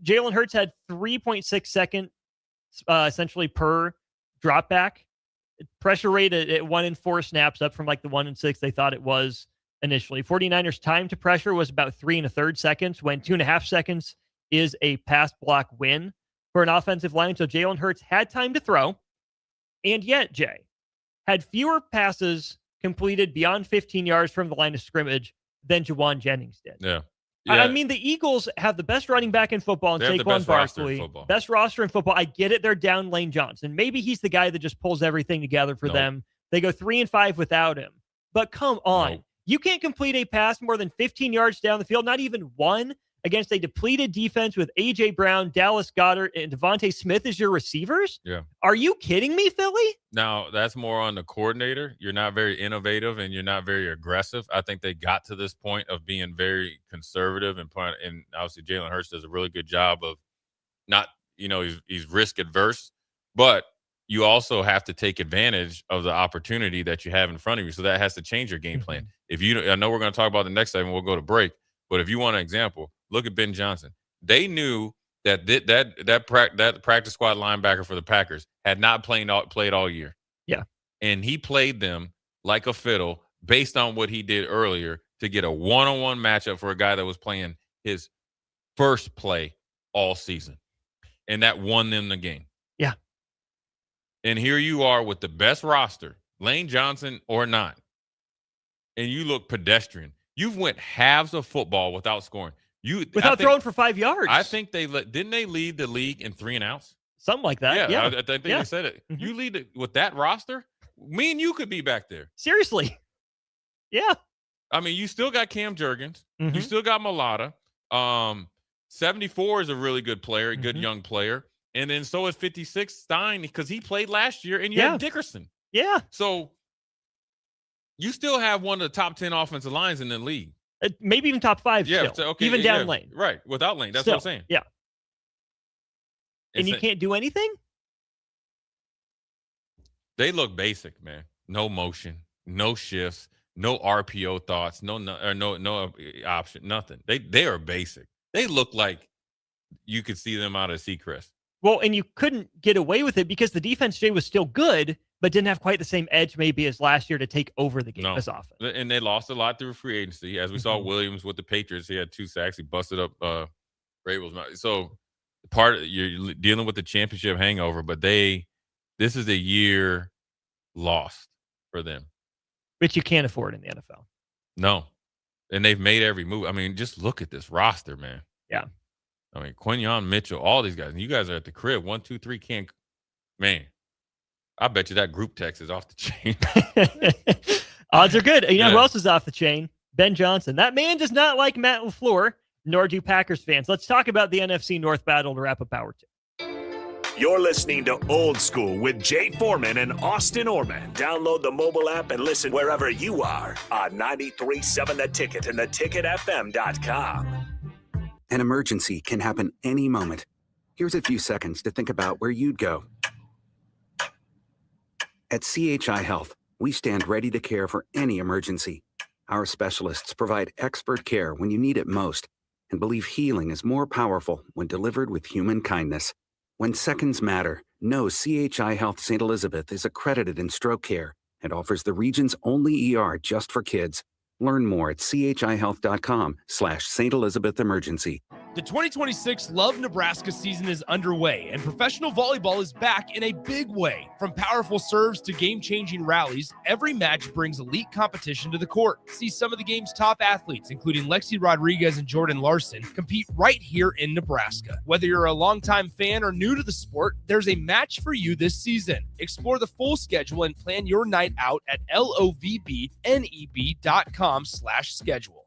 D: Jalen Hurts had 3.6 seconds essentially per drop back. Pressure rate at 1 in 4 snaps, up from like the 1 in 6 they thought it was initially. 49ers time to pressure was about 3 1/3 seconds, when 2.5 seconds is a pass block win for an offensive line. So Jalen Hurts had time to throw, and yet, Jay, had fewer passes completed beyond 15 yards from the line of scrimmage than Juwan Jennings did.
K: Yeah.
D: I mean, the Eagles have the best running back in football in Saquon Barkley. Best roster in football. I get it. They're down Lane Johnson. Maybe he's the guy that just pulls everything together for them. They go 3-5 without him. But come on. Nope. You can't complete a pass more than 15 yards down the field, not even one, against a depleted defense with A.J. Brown, Dallas Goedert, and Devontae Smith as your receivers?
K: Yeah.
D: Are you kidding me, Philly?
K: Now, that's more on the coordinator. You're not very innovative and you're not very aggressive. I think they got to this point of being very conservative, and obviously Jalen Hurts does a really good job of not, he's risk adverse, but you also have to take advantage of the opportunity that you have in front of you. So that has to change your game plan. I know we're going to talk about the next segment, we'll go to break, but if you want an example, look at Ben Johnson. They knew that that practice squad linebacker for the Packers had not played all year.
D: Yeah.
K: And he played them like a fiddle based on what he did earlier to get a one-on-one matchup for a guy that was playing his first play all season. And that won them the game.
D: Yeah.
K: And here you are with the best roster, Lane Johnson or not, and you look pedestrian. You've went halves of football without scoring.
D: Without throwing for 5 yards.
K: I think didn't they lead the league in 3 and outs?
D: Something like that. Yeah.
K: I think they said it. Mm-hmm. You lead it with that roster. Me and you could be back there.
D: Seriously. Yeah.
K: I mean, you still got Cam Jurgens. Mm-hmm. You still got Mulata. 74 is a really good player, a good young player. And then so is 56 Stein, because he played last year, and you had Dickerson.
D: Yeah.
K: So you still have one of the top 10 offensive lines in the league.
D: Maybe even top 5 still.
K: Okay,
D: even down Lane.
K: Right. Without Lane. That's what I'm saying.
D: Yeah. And you can't do anything?
K: They look basic, man. No motion, no shifts, no RPO thoughts, no option, nothing. They are basic. They look like you could see them out of Seacrest.
D: Well, and you couldn't get away with it because the defense, Jay, was still good, but didn't have quite the same edge maybe as last year to take over the game as often.
K: And they lost a lot through free agency. As we saw Williams with the Patriots, he had 2 sacks. He busted up Vrabel's mouth. So you're dealing with the championship hangover, but this is a year lost for them.
D: Which you can't afford in the NFL.
K: No. And they've made every move. I mean, just look at this roster, man.
D: Yeah.
K: I mean, Quinyon Mitchell, all these guys. And you guys are at the crib. 1, 2, 3 can't. Man, I bet you that group text is off the chain.
D: Odds are good. You know who else is off the chain? Ben Johnson. That man does not like Matt LaFleur, nor do Packers fans. Let's talk about the NFC North battle to wrap up Hour 2.
H: You're listening to Old School with Jay Foreman and Austin Orman. Download the mobile app and listen wherever you are on 93.7 The Ticket and theticketfm.com.
B: An emergency can happen any moment. Here's a few seconds to think about where you'd go. At CHI Health, we stand ready to care for any emergency. Our specialists provide expert care when you need it most and believe healing is more powerful when delivered with human kindness. When seconds matter, know CHI Health St. Elizabeth is accredited in stroke care and offers the region's only ER just for kids. Learn more at chihealth.com/St. Elizabeth Emergency.
L: The 2026 Love Nebraska season is underway, and professional volleyball is back in a big way. From powerful serves to game-changing rallies, every match brings elite competition to the court. See some of the game's top athletes, including Lexi Rodriguez and Jordan Larson, compete right here in Nebraska. Whether you're a longtime fan or new to the sport, there's a match for you this season. Explore the full schedule and plan your night out at lovneb.com/schedule.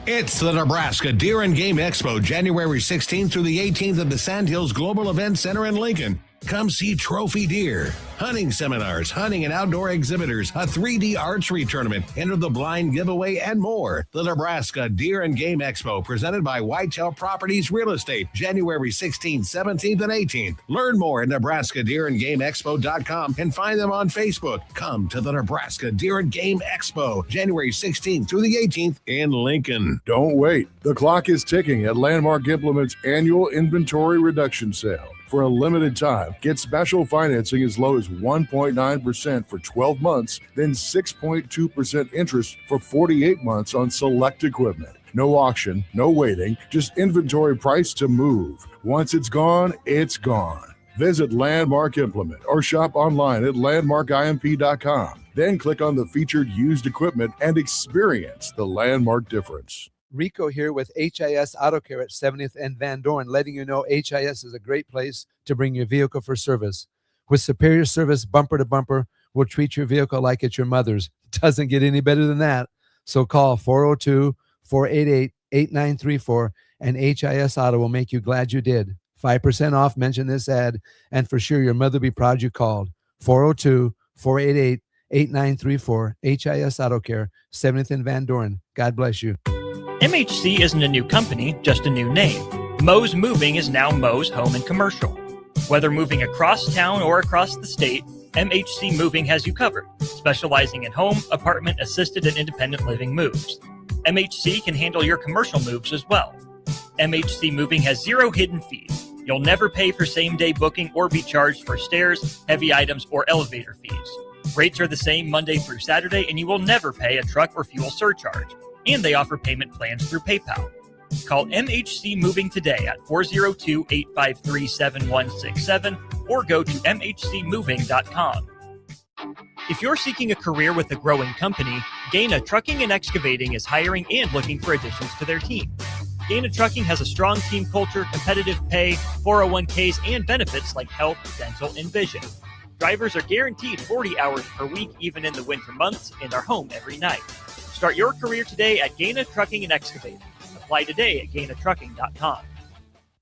V: It's the Nebraska Deer and Game Expo, January 16th through the 18th at the Sandhills Global Event Center in Lincoln. Come see trophy deer, hunting seminars, hunting and outdoor exhibitors, a 3D archery tournament, enter the blind giveaway, and more. The Nebraska Deer and Game Expo, presented by Whitetail Properties Real Estate, January 16th, 17th, and 18th. Learn more at nebraskadeerandgameexpo.com and find them on Facebook. Come to the Nebraska Deer and Game Expo, January 16th through the 18th in Lincoln.
Y: Don't wait. The clock is ticking at Landmark Implement's annual inventory reduction sale. For a limited time, get special financing as low as 1.9% for 12 months, then 6.2% interest for 48 months on select equipment. No auction, no waiting, just inventory price to move. Once it's gone, it's gone. Visit Landmark Implement or shop online at landmarkimp.com. Then click on the featured used equipment and experience the Landmark difference.
C: Rico here with HIS Auto Care at 70th and Van Dorn, letting you know HIS is a great place to bring your vehicle for service. With superior service, bumper to bumper, we'll treat your vehicle like it's your mother's. It doesn't get any better than that. So call 402-488-8934 and HIS Auto will make you glad you did. 5% off, mention this ad, and for sure your mother will be proud you called. 402-488-8934, HIS Auto Care, 70th and Van Dorn. God bless you.
D: MHC isn't a new company, just a new name. Moe's Moving is now Moe's Home and Commercial. Whether moving across town or across the state, MHC Moving has you covered, specializing in home, apartment, assisted, and independent living moves. MHC can handle your commercial moves as well. MHC Moving has 0 hidden fees. You'll never pay for same-day booking or be charged for stairs, heavy items, or elevator fees. Rates are the same Monday through Saturday, and you will never pay a truck or fuel surcharge. And they offer payment plans through PayPal. Call MHC Moving today at 402-853-7167 or go to mhcmoving.com. If you're seeking a career with a growing company, Gaina Trucking and Excavating is hiring and looking for additions to their team. Gaina Trucking has a strong team culture, competitive pay, 401ks, and benefits like health, dental, and vision. Drivers are guaranteed 40 hours per week, even in the winter months, and are home every night. Start your career today at Gaina Trucking and Excavating. Apply today at GainaTrucking.com.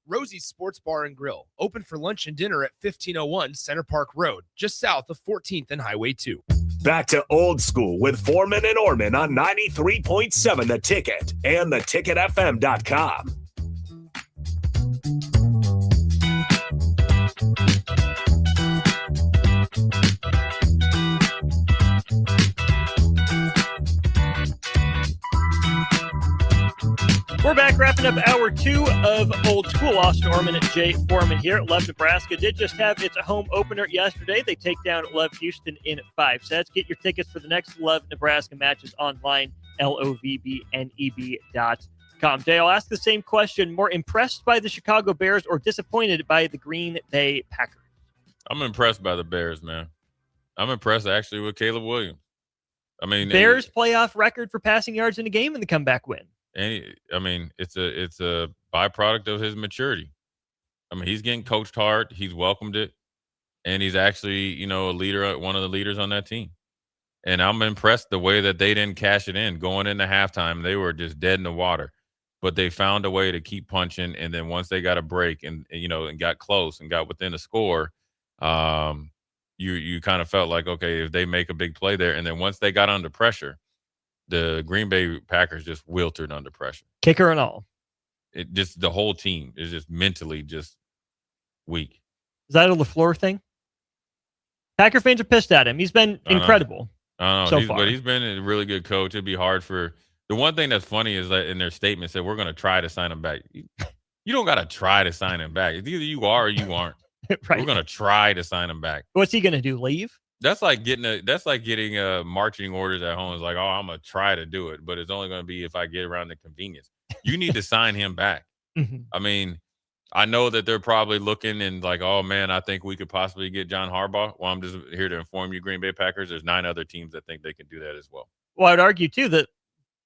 L: Rosie's Sports Bar and Grill, open for lunch and dinner at 1501 Center Park Road, just south of 14th and Highway 2.
H: Back to Old School with Foreman and Orman on 93.7 The Ticket and theticketfm.com.
D: We're back wrapping up hour 2 of Old School. Austin Orman and Jay Foreman here. Love Nebraska did just have its home opener yesterday. They take down Love Houston in 5 sets. Get your tickets for the next Love Nebraska matches online, lovbneb.com. NBCSports.com. Jay, I'll ask the same question. More impressed by the Chicago Bears or disappointed by the Green Bay Packers?
K: I'm impressed by the Bears, man. I'm impressed, actually, with Caleb Williams. I mean,
D: Bears playoff record for passing yards in a game in the comeback win.
K: And it's a byproduct of his maturity. I mean, he's getting coached hard. He's welcomed it. And he's actually, a leader, one of the leaders on that team. And I'm impressed the way that they didn't cash it in. Going into halftime, they were just dead in the water. But they found a way to keep punching. And then once they got a break and got close and got within a score, you kind of felt like, okay, if they make a big play there. And then once they got under pressure, the Green Bay Packers just wilted under pressure.
D: Kicker and all.
K: It just, the whole team is just mentally just weak.
D: Is that a LaFleur thing? Packer fans are pissed at him. He's been incredible.
K: I don't know.
D: Far.
K: But he's been a really good coach. It'd be hard for the one thing that's funny is that in their statement said, we're going to try to sign him back. You don't got to try to sign him back. It's either you are or you aren't.
D: Right.
K: We're going to try to sign him back.
D: What's he going to do? Leave?
K: That's like getting marching orders at home. It's like, oh, I'm going to try to do it, but it's only going to be if I get around the convenience. You need to sign him back.
D: Mm-hmm.
K: I mean, I know that they're probably looking and like, oh, man, I think we could possibly get John Harbaugh. Well, I'm just here to inform you, Green Bay Packers, there's 9 other teams that think they can do that as well.
D: Well, I'd argue, too, that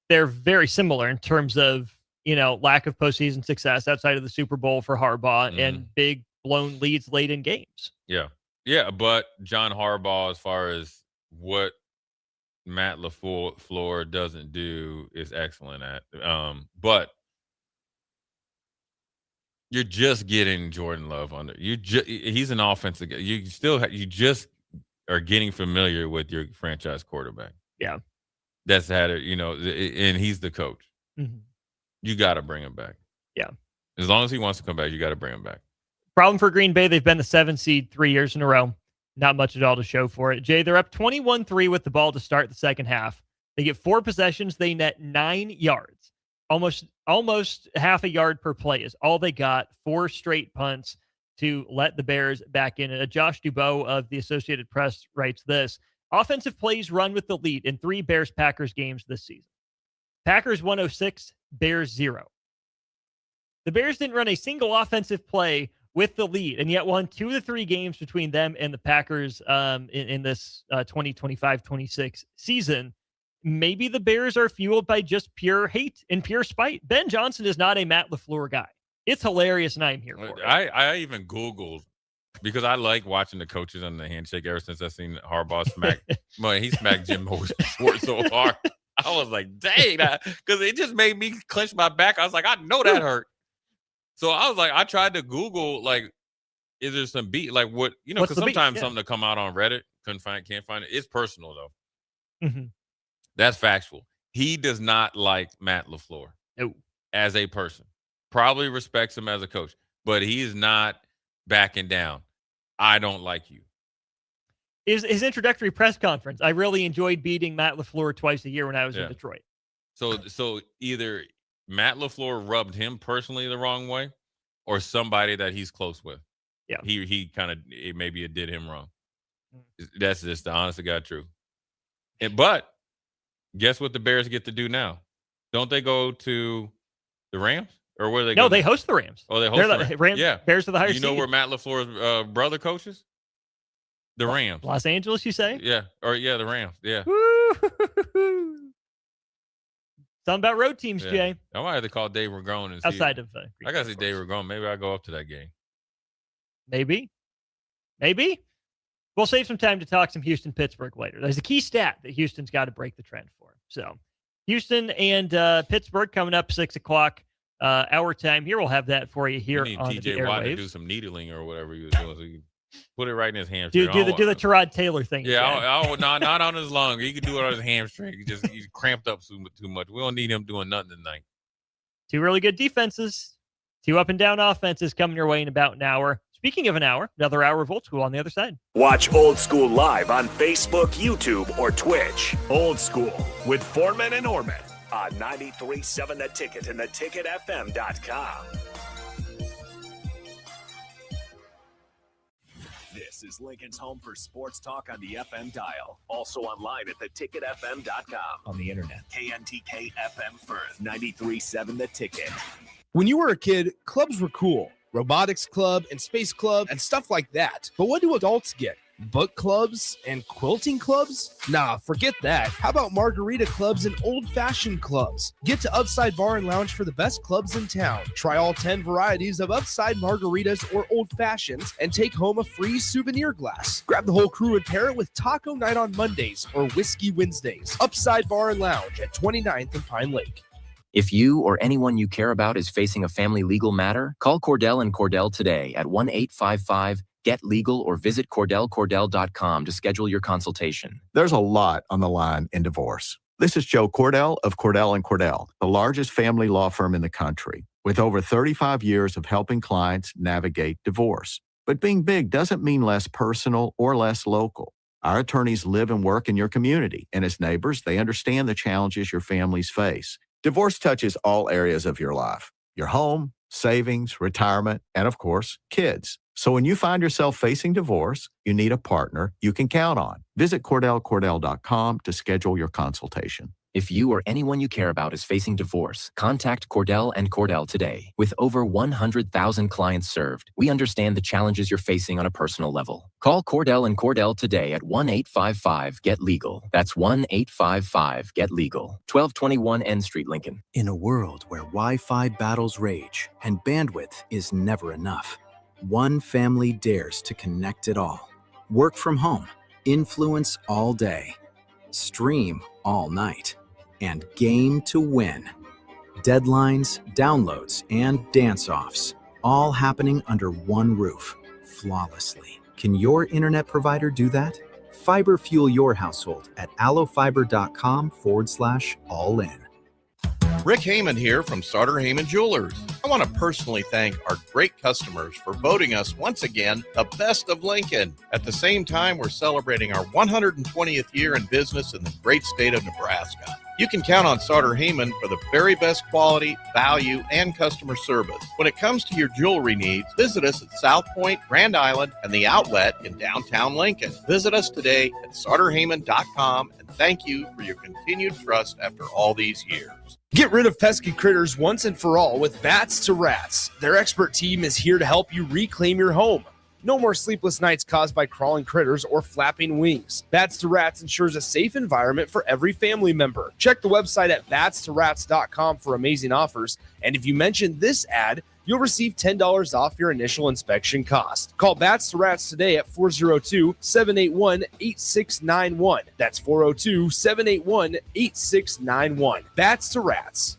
D: they're very similar in terms of, lack of postseason success outside of the Super Bowl for Harbaugh and big blown leads late in games.
K: Yeah. Yeah, but John Harbaugh, as far as what Matt LaFleur doesn't do, is excellent at. But you're just getting Jordan Love under. He's an offensive guy. You just are getting familiar with your franchise quarterback.
D: Yeah,
K: that's had it. And he's the coach.
D: Mm-hmm.
K: You got to bring him back.
D: Yeah,
K: as long as he wants to come back, you got to bring him back.
D: Problem for Green Bay, they've been the 7th seed 3 years in a row. Not much at all to show for it. Jay, they're up 21-3 with the ball to start the second half. They get 4 possessions. They net 9 yards. Almost half a yard per play is all they got. 4 straight punts to let the Bears back in. Josh Dubois of the Associated Press writes this: offensive plays run with the lead in 3 Bears-Packers games this season. Packers 106, Bears 0. The Bears didn't run a single offensive play with the lead, and yet won 2 of the 3 games between them and the Packers in this 2025-26 season. Maybe the Bears are fueled by just pure hate and pure spite. Ben Johnson is not a Matt LaFleur guy. It's hilarious, and I'm here for it.
K: I even Googled, because I like watching the coaches on the handshake ever since I seen Harbaugh smack. He smacked Jim Schwartz so hard. I was like, dang, because it just made me clench my back. I was like, I know that hurt. So I was like, I tried to Google, like, is there some beat, like what, because sometimes something to come out on Reddit, can't find it. It's personal, though.
D: Mm-hmm.
K: That's factual. He does not like Matt LaFleur as a person. Probably respects him as a coach, but he is not backing down. I don't like you.
D: His introductory press conference, I really enjoyed beating Matt LaFleur twice a year when I was in Detroit.
K: So either Matt LaFleur rubbed him personally the wrong way, or somebody that he's close with.
D: Yeah.
K: He kind of, maybe it did him wrong. That's just the honest to God truth. But guess what the Bears get to do now? Don't they go to the Rams? Or where they go?
D: No, they host the Rams.
K: Oh, they host the Rams.
D: Yeah. Bears are the higher seed.
K: You know where Matt LaFleur's brother coaches? The Rams.
D: Los Angeles, you say?
K: Yeah. The Rams. Yeah.
D: Something about road teams, Jay.
K: I might have to call Dave Ragone and see.
D: Outside of
K: I got to see Dave Ragone. Maybe I'll go up to that game.
D: Maybe. We'll save some time to talk some Houston-Pittsburgh later. There's a key stat that Houston's got to break the trend for. So Houston and Pittsburgh coming up 6 o'clock our time here. We'll have that for you here
K: you need
D: on
K: TJ
D: the
K: Watt to
D: airwaves.
K: do some needling or whatever he was doing. So you put it right in his hamstring.
D: Do the Tyrod Taylor thing.
K: Yeah, not on his lung. He can do it on his hamstring. He's cramped up too much. We don't need him doing nothing tonight.
D: 2 really good defenses, 2 up and down offenses coming your way in about an hour. Speaking of an hour, another hour of Old School on the other side.
H: Watch Old School live on Facebook, YouTube, or Twitch. Old School with Foreman and Orman on 93.7 The Ticket and theticketfm.com. This is Lincoln's home for sports talk on the FM dial. Also online at theticketfm.com.
F: On the internet.
H: KNTK FM Firth, 93.7 The Ticket.
L: When you were a kid, clubs were cool. Robotics club and space club and stuff like that. But what do adults get? Book clubs and quilting clubs? Nah, forget that. How about margarita clubs and old-fashioned clubs? Get to Upside Bar and Lounge for the best clubs in town. Try all 10 varieties of Upside margaritas or old-fashions and take home a free souvenir glass. Grab the whole crew and pair it with taco night on Mondays or whiskey Wednesdays. Upside Bar and Lounge at 29th and Pine Lake.
I: If you or anyone you care about is facing a family legal matter, call Cordell and Cordell today at 1-855-GET-LEGAL or visit CordellCordell.com to schedule your consultation.
J: There's a lot on the line in divorce. This is Joe Cordell of Cordell & Cordell, the largest family law firm in the country, with over 35 years of helping clients navigate divorce. But being big doesn't mean less personal or less local. Our attorneys live and work in your community, and as neighbors, they understand the challenges your families face. Divorce touches all areas of your life, your home, savings, retirement, and of course, kids. So when you find yourself facing divorce, you need a partner you can count on. Visit CordellCordell.com to schedule your consultation.
I: If you or anyone you care about is facing divorce, contact Cordell and Cordell today. With over 100,000 clients served, we understand the challenges you're facing on a personal level. Call Cordell and Cordell today at 1-855-GET-LEGAL. That's 1-855-GET-LEGAL. 1221 N Street, Lincoln.
E: In a world where Wi-Fi battles rage and bandwidth is never enough, one family dares to connect it all. Work from home, influence all day, stream all night, and game to win. Deadlines, downloads, and dance-offs, all happening under one roof, flawlessly. Can your internet provider do that? Fiber fuel your household at allofiber.com/all-in.
M: Rick Heyman here from Sartor Heyman Jewelers. I want to personally thank our great customers for voting us once again the best of Lincoln. At the same time, we're celebrating our 120th year in business in the great state of Nebraska. You can count on Sartor Heyman for the very best quality, value, and customer service. When it comes to your jewelry needs, visit us at South Point, Grand Island, and the Outlet in downtown Lincoln. Visit us today at sartorheyman.com, and thank you for your continued trust after all these years.
L: Get rid of pesky critters once and for all with Bats to Rats. Their expert team is here to help you reclaim your home. No more sleepless nights caused by crawling critters or flapping wings. Bats to Rats ensures a safe environment for every family member. Check the website at batstorats.com for amazing offers. And if you mention this ad, you'll receive $10 off your initial inspection cost. Call Bats to Rats today at 402-781-8691. That's 402-781-8691. Bats to Rats.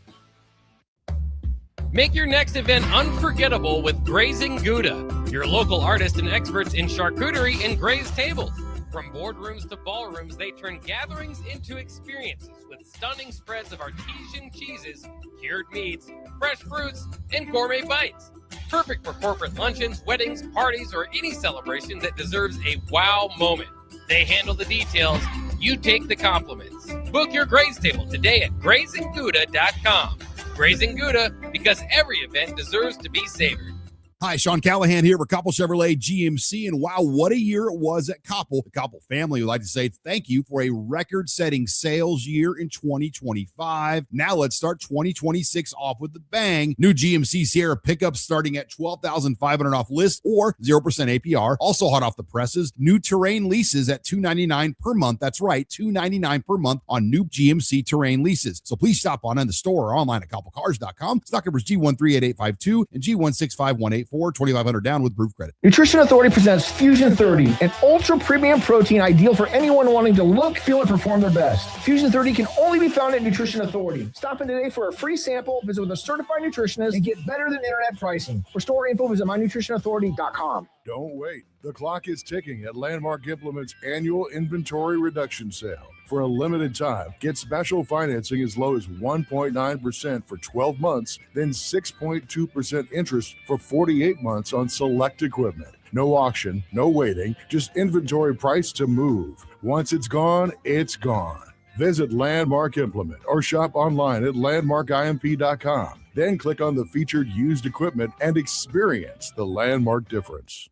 P: Make your next event unforgettable with Grazing Gouda, your local artists and experts in charcuterie and grazed tables. From boardrooms to ballrooms, they turn gatherings into experiences with stunning spreads of artesian cheeses, cured meats, fresh fruits, and gourmet bites. Perfect for corporate luncheons, weddings, parties, or any celebration that deserves a wow moment. They handle the details. You take the compliments. Book your graze table today at GrazingGouda.com. Grazing Gouda, because every event deserves to be savored.
Q: Hi, Sean Callahan here for Koppel Chevrolet GMC, and wow, what a year it was at Koppel. The Koppel family would like to say thank you for a record-setting sales year in 2025. Now let's start 2026 off with a bang. New GMC Sierra pickups starting at $12,500 off list or 0% APR. Also hot off the presses, new Terrain leases at $299 per month. That's right, $299 per month on new GMC Terrain leases. So please stop on in the store or online at koppelcars.com. Stock numbers G138852 and G16518. 2,500 down with proof credit.
R: Nutrition Authority presents Fusion 30, an ultra premium protein ideal for anyone wanting to look, feel, and perform their best. Fusion 30 can only be found at Nutrition Authority. Stop in today for a free sample, visit with a certified nutritionist, and get better than internet pricing. For store info, visit mynutritionauthority.com.
Y: Don't wait. The clock is ticking at Landmark Implement's annual inventory reduction sale. For a limited time, get special financing as low as 1.9% for 12 months, then 6.2% interest for 48 months on select equipment. No auction, no waiting, just inventory price to move. Once it's gone, it's gone. Visit Landmark Implement or shop online at landmarkimp.com. Then click on the featured used equipment and experience the Landmark difference.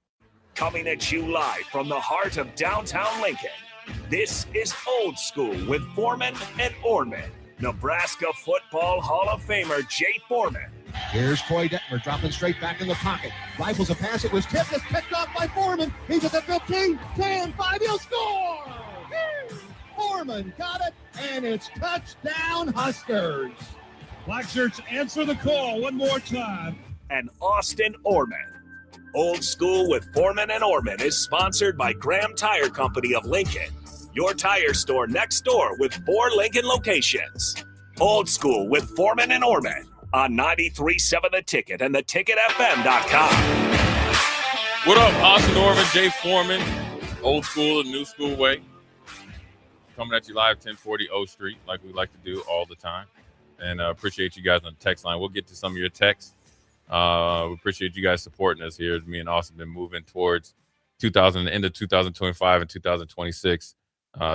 H: Coming at you live from the heart of downtown Lincoln, this is Old School with Foreman and Orman. Nebraska Football Hall of Famer Jay Foreman.
X: Here's Troy Detmer dropping straight back in the pocket. Rifles a pass. It was tipped. It's picked off by Foreman. He's at the 15, 10, 5. He'll score! Foreman got it, and it's touchdown Huskers.
F: Black shirts answer the call one more time.
H: And Austin Orman. Old School with Foreman and Orman is sponsored by Graham Tire Company of Lincoln. Your tire store next door with 4 Lincoln locations. Old School with Foreman and Orman on 93.7 The Ticket and theticketfm.com.
K: What up, Austin Orman, Jay Foreman, Old School and New School way. Coming at you live 1040 O Street like we like to do all the time. And appreciate you guys on the text line. We'll get to some of your texts. We appreciate you guys supporting us here. Me and Austin been moving towards the end of 2025 and 2026.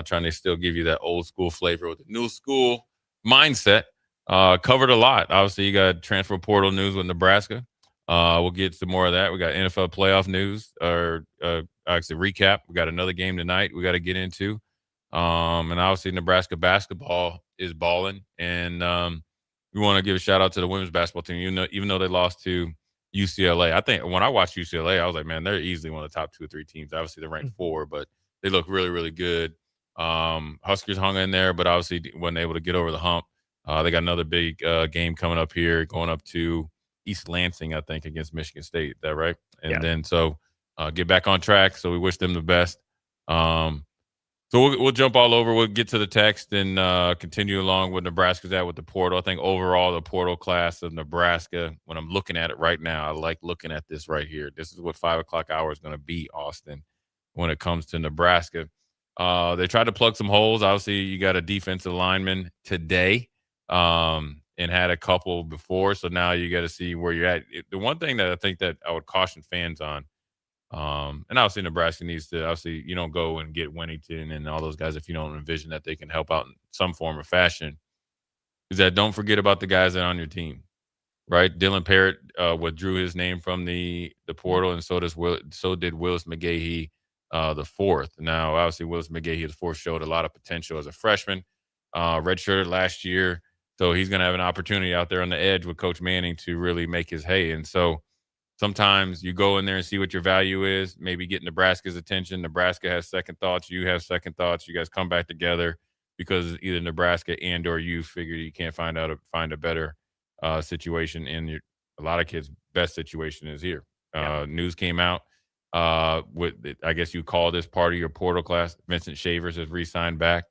K: Trying to still give you that old school flavor with the new school mindset. Covered a lot. Obviously, you got transfer portal news with Nebraska. We'll get some more of that. We got NFL playoff news, or actually recap. We got another game tonight we got to get into. And obviously, Nebraska basketball is balling. And we want to give a shout out to the women's basketball team. Even though they lost to UCLA, I think when I watched UCLA, I was like, man, they're easily one of the top 2 or 3 teams. Obviously, they're ranked 4, but they look really, really good. Huskers hung in there, but obviously wasn't able to get over the hump. They got another big game coming up here, going up to East Lansing, I think, against Michigan State. Is that right? And then get back on track. So we wish them the best. So we'll jump all over. We'll get to the text and continue along with Nebraska's at with the portal. I think overall the portal class of Nebraska, when I'm looking at it right now, I like looking at this right here. This is what 5 o'clock hour is going to be, Austin, when it comes to Nebraska. They tried to plug some holes. Obviously, you got a defensive lineman today and had a couple before. So now you got to see where you're at. The one thing that I think that I would caution fans on, and obviously Nebraska needs to, obviously you don't go and get Winnington and all those guys if you don't envision that they can help out in some form or fashion, is that don't forget about the guys that are on your team, right? Dylan Parrott withdrew his name from the portal, and so did Willis McGahee the 4th. Now, obviously, Willis McGahee the 4th showed a lot of potential as a freshman, redshirted last year, so he's going to have an opportunity out there on the edge with Coach Manning to really make his hay. And so sometimes you go in there and see what your value is, maybe get Nebraska's attention. Nebraska has second thoughts. You have second thoughts. You guys come back together because either Nebraska and or you figure you can't find a better situation. And a lot of kids' best situation is here. News came out with, I guess you call this part of your portal class. Vincent Shavers has re-signed back.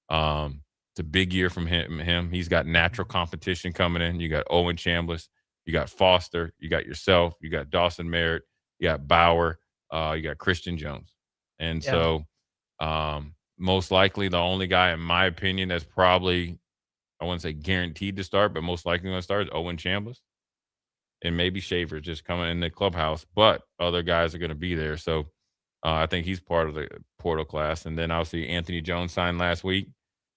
K: It's a big year from him. He's got natural competition coming in. You got Owen Chambliss. You got Foster, you got yourself, you got Dawson Merritt, you got Bauer, you got Christian Jones. And so most likely the only guy, in my opinion, that's probably, I wouldn't say guaranteed to start, but most likely going to start is Owen Chambliss. And maybe Schaefer just coming in the clubhouse, but other guys are going to be there. So I think he's part of the portal class. And then obviously Anthony Jones signed last week.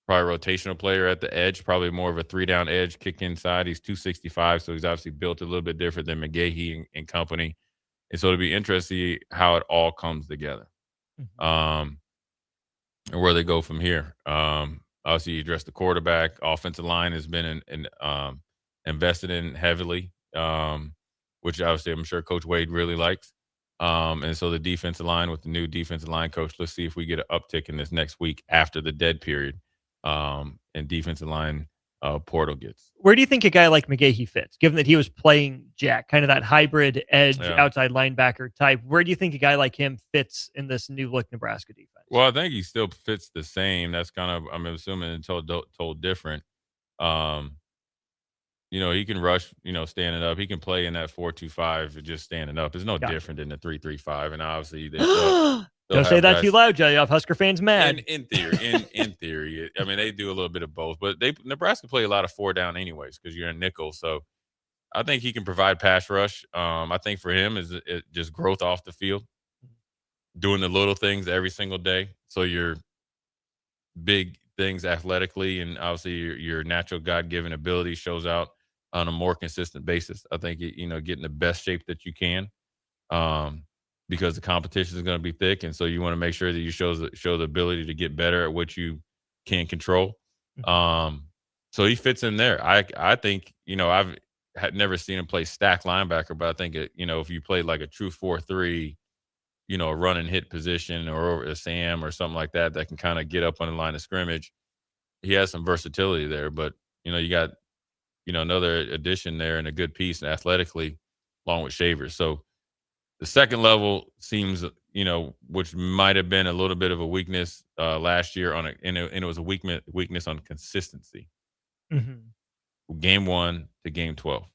K: Probably a rotational player at the edge, probably more of a 3-down edge, kick inside. He's 265, so he's obviously built a little bit different than McGahee and company. And so it'll be interesting to see how it all comes together and where they go from here. Obviously, you address the quarterback. Offensive line has been invested in heavily, which obviously I'm sure Coach Wade really likes. And so the defensive line with the new defensive line coach, let's see if we get an uptick in this next week after the dead period. And defensive line portal gets.
D: Where do you think a guy like McGahee fits, given that he was playing Jack, kind of that hybrid edge outside linebacker type? Where do you think a guy like him fits in this new look Nebraska defense?
K: Well, I think he still fits the same. That's kind of, I'm assuming it's told different. He can rush, standing up. He can play in that 4-2-5 just standing up. It's no different than the 3-3-5. And obviously,
D: don't say that too loud, Jay. Husker fans mad.
K: In theory, I mean, they do a little bit of both. But Nebraska play a lot of 4-down anyways because you're in nickel. So I think he can provide pass rush. I think for him is just growth off the field, doing the little things every single day. So your big things athletically and obviously your natural God-given ability shows out on a more consistent basis. I think, getting the best shape that you can. because the competition is going to be thick, and so you want to make sure that you show the ability to get better at what you can control. So he fits in there. I think, I've had never seen him play stack linebacker, but I think if you played like a true 4-3, a run and hit position or over a Sam or something like that can kind of get up on the line of scrimmage, he has some versatility there. But you got another addition there and a good piece athletically along with Shavers. So the second level seems, which might have been a little bit of a weakness last year and it was a weakness on consistency. Game 1 to game 12.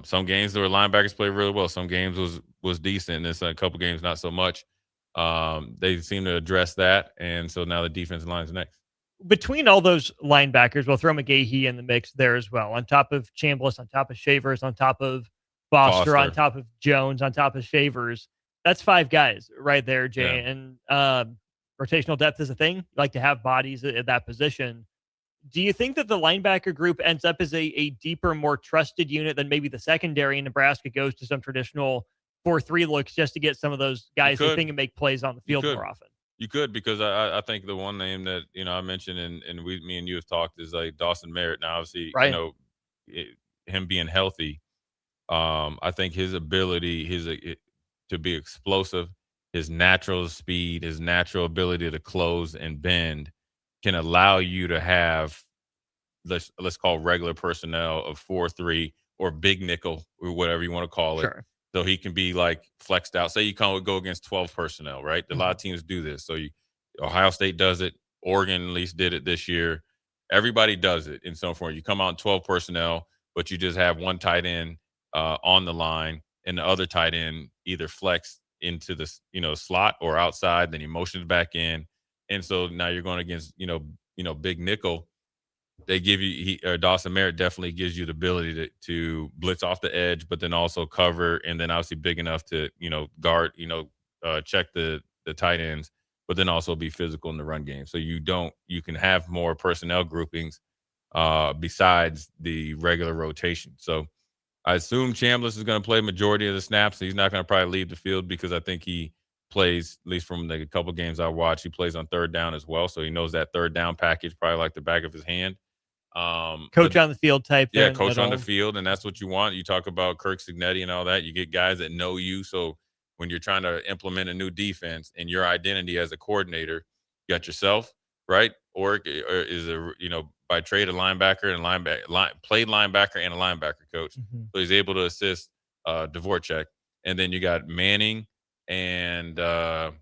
K: Some games where linebackers played really well. Some games was decent. And a couple games not so much. They seem to address that, and so now the defensive line's next.
D: Between all those linebackers, we'll throw McGahee in the mix there as well. On top of Chambliss, on top of Shavers, on top of Foster, on top of Jones, on top of Shavers. That's 5 guys right there, Jay. Yeah. And rotational depth is a thing. You like to have bodies at that position. Do you think that the linebacker group ends up as a deeper, more trusted unit than maybe the secondary in Nebraska goes to some traditional 4-3 looks just to get some of those guys who think and make plays on the field more often?
K: You could, because I think the one name that, I mentioned and me and you have talked is like Dawson Merritt. Now, obviously,
D: right.
K: Him being healthy, I think his ability, to be explosive, his natural speed, his natural ability to close and bend can allow you to have, let's call regular personnel of 4-3 or big nickel or whatever you want to call it.
D: Sure.
K: So he can be like flexed out. Say you go against 12 personnel, right? A lot of teams do this. So Ohio State does it. Oregon at least did it this year. Everybody does it in some form. You come out in 12 personnel, but you just have one tight end on the line and the other tight end either flex into the slot or outside. Then he motions back in, and so now you're going against big nickel. They give you Dawson Merritt definitely gives you the ability to blitz off the edge, but then also cover, and then obviously big enough to guard, check the tight ends, but then also be physical in the run game. So you can have more personnel groupings besides the regular rotation. So I assume Chambliss is going to play majority of the snaps. He's not going to probably leave the field because I think he plays, at least from a couple games I watched, he plays on third down as well. So he knows that third down package probably like the back of his hand.
D: Coach on the field type.
K: Yeah, coach on the field, and that's what you want. You talk about Kirk Cignetti and all that. You get guys that know you. So when you're trying to implement a new defense and your identity as a coordinator, you got yourself, right? Or is by trade a linebacker and played linebacker and a linebacker coach. So he's able to assist Dvorak. And then you got Manning and the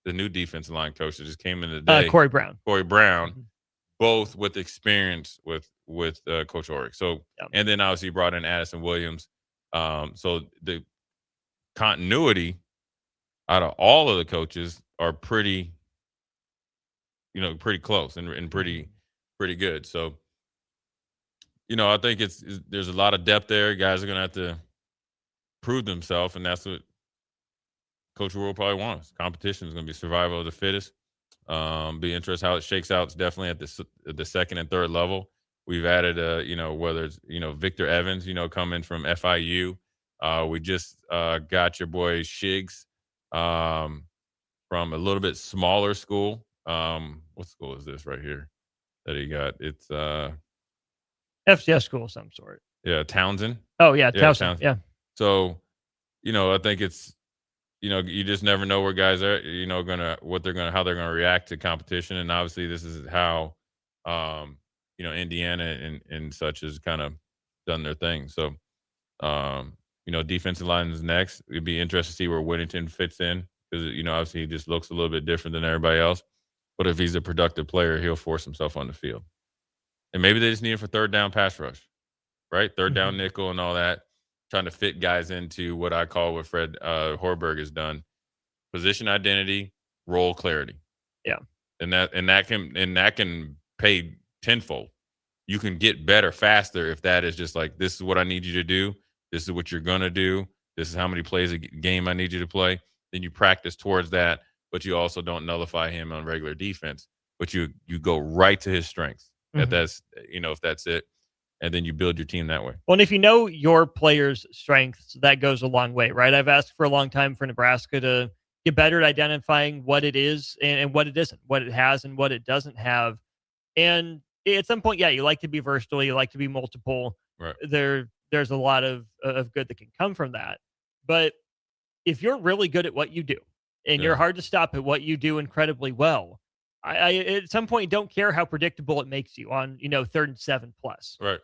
K: new defensive line coach that just came in today.
D: Corey Brown.
K: Both with experience with Coach Ulrich. So, and then obviously brought in Addison Williams. So the continuity out of all of the coaches are pretty close and pretty good. So, I think there's a lot of depth there. Guys are going to have to prove themselves, and that's what Coach Rule probably wants. Competition is going to be survival of the fittest. Be interested how it shakes out. It's definitely at the second and third level. We've added whether it's Victor Evans coming from FIU. We just got your boy Shiggs from a little bit smaller school. What school is this right here that he got? It's
D: FCS school of some sort.
K: Yeah, Townsend.
D: Oh yeah, Townsend. Yeah.
K: So I think it's you just never know where guys are, how they're gonna react to competition, and obviously this is how, Indiana and such has kind of done their thing. So, defensive line is next. It'd be interesting to see where Whittington fits in because obviously he just looks a little bit different than everybody else. But if he's a productive player, he'll force himself on the field. And maybe they just need him for third down pass rush, right? Third down nickel and all that. Trying to fit guys into what I call what Fred Hoiberg has done: position identity, role clarity.
D: Yeah,
K: and that can pay tenfold. You can get better faster if that is just like, this is what I need you to do. This is what you're gonna do. This is how many plays a game I need you to play. Then you practice towards that, but you also don't nullify him on regular defense. But you go right to his strengths. If that's it. and then you build your team that way.
D: Well, and if you know your players' strengths, that goes a long way, right? I've asked for a long time for Nebraska to get better at identifying what it is and what it isn't, what it has and what it doesn't have. And at some point, yeah, you like to be versatile, you like to be multiple.
K: Right.
D: There's a lot of good that can come from that. But if you're really good at what you do and you're hard to stop at what you do incredibly well, I at some point don't care how predictable it makes you on, 3rd and 7 plus.
K: Right.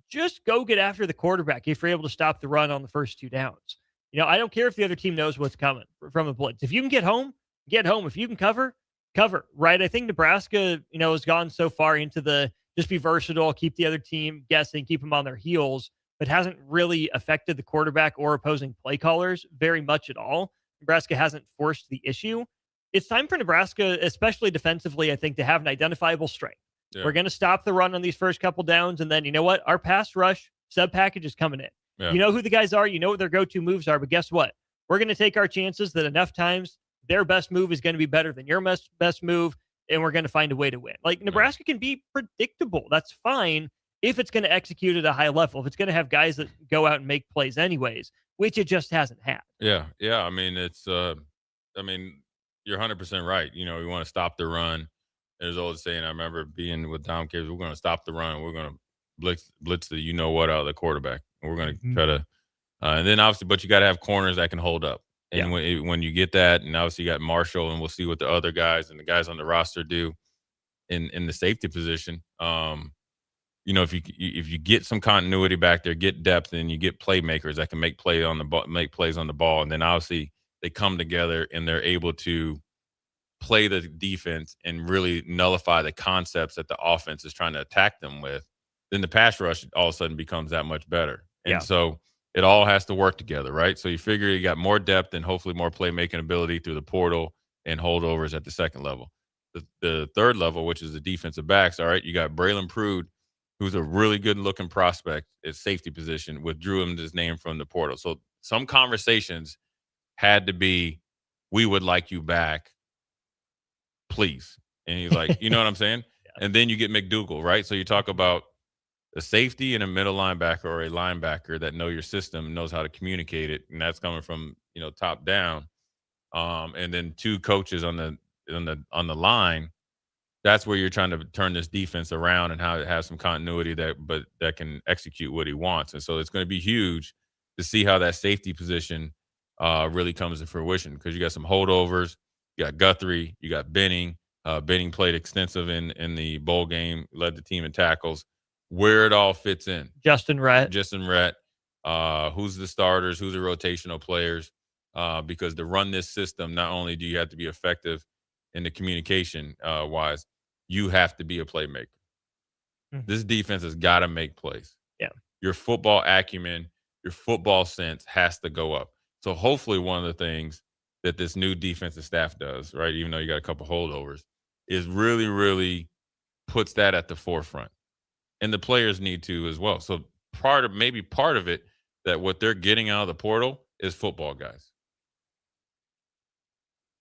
D: Just go get after the quarterback if you're able to stop the run on the first 2 downs. I don't care if the other team knows what's coming from a blitz. If you can get home, get home. If you can cover, right? I think Nebraska, has gone so far into the just be versatile, keep the other team guessing, keep them on their heels, but hasn't really affected the quarterback or opposing play callers very much at all. Nebraska hasn't forced the issue. It's time for Nebraska, especially defensively, I think, to have an identifiable strength. Yeah. We're going to stop the run on these first couple downs, and then, you know what? Our pass rush sub-package is coming in. Yeah. You know who the guys are. You know what their go-to moves are, but guess what? We're going to take our chances that enough times their best move is going to be better than your best move, and we're going to find a way to win. Like, Nebraska can be predictable. That's fine if it's going to execute at a high level, if it's going to have guys that go out and make plays anyways, which it just hasn't had.
K: Yeah. I mean, you're 100% right. We want to stop the run. There's old saying, I remember being with Dom Kibbs, we're going to stop the run. We're going to blitz the out of the quarterback. And we're going to try to and then obviously, but you got to have corners that can hold up. And when you get that, and obviously you got Marshall, and we'll see what the other guys and the guys on the roster do in the safety position. If you get some continuity back there, get depth, and you get playmakers that can make plays on the ball, and then obviously they come together and they're able to play the defense and really nullify the concepts that the offense is trying to attack them with, then the pass rush all of a sudden becomes that much better. And so it all has to work together, right? So you figure you got more depth and hopefully more playmaking ability through the portal and holdovers at the second level. The third level, which is the defensive backs, all right, you got Braylon Prude, who's a really good-looking prospect at safety position, withdrew his name from the portal. So some conversations had to be, we would like you back, please. And he's like, you know what I'm saying? And then you get McDougal, right? So you talk about a safety and a middle linebacker or a linebacker that know your system and knows how to communicate it, and that's coming from top down. And then 2 coaches on the line. That's where you're trying to turn this defense around and how it has some continuity that can execute what he wants. And so it's going to be huge to see how that safety position really comes to fruition, because you got some holdovers, you got Guthrie, you got Benning. Benning played extensive in the bowl game, led the team in tackles. Where it all fits in.
D: Justin Rhett.
K: Who's the starters, who's the rotational players, because to run this system, not only do you have to be effective in the communication wise, you have to be a playmaker. Mm-hmm. This defense has got to make plays.
D: Yeah.
K: Your football acumen, your football sense has to go up. So hopefully one of the things that this new defensive staff does, right, even though you got a couple holdovers, is really, really puts that at the forefront. And the players need to as well. So part of it, that what they're getting out of the portal is football guys.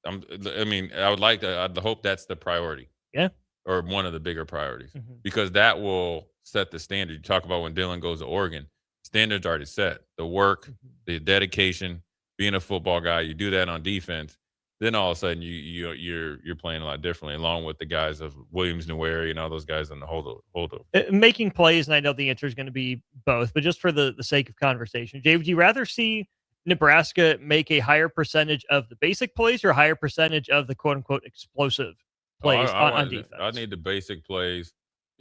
K: I'd hope that's the priority.
D: Yeah.
K: Or one of the bigger priorities, because that will set the standard. You talk about when Dylan goes to Oregon, standards already set. The work, the dedication, being a football guy, you do that on defense. Then all of a sudden you're playing a lot differently, along with the guys of Williams, Newary, and all those guys on the holdover.
D: Making plays, and I know the answer is going to be both, but just for the sake of conversation, Jay, would you rather see Nebraska make a higher percentage of the basic plays or a higher percentage of the quote-unquote explosive plays on defense?
K: I need the basic plays.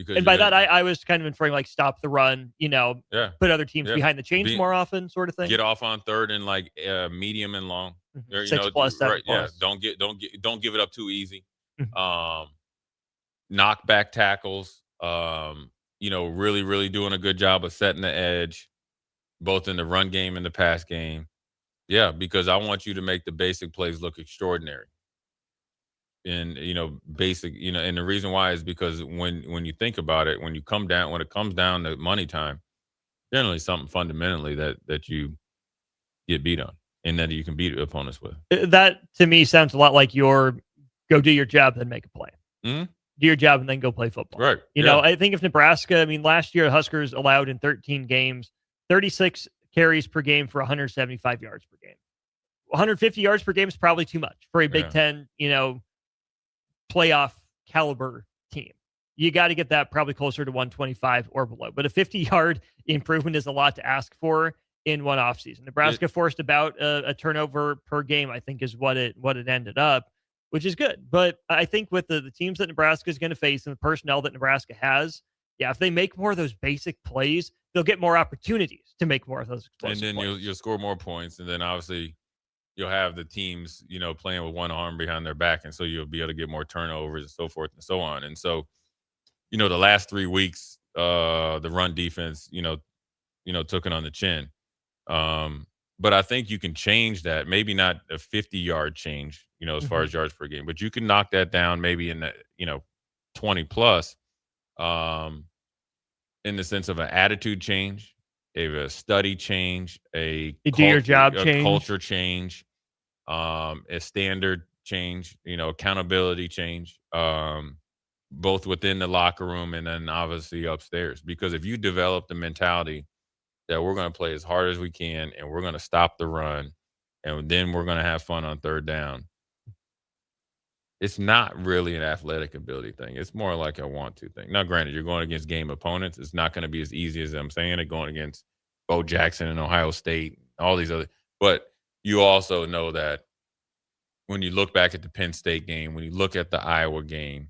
D: And by that, I was kind of inferring like stop the run, put other teams behind the chains more often, sort of thing.
K: Get off on third and like medium and long. Or,
D: 6 plus, 7 plus.
K: Yeah, don't give it up too easy. Knock back tackles. Really, really doing a good job of setting the edge, both in the run game and the pass game. Yeah, because I want you to make the basic plays look extraordinary. And basic, and the reason why is because when you think about it, when it comes down to money time, generally something fundamentally that you get beat on and that you can beat opponents with.
D: That to me sounds a lot like your go do your job then make a play.
K: Mm-hmm.
D: do your job, and then go play football.
K: Right.
D: You know, I think if Nebraska, last year, Huskers allowed in 13 games, 36 carries per game for 175 yards per game. 150 yards per game is probably too much for a Big Ten, playoff caliber team. You got to get that probably closer to 125 or below. But a 50-yard improvement is a lot to ask for in one offseason. Nebraska forced about a turnover per game, I think, is what it ended up, which is good. But I think with the teams that Nebraska is going to face and the personnel that Nebraska has, if they make more of those basic plays, they'll get more opportunities to make more of those explosive
K: and then
D: plays.
K: you'll score more points, and then obviously you'll have the teams, playing with one arm behind their back, and so you'll be able to get more turnovers and so forth and so on. And so, the last 3 weeks, the run defense, took it on the chin. But I think you can change that. Maybe not a 50-yard change, as far as yards per game, but you can knock that down maybe in the, 20 plus, in the sense of an attitude change, a study change, a culture change, a standard change, accountability change, both within the locker room and then obviously upstairs. Because if you develop the mentality that we're going to play as hard as we can and we're going to stop the run and then we're going to have fun on third down, it's not really an athletic ability thing. It's more like a want-to thing. Now, granted, you're going against game opponents. It's not going to be as easy as I'm saying it, going against Bo Jackson and Ohio State, all these other. But you also know that when you look back at the Penn State game, when you look at the Iowa game,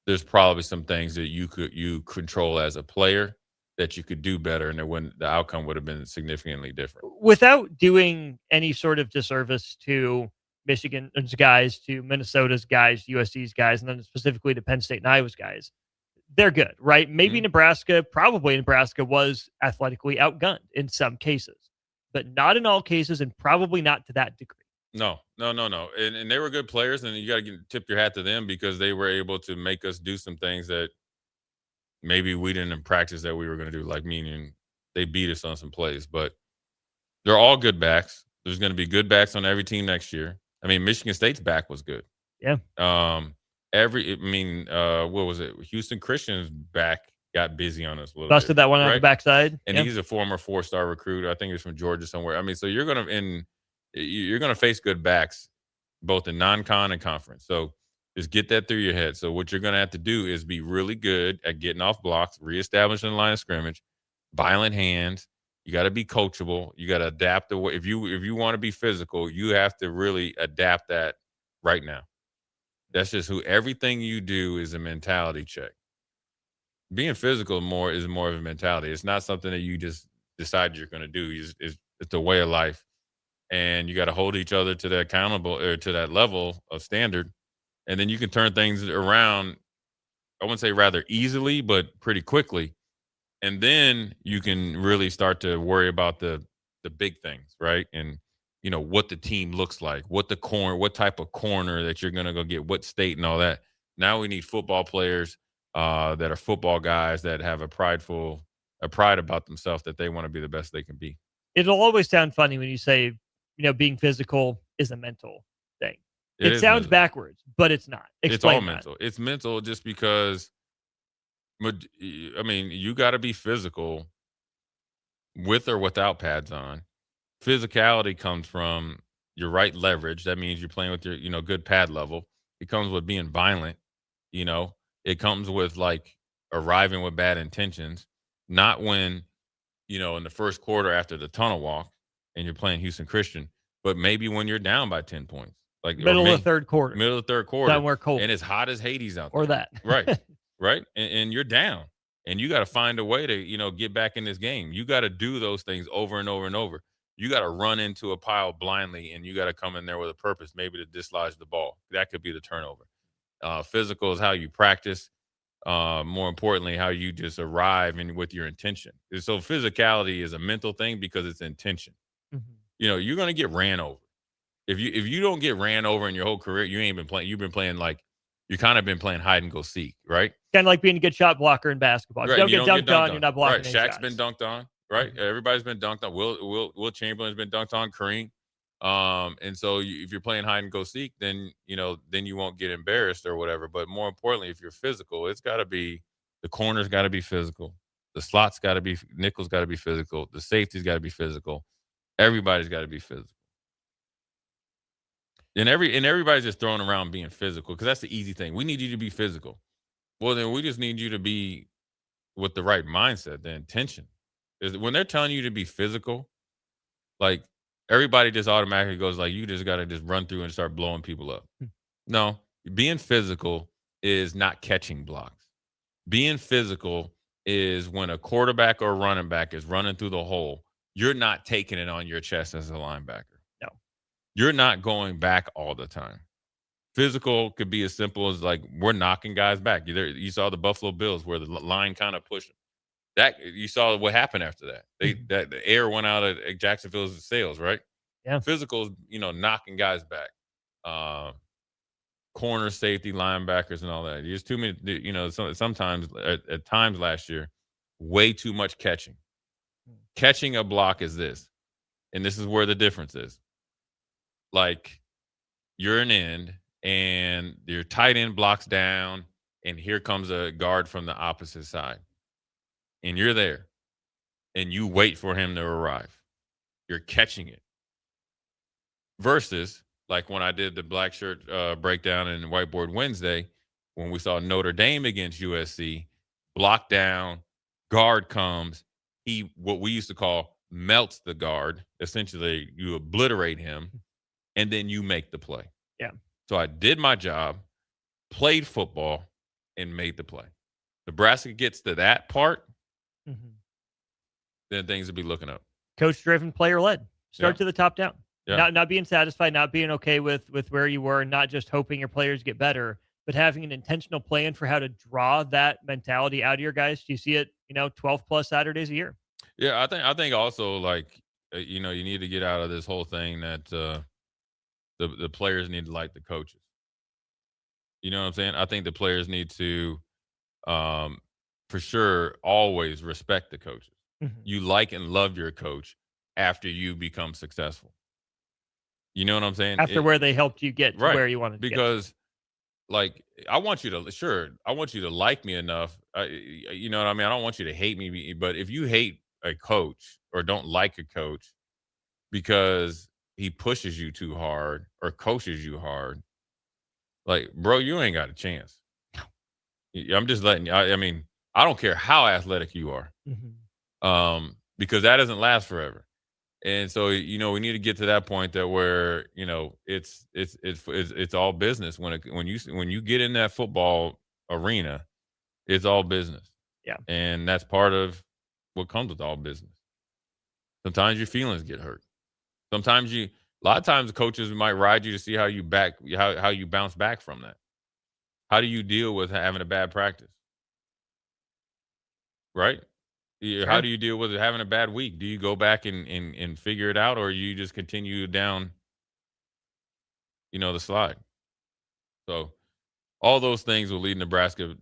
K: there's probably some things that you control as a player that you could do better, and the outcome would have been significantly different.
D: Without doing any sort of disservice to Michigan's guys, to Minnesota's guys, USC's guys, and then specifically to Penn State and Iowa's guys, they're good, right? Maybe Nebraska was athletically outgunned in some cases, but not in all cases, and probably not to that degree.
K: No. And they were good players, and you got to tip your hat to them because they were able to make us do some things that maybe we didn't in practice that we were going to do, like meaning they beat us on some plays. But they're all good backs. There's going to be good backs on every team next year. Michigan State's back was good.
D: Yeah.
K: What was it? Houston Christian's back got busy on us a little
D: Busted
K: bit,
D: that one on the backside.
K: And he's a former 4-star recruit. I think he's from Georgia somewhere. So you're going to face good backs both in non-con and conference. So just get that through your head. So what you're going to have to do is be really good at getting off blocks, reestablishing the line of scrimmage, violent hands. You got to be coachable. You got to adapt the way. If you want to be physical, you have to really adapt that right now. That's just everything you do is a mentality check. Being physical is more of a mentality. It's not something that you just decide you're going to do. It's a way of life. And you got to hold each other to that to that level of standard. And then you can turn things around, I wouldn't say rather easily, but pretty quickly. And then you can really start to worry about the big things, right? And, what the team looks like, what type of corner that you're going to go get, what state and all that. Now we need football players that are football guys that have a pride about themselves that they want to be the best they can be.
D: It'll always sound funny when you say, being physical is a mental thing. It sounds mental. Backwards, but it's not. Explain
K: it's all
D: that.
K: mental. It's mental just because, you got to be physical with or without pads on. Physicality comes from your right leverage. That means you're playing with your, good pad level. It comes with being violent. It comes with arriving with bad intentions, not when, in the first quarter after the tunnel walk and you're playing Houston Christian, but maybe when you're down by 10 points.
D: Middle of the third quarter.
K: Somewhere cold. And it's hot as Hades out there.
D: Or that.
K: Right. Right. And you're down. And you got to find a way to, get back in this game. You got to do those things over and over and over. You got to run into a pile blindly, and you got to come in there with a purpose, maybe to dislodge the ball. That could be the turnover. Physical is how you practice. More importantly, how you just arrive with your intention. So physicality is a mental thing because it's intention.
D: Mm-hmm.
K: You're going to get ran over. If you don't get ran over in your whole career, you ain't been playing. You've been playing you kind of been playing hide and go seek, right?
D: Kind of like being a good shot blocker in basketball.
K: Right.
D: If you don't get dunked on, you're not blocking.
K: Right. Shaq's been dunked on. Right. Everybody's been dunked on. Will Chamberlain's been dunked on. Kareem. And so if you're playing hide and go seek, then you won't get embarrassed or whatever. But more importantly, if you're physical, it's got to be the corners got to be physical, the slots got to be nickels got to be physical, the safety's got to be physical, everybody's got to be physical. And everybody's just throwing around being physical because that's the easy thing. We need you to be physical. Well, then we just need you to be with the right mindset. The intention is when they're telling you to be physical, like everybody just automatically goes like, you just got to just run through and start blowing people up. No, being physical is not catching blocks. Being physical is when a quarterback or running back is running through the hole, you're not taking it on your chest as a linebacker.
D: No.
K: You're not going back all the time. Physical could be as simple as like we're knocking guys back. You saw the Buffalo Bills where the line kind of pushed them. That you saw what happened after that. That the air went out of Jacksonville's sails, right?
D: Yeah.
K: Physical, knocking guys back. Corner, safety, linebackers, and all that. There's too many. Sometimes at times last year, way too much catching. Catching a block is this, and this is where the difference is. Like you're an end, and your tight end blocks down, and here comes a guard from the opposite side. And you're there, and you wait for him to arrive. You're catching it. Versus, like when I did the black shirt breakdown in Whiteboard Wednesday, when we saw Notre Dame against USC, block down, guard comes, he, what we used to call, melts the guard. Essentially, you obliterate him, and then you make the play.
D: Yeah.
K: So I did my job, played football, and made the play. Nebraska gets to that part, then things will be looking up.
D: Coach-driven, player-led. Start
K: Yeah.
D: to the top down.
K: Yeah.
D: Not being satisfied, not being okay with where you were, and not just hoping your players get better, but having an intentional plan for how to draw that mentality out of your guys. Do you see it, 12-plus Saturdays a year?
K: Yeah, I think also, like, you need to get out of this whole thing that the players need to like the coaches. You know what I'm saying? I think the players need to, for sure, always respect the coaches. You like and love your coach after you become successful. You know what I'm saying?
D: After where they helped you get to
K: right,
D: where you wanted to
K: because, like, I want you to like me enough. You know what I mean? I don't want you to hate me, but if you hate a coach or don't like a coach because he pushes you too hard or coaches you hard, like, bro, you ain't got a chance. I'm just letting you. I mean, I don't care how athletic you are, because that doesn't last forever. And so, we need to get to that point that where, it's all business. When you get in that football arena, it's all business.
D: Yeah.
K: And that's part of what comes with all business. Sometimes your feelings get hurt. Sometimes a lot of times the coaches might ride you to see how you bounce back from that. How do you deal with having a bad practice? Right? How do you deal with having a bad week? Do you go back and figure it out, or you just continue down, the slide? So all those things will lead Nebraska,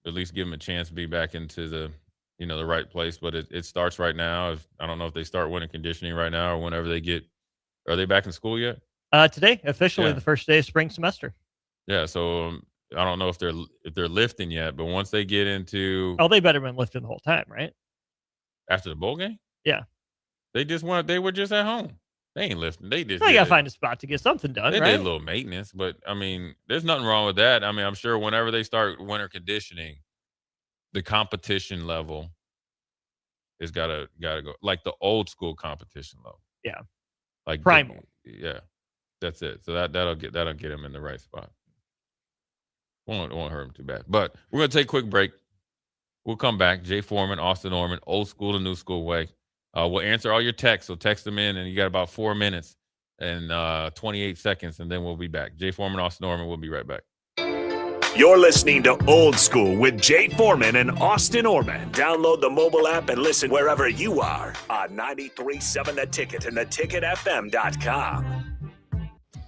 K: at least give them a chance to be back into the, the right place. But it starts right now. I don't know if they start winning conditioning right now or whenever they get. Are they back in school yet?
D: Today, officially the first day of spring semester.
K: Yeah. So I don't know if they're lifting yet, but once they get into,
D: they better been lifting the whole time, right?
K: After the bowl game?
D: Yeah.
K: They were just at home. They ain't lifting. They just
D: got to find a spot to get something done,
K: They
D: right?
K: did a little maintenance, but, I mean, there's nothing wrong with that. I mean, I'm sure whenever they start winter conditioning, the competition level is gotta go. Like the old school competition level.
D: Yeah.
K: Like
D: primal.
K: Yeah. That's it. So that'll get them in the right spot. Won't hurt them too bad. But we're going to take a quick break. We'll come back. Jay Foreman, Austin Norman, old school to new school way. We'll answer all your texts. So text them in, and you got about 4 minutes and 28 seconds, and then we'll be back. Jay Foreman, Austin Norman, we'll be right back.
H: You're listening to Old School with Jay Foreman and Austin Orman. Download the mobile app and listen wherever you are on 93.7 The Ticket and theticketfm.com.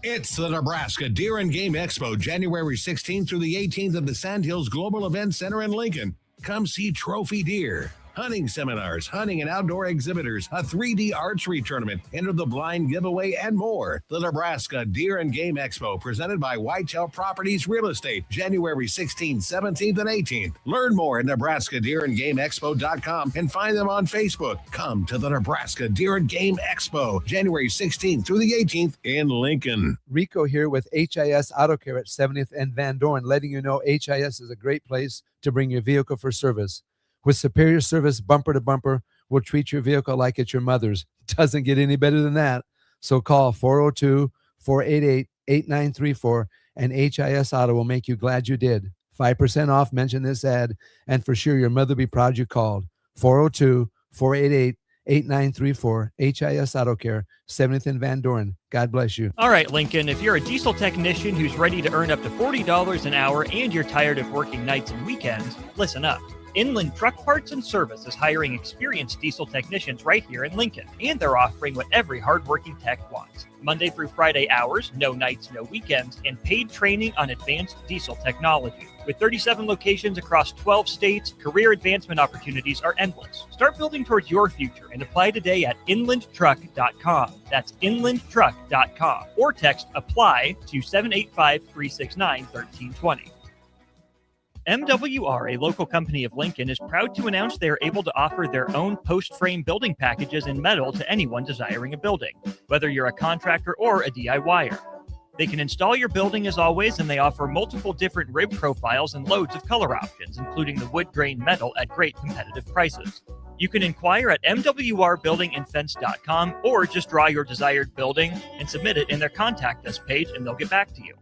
V: It's the Nebraska Deer and Game Expo, January 16th through the 18th at the Sandhills Global Event Center in Lincoln. Come see trophy deer, hunting seminars, hunting and outdoor exhibitors, a 3D archery tournament, enter the blind giveaway, and more. The Nebraska Deer and Game Expo, presented by Whitetail Properties Real Estate, January 16th, 17th, and 18th. Learn more at NebraskaDeerandGameExpo.com and find them on Facebook. Come to the Nebraska Deer and Game Expo, January 16th through the 18th in Lincoln.
C: Rico here with HIS Auto Care at 70th and Van Dorn, letting you know HIS is a great place to bring your vehicle for service. With superior service bumper to bumper, we'll treat your vehicle like it's your mother's. Doesn't get any better than that. So call 402-488-8934 and HIS Auto will make you glad you did. 5% off, mention this ad, and for sure your mother will be proud you called. 402-488-8934, HIS Auto Care, 70th and Van Dorn. God bless you.
D: All right, Lincoln, if you're a diesel technician who's ready to earn up to $40 an hour and you're tired of working nights and weekends, listen up. Inland Truck Parts and Service is hiring experienced diesel technicians right here in Lincoln, and they're offering what every hardworking tech wants. Monday through Friday hours, no nights, no weekends, and paid training on advanced diesel technology. With 37 locations across 12 states, career advancement opportunities are endless. Start building towards your future and apply today at inlandtruck.com. That's inlandtruck.com. Or text APPLY to 785-369-1320. MWR, a local company of Lincoln, is proud to announce they are able to offer their own post-frame building packages in metal to anyone desiring a building, whether you're a contractor or a DIYer. They can install your building as always, and they offer multiple different rib profiles and loads of color options, including the wood grain metal at great competitive prices. You can inquire at mwrbuildingandfence.com or just draw your desired building and submit it in their contact us page, and they'll get back to you.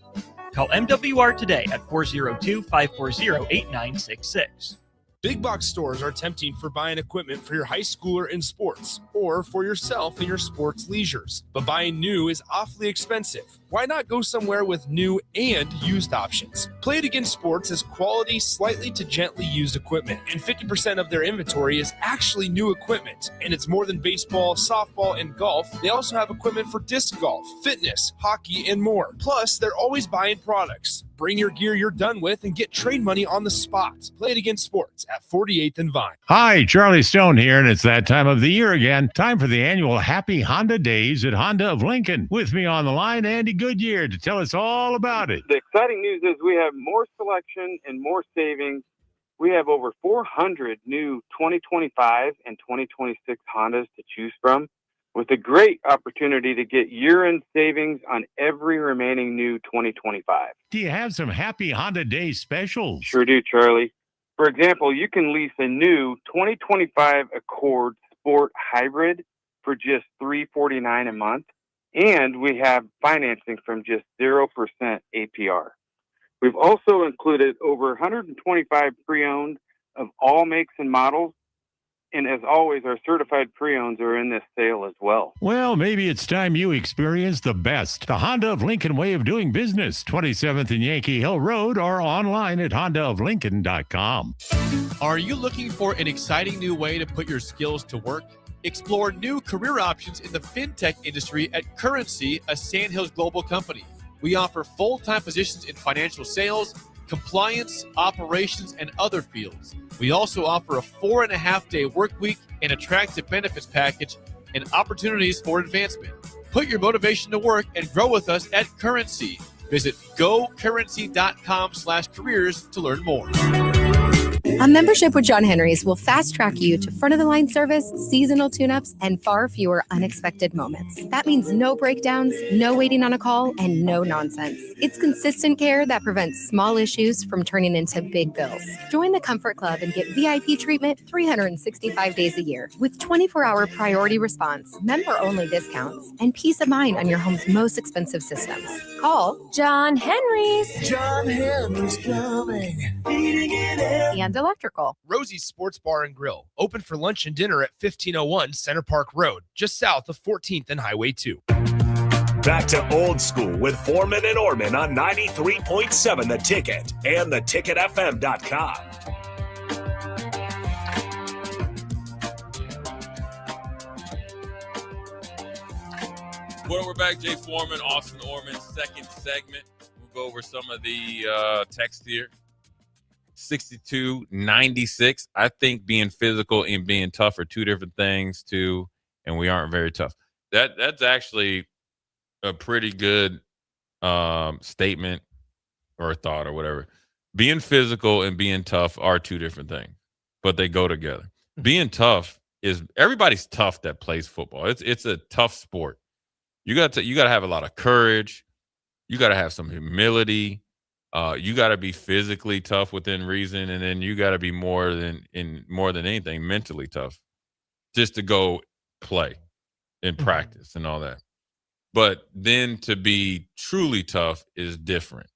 D: Call MWR today at 402-540-8966.
L: Big box stores are tempting for buying equipment for your high schooler in sports or for yourself in your sports leisures. But buying new is awfully expensive. Why not go somewhere with new and used options? Play It Again Sports has quality, slightly to gently used equipment, and 50% of their inventory is actually new equipment. And it's more than baseball, softball, and golf. They also have equipment for disc golf, fitness, hockey, and more. Plus, they're always buying products. Bring your gear you're done with and get trade money on the spot. Play It Again Sports at 48th and Vine.
G: Hi, Charlie Stone here, and it's that time of the year again. Time for the annual Happy Honda Days at Honda of Lincoln. With me on the line, Andy Goodyear, to tell us all about it.
N: The exciting news is we have more selection and more savings. We have over 400 new 2025 and 2026 Hondas to choose from, with a great opportunity to get year-end savings on every remaining new 2025.
G: Do you have some Happy Honda Day specials?
N: Sure do, Charlie. For example, you can lease a new 2025 Accord Sport Hybrid for just $349 a month, and we have financing from just 0% APR. We've also included over 125 pre-owned of all makes and models. And as always, our certified pre-owns are in this sale as well.
G: Well, maybe it's time you experience the best. The Honda of Lincoln way of doing business. 27th and Yankee Hill Road, or online at hondaoflincoln.com.
O: Are you looking for an exciting new way to put your skills to work? Explore new career options in the fintech industry at Currency, a Sandhills global company. We offer full-time positions in financial sales, compliance, operations, and other fields. We also offer a 4.5-day work week, an attractive benefits package, and opportunities for advancement. Put your motivation to work and grow with us at Currency. Visit gocurrency.com/careers to learn more.
T: A membership with John Henry's will fast-track you to front-of-the-line service, seasonal tune-ups, and far fewer unexpected moments. That means no breakdowns, no waiting on a call, and no nonsense. It's consistent care that prevents small issues from turning into big bills. Join the Comfort Club and get VIP treatment 365 days a year with 24-hour priority response, member-only discounts, and peace of mind on your home's most expensive systems. Call John Henry's.
V: John Henry's Plumbing.
T: And electrical.
L: Rosie's Sports Bar and Grill, open for lunch and dinner at 1501 Center Park Road, just south of 14th and Highway 2.
H: Back to Old School with Foreman and Orman on 93.7 The Ticket and theticketfm.com.
K: Well, we're back. Jay Foreman, Austin Orman, second segment. We'll go over some of the text here. 62-96. I think being physical and being tough are two different things too, and we aren't very tough. That's actually a pretty good statement or thought or whatever. Being physical and being tough are two different things, but they go together. Being tough is everybody's tough that plays football. It's a tough sport. You got to have a lot of courage. You got to have some humility. You got to be physically tough within reason, and then you got to be more than anything mentally tough, just to go play and practice and all that. But then to be truly tough is different,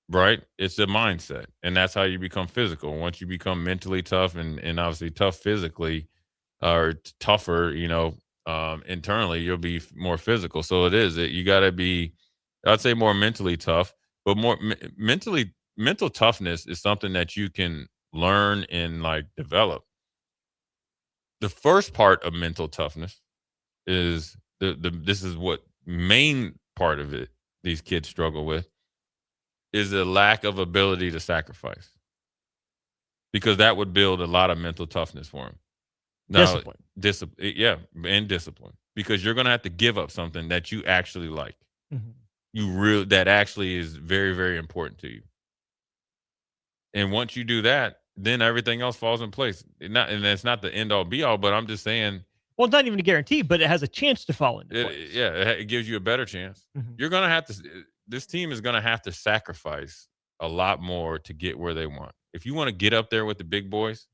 K: right? It's a mindset, and that's how you become physical. Once you become mentally tough and obviously tough physically, or tougher, internally, you'll be more physical. So it is that you got to be, I'd say, more mentally tough. But more mental toughness is something that you can learn and like develop. The first part of mental toughness is this is what main part of it these kids struggle with is the lack of ability to sacrifice, because that would build a lot of mental toughness for them. Now, discipline, because you're going to have to give up something that you actually like. That actually is very, very important to you. And once you do that, then everything else falls in place. And that's not the end all be all, but I'm just saying.
D: Well, it's not even a guarantee, but it has a chance to fall into place.
K: It gives you a better chance. You're going to have to, this team is going to have to sacrifice a lot more to get where they want. If you want to get up there with the big boys,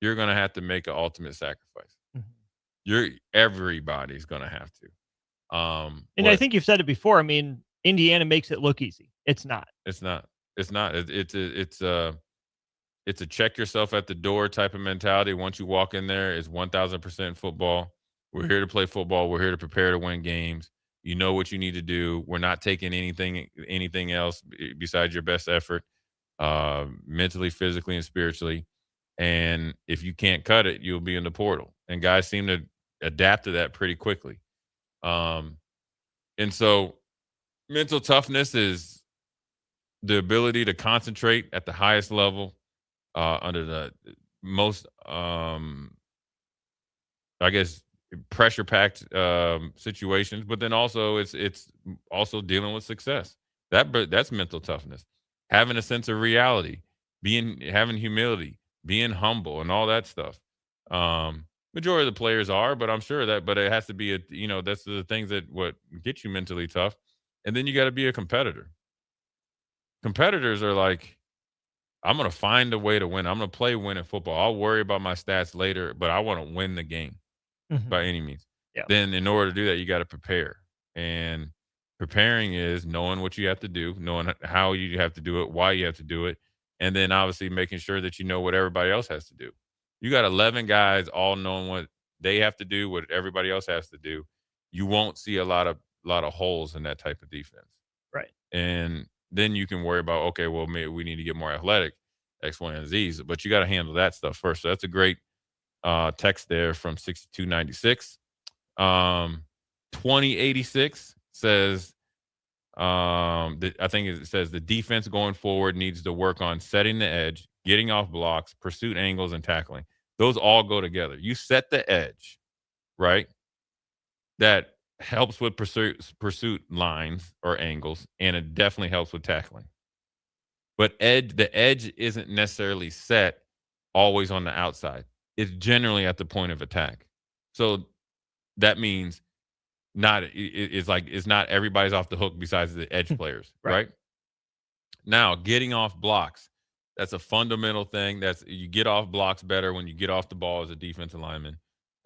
K: you're going to have to make an ultimate sacrifice. Everybody's going to have to.
D: And I think you've said it before. I mean, Indiana makes it look easy. It's not.
K: It's not. It's a check yourself at the door type of mentality. Once you walk in there, it's 1,000% football. We're here to play football. We're here to prepare to win games. You know what you need to do. We're not taking anything else besides your best effort, mentally, physically, and spiritually. And if you can't cut it, you'll be in the portal. And guys seem to adapt to that pretty quickly. And so mental toughness is the ability to concentrate at the highest level under the most, pressure-packed situations. But then also it's also dealing with success. That's mental toughness. Having a sense of reality, having humility, being humble, and all that stuff. Majority of the players are, but I'm sure but it has to be that's the things that what get you mentally tough. And then you got to be a competitor. Competitors are like, I'm going to find a way to win. I'm going to play winning football. I'll worry about my stats later, but I want to win the game by any means.
D: Yeah.
K: Then in order to do that, you got to prepare. And preparing is knowing what you have to do, knowing how you have to do it, why you have to do it, and then obviously making sure that you know what everybody else has to do. You got 11 guys all knowing what they have to do, what everybody else has to do. You won't see a lot of holes in that type of defense.
D: Right. And
K: then you can worry about, okay, well, maybe we need to get more athletic, X, Y, and Z. But you got to handle that stuff first. So that's a great text there from 6296. 2086 says, I think it says the defense going forward needs to work on setting the edge, getting off blocks, pursuit angles, and tackling. Those all go together. You set the edge, right? That helps with pursuit lines or angles, and it definitely helps with tackling. But the edge isn't necessarily set always on the outside. It's generally at the point of attack. So that means it's not everybody's off the hook besides the edge players, right? Now, getting off blocks, that's a fundamental thing. You get off blocks better when you get off the ball as a defensive lineman.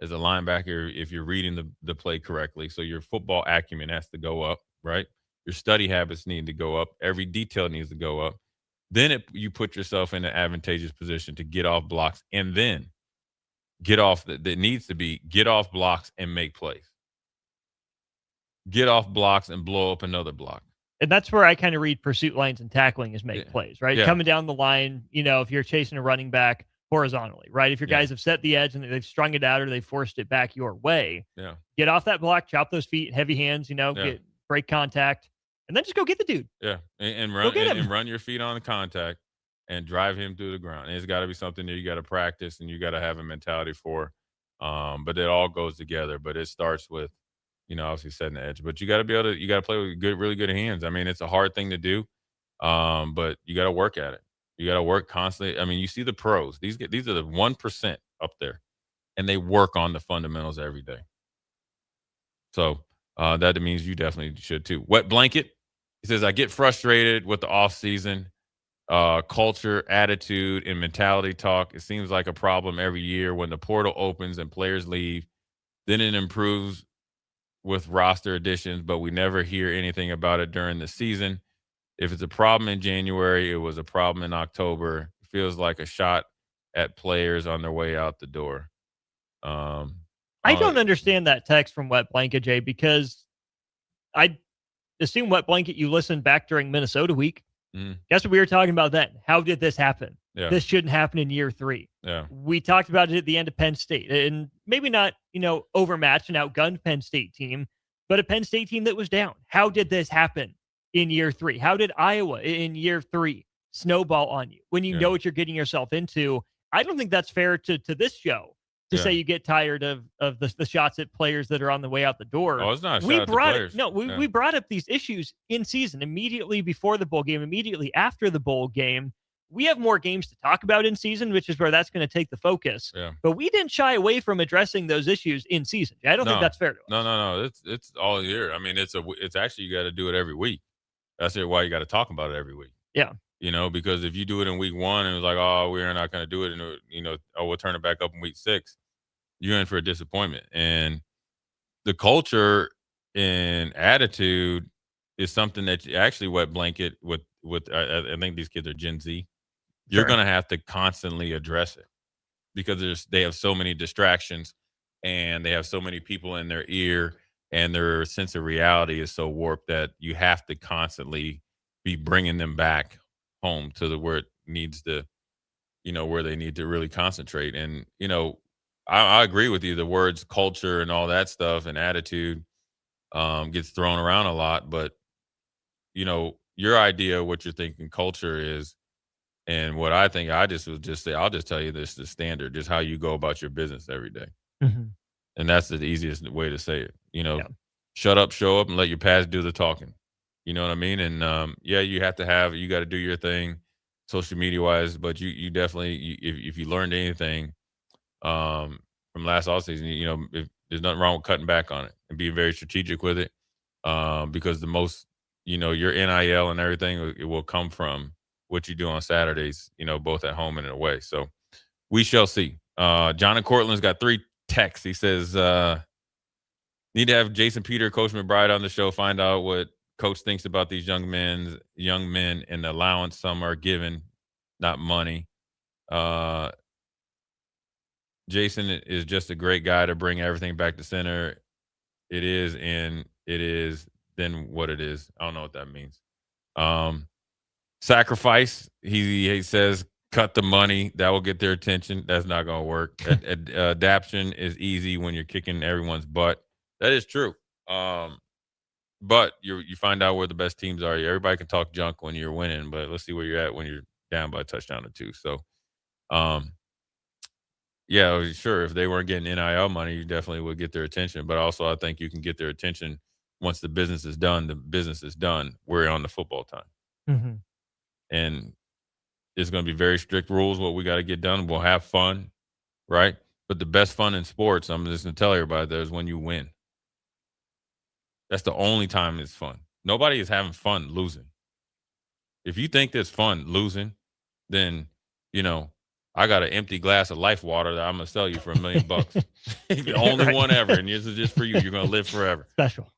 K: As a linebacker, if you're reading the play correctly. So your football acumen has to go up, right? Your study habits need to go up. Every detail needs to go up. Then you put yourself in an advantageous position to get off blocks, and then get off blocks and make plays. Get off blocks and blow up another block.
D: And that's where I kind of read pursuit lines and tackling as make plays, right?
K: Yeah.
D: Coming down the line, if you're chasing a running back horizontally, right? If your guys have set the edge and they've strung it out or they've forced it back your way, get off that block, chop those feet, heavy hands, break contact, and then just go get the dude.
K: Yeah, and run your feet on the contact, and drive him through the ground. And it's got to be something that you got to practice and you got to have a mentality for. But it all goes together. But it starts with, obviously setting the edge. But you got to be able to, you got to play with really good hands. I mean, it's a hard thing to do, but you got to work at it. You got to work constantly. I mean, you see the pros. These are the 1% up there, and they work on the fundamentals every day. So that means you definitely should too. Wet blanket. He says, I get frustrated with the off season. Culture, attitude, and mentality talk. It seems like a problem every year when the portal opens and players leave. Then it improves with roster additions, but we never hear anything about it during the season. If it's a problem in January, it was a problem in October. It feels like a shot at players on their way out the door.
D: I don't understand that text from Wet Blanket, Jay, because I assume Wet Blanket you listened back during Minnesota week. Guess what we were talking about then? How did this happen?
K: Yeah.
D: This shouldn't happen in year 3.
K: Yeah.
D: We talked about it at the end of Penn State, and maybe not, overmatched and outgunned Penn State team, but a Penn State team that was down. How did this happen in year 3? How did Iowa in year 3 snowball on you when you know what you're getting yourself into? I don't think that's fair to this show to say you get tired of the shots at players that are on the way out the door.
K: Oh, it's not a shot at the players.
D: We brought up these issues in season, immediately before the bowl game, immediately after the bowl game. We have more games to talk about in season, which is where that's going to take the focus.
K: Yeah.
D: But we didn't shy away from addressing those issues in season. I don't think that's fair to us.
K: No. It's all year. I mean, it's actually, you got to do it every week. That's why you got to talk about it every week.
D: Yeah.
K: Because if you do it in week 1 and it's like, oh, we're not going to do it, and we'll turn it back up in week 6, you're in for a disappointment. And the culture and attitude is something that you actually Wet Blanket with I think these kids are Gen Z. You're going to have to constantly address it because they have so many distractions and they have so many people in their ear, and their sense of reality is so warped that you have to constantly be bringing them back home to where it needs to, where they need to really concentrate. And, I agree with you. The words culture and all that stuff and attitude gets thrown around a lot, but your idea of what you're thinking culture is, and what I think, I'll just tell you this: the standard, just how you go about your business every day.
D: Mm-hmm.
K: And that's the easiest way to say it. Shut up, show up, and let your past do the talking. You know what I mean? And you got to do your thing, social media wise. But you definitely, if you learned anything from last offseason, if there's nothing wrong with cutting back on it and being very strategic with it, because the most, your NIL and everything, it will come from what you do on Saturdays, both at home and away. So we shall see. John in Cortland's got 3 texts. He says, need to have Jason Peter, Coach McBride on the show, find out what Coach thinks about these young men and the allowance some are given, not money. Jason is just a great guy to bring everything back to center. It is, and it is then what it is. I don't know what that means. Sacrifice. He says, cut the money. That will get their attention. That's not going to work. Adaption is easy when you're kicking everyone's butt. That is true. But you find out where the best teams are. Everybody can talk junk when you're winning, but let's see where you're at when you're down by a touchdown or 2. So, sure, if they weren't getting NIL money, you definitely would get their attention. But also, I think you can get their attention once the business is done. The business is done. We're on the football time.
D: Mm-hmm.
K: And it's going to be very strict rules, what we got to get done. We'll have fun, right? But the best fun in sports, I'm just going to tell everybody, there is when you win. That's the only time it's fun. Nobody is having fun losing. If you think it's fun losing, then, I got an empty glass of life water that I'm going to sell you for $1 million. The only
D: Right.
K: one ever. And this is just for you. You're going to live forever.
D: Special.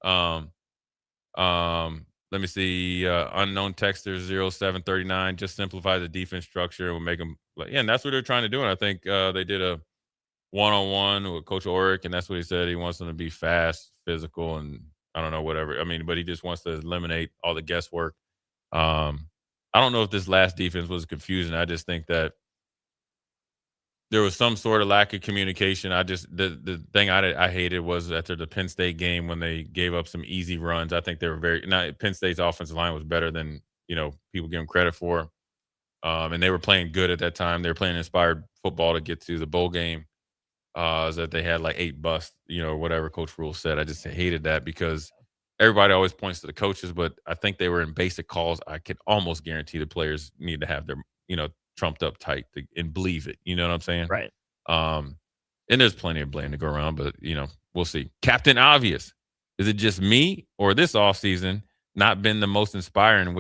K: Let me see. Unknown texter 0739. Just simplify the defense structure and we'll make them. And that's what they're trying to do. And I think they did a one-on-one with Coach Oric, and that's what he said. He wants them to be fast, physical, and I don't know, whatever. I mean, but he just wants to eliminate all the guesswork. I don't know if this last defense was confusing. I just think that there was some sort of lack of communication. The thing I hated was after the Penn State game when they gave up some easy runs. I think they were Penn State's offensive line was better than, people give them credit for. And they were playing good at that time. They were playing inspired football to get to the bowl game. That they had like 8 busts, whatever Coach Rule said. I just hated that because everybody always points to the coaches, but I think they were in basic calls. I can almost guarantee the players need to have their, trumped up tight and believe it. You know what I'm saying?
D: Right.
K: And there's plenty of blame to go around, but, we'll see. Captain Obvious. Is it just me or this offseason not been the most inspiring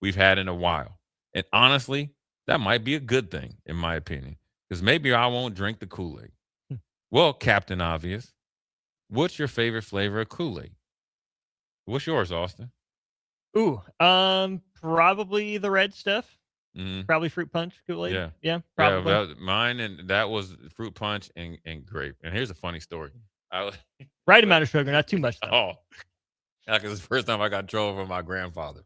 K: we've had in a while? And honestly, that might be a good thing, in my opinion, because maybe I won't drink the Kool-Aid. Well, Captain Obvious, what's your favorite flavor of Kool-Aid? What's yours, Austin?
D: Ooh, probably the red stuff.
K: Mm-hmm.
D: Probably fruit punch Kool-Aid. Yeah,
K: probably.
D: probably.
K: Mine, and that was fruit punch and grape. And here's a funny story.
D: Right amount of sugar, not too much, though.
K: Oh, because it's the first time I got in trouble from my grandfather.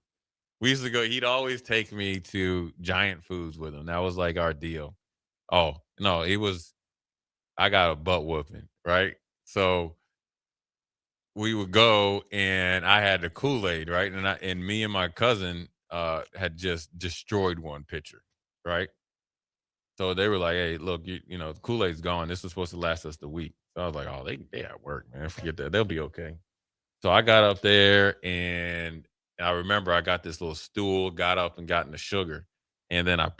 K: We used to go, he'd always take me to Giant Foods with him. That was like our deal. Oh, no, I got a butt whooping, right? So we would go and I had the Kool-Aid, right? And me and my cousin had just destroyed one pitcher, right? So they were like, hey, look, the Kool-Aid's gone. This was supposed to last us the week. So I was like, oh, they at work, man. Forget that. They'll be okay. So I got up there and I remember I got this little stool, got up and got in the sugar. And then I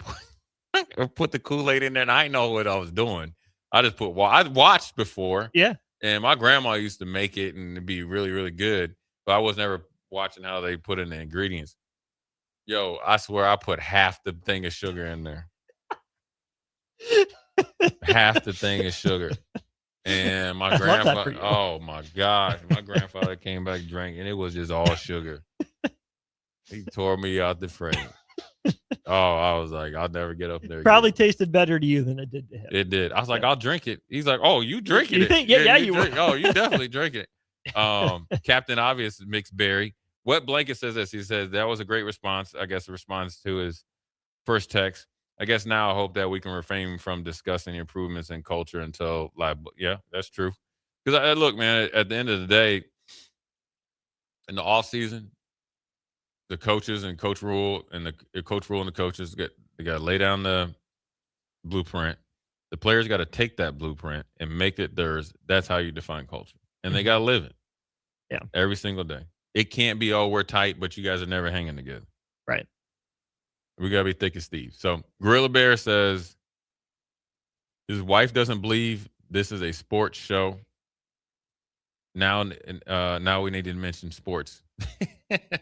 K: put the Kool-Aid in there and I didn't know what I was doing. I just I watched before.
D: Yeah.
K: And my grandma used to make it and it'd be really, really good. But I was never watching how they put in the ingredients. Yo, I swear I put half the thing of sugar in there. Half the thing of sugar. And my grandfather, oh my gosh, my grandfather came back drinking, and it was just all sugar. He tore me out the frame. Oh, I was like, I'll never get up there.
D: Probably tasted better to you than it did to him.
K: It did. I was like, I'll drink it. He's like, oh, you drinking
D: You
K: it?
D: think? Yeah, you
K: drink. Oh, you definitely drink it. Captain Obvious mixed berry. Wet Blanket says this. He says that was a great response. I guess the response to his first text. I guess now I hope that we can refrain from discussing improvements in culture until live. Yeah, that's true. Because look, man, at the end of the day, in the off season, the coaches and Coach Rule and the coaches they got to lay down the blueprint. The players got to take that blueprint and make it theirs. That's how you define culture, and they got to live it.
D: Yeah,
K: every single day. It can't be, oh, we're tight, but you guys are never hanging together.
D: Right.
K: We got to be thick as Steve. So Gorilla Bear says his wife doesn't believe this is a sports show. Now we need to mention sports.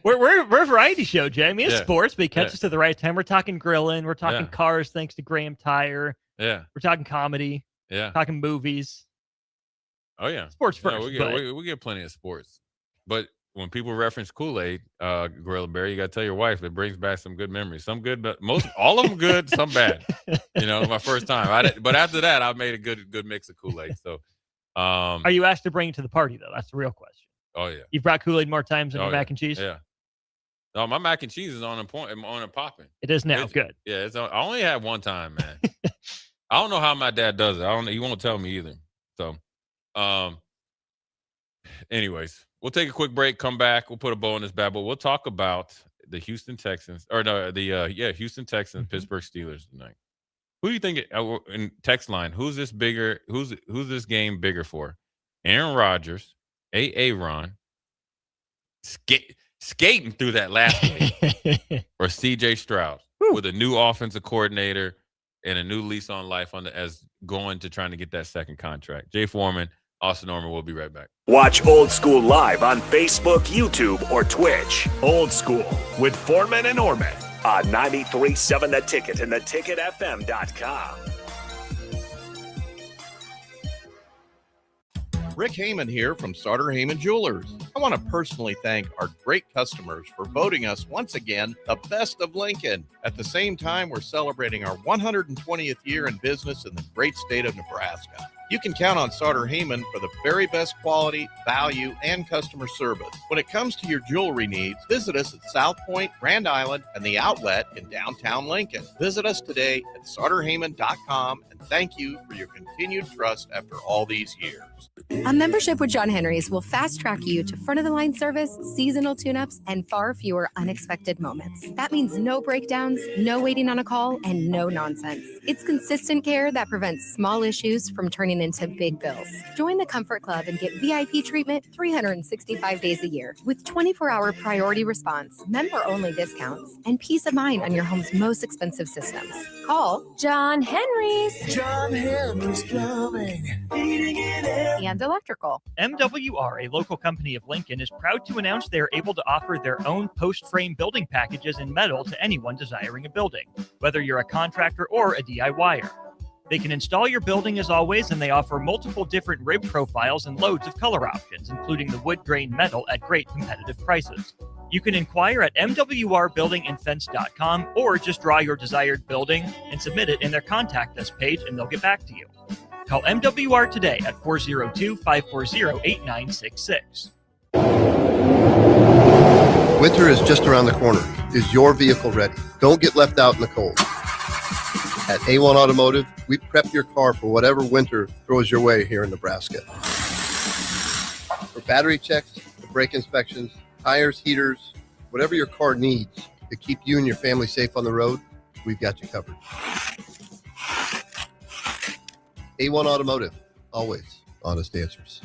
D: We're a variety show, Jamie. It's
K: Yeah.
D: sports, but you catch us at the right time. We're talking grilling. We're talking cars, thanks to Graham Tire.
K: Yeah.
D: We're talking comedy.
K: Yeah.
D: Talking movies.
K: Oh, yeah.
D: Sports first.
K: We get plenty of sports. But when people reference Kool-Aid, Gorilla Bear, you got to tell your wife it brings back some good memories. Some good, but all of them good, some bad. My first time. But after that, I made a good mix of Kool-Aid. So,
D: are you asked to bring it to the party though? That's the real question.
K: Oh yeah.
D: You've brought Kool-Aid more times than your mac and cheese.
K: Yeah. No, my mac and cheese is on a popping.
D: It is now. Good.
K: Yeah, I only had one time, man. I don't know how my dad does it. He won't tell me either. So, anyways, we'll take a quick break. Come back. We'll put a bow on this bad boy. We'll talk about the Houston Texans, Houston Texans, Pittsburgh Steelers tonight. Who do you think in text line? Who's this bigger? Who's this game bigger for? Aaron Rodgers, Aaron, skating through that last game, or C.J. Stroud with a new offensive coordinator and a new lease on life as going to trying to get that second contract. Jay Foreman, Austin Norman. We'll be right back.
H: Watch Old School live on Facebook, YouTube, or Twitch. Old School with Foreman and Orman on 93.7 The Ticket and theticketfm.com.
M: Rick Heyman here from Sartor Heyman Jewelers. I want to personally thank our great customers for voting us once again the best of Lincoln. At the same time, we're celebrating our 120th year in business in the great state of Nebraska. You can count on Sauter Heyman for the very best quality, value, and customer service. When it comes to your jewelry needs, visit us at South Point, Grand Island, and the Outlet in downtown Lincoln. Visit us today at SauterHeyman.com, and thank you for your continued trust after all these years.
T: A membership with John Henry's will fast track you to front of the line service, seasonal tune-ups, and far fewer unexpected moments. That means no breakdowns, no waiting on a call, and no nonsense. It's consistent care that prevents small issues from turning into big bills. Join the Comfort Club and get VIP treatment 365 days a year with 24-hour priority response, member-only discounts, and peace of mind on your home's most expensive systems. Call John Henry's.
A: John Henry's Plumbing, heating and air.
T: And electrical.
D: MWR, a local company of Lincoln, is proud to announce they are able to offer their own post-frame building packages in metal to anyone desiring a building, whether you're a contractor or a DIYer. They can install your building as always, and they offer multiple different rib profiles and loads of color options, including the wood grain metal at great competitive prices. You can inquire at mwrbuildingandfence.com or just draw your desired building and submit it in their contact us page, and they'll get back to you. Call MWR today at 402-540-8966.
B: Winter is just around the corner. Is your vehicle ready? Don't get left out in the cold. At A1 Automotive, we prep your car for whatever winter throws your way here in Nebraska. For battery checks, to brake inspections, tires, heaters, whatever your car needs to keep you and your family safe on the road, we've got you covered. A1 Automotive, always honest answers.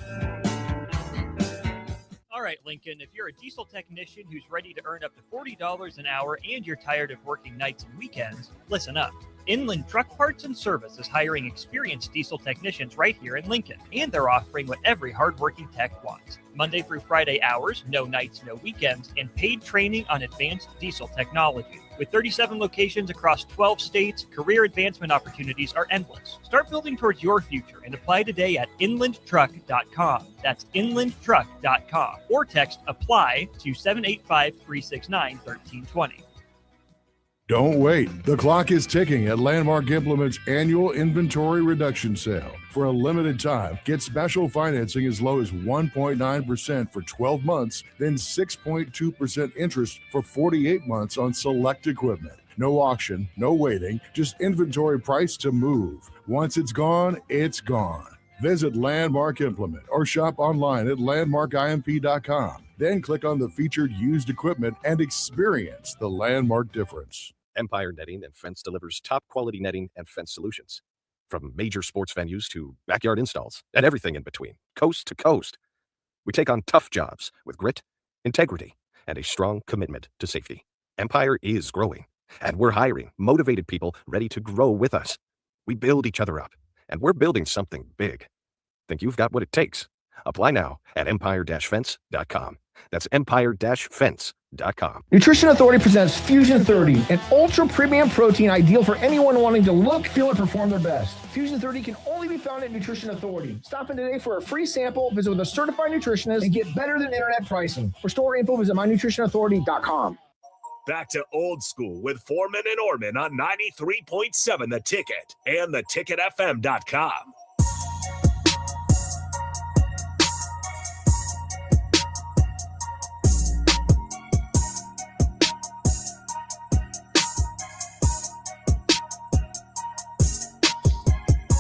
D: All right, Lincoln, if you're a diesel technician who's ready to earn up to $40 an hour and you're tired of working nights and weekends, listen up. Inland Truck Parts and Service is hiring experienced diesel technicians right here in Lincoln, and they're offering what every hardworking tech wants. Monday through Friday hours, no nights, no weekends, and paid training on advanced diesel technology. With 37 locations across 12 states, career advancement opportunities are endless. Start building towards your future and apply today at inlandtruck.com. That's inlandtruck.com. Or text APPLY to 785-369-1320.
Y: Don't wait. The clock is ticking at Landmark Implement's annual inventory reduction sale. For a limited time, get special financing as low as 1.9% for 12 months, then 6.2% interest for 48 months on select equipment. No auction, no waiting, just inventory price to move. Once it's gone, it's gone. Visit Landmark Implement or shop online at landmarkimp.com. Then click on the featured used equipment and experience the Landmark difference.
S: Empire Netting and Fence delivers top-quality netting and fence solutions. From major sports venues to backyard installs and everything in between, coast to coast. We take on tough jobs with grit, integrity, and a strong commitment to safety. Empire is growing, and we're hiring motivated people ready to grow with us. We build each other up, and we're building something big. Think you've got what it takes? Apply now at empire-fence.com. That's empire-fence.com.
R: Nutrition Authority presents Fusion 30, an ultra premium protein ideal for anyone wanting to look, feel, and perform their best. Fusion 30 can only be found at Nutrition Authority. Stop in today for a free sample, visit with a certified nutritionist, and get better than internet pricing. For store info, visit mynutritionauthority.com.
H: Back to Old School with Foreman and Orman on 93.7 The Ticket and theticketfm.com.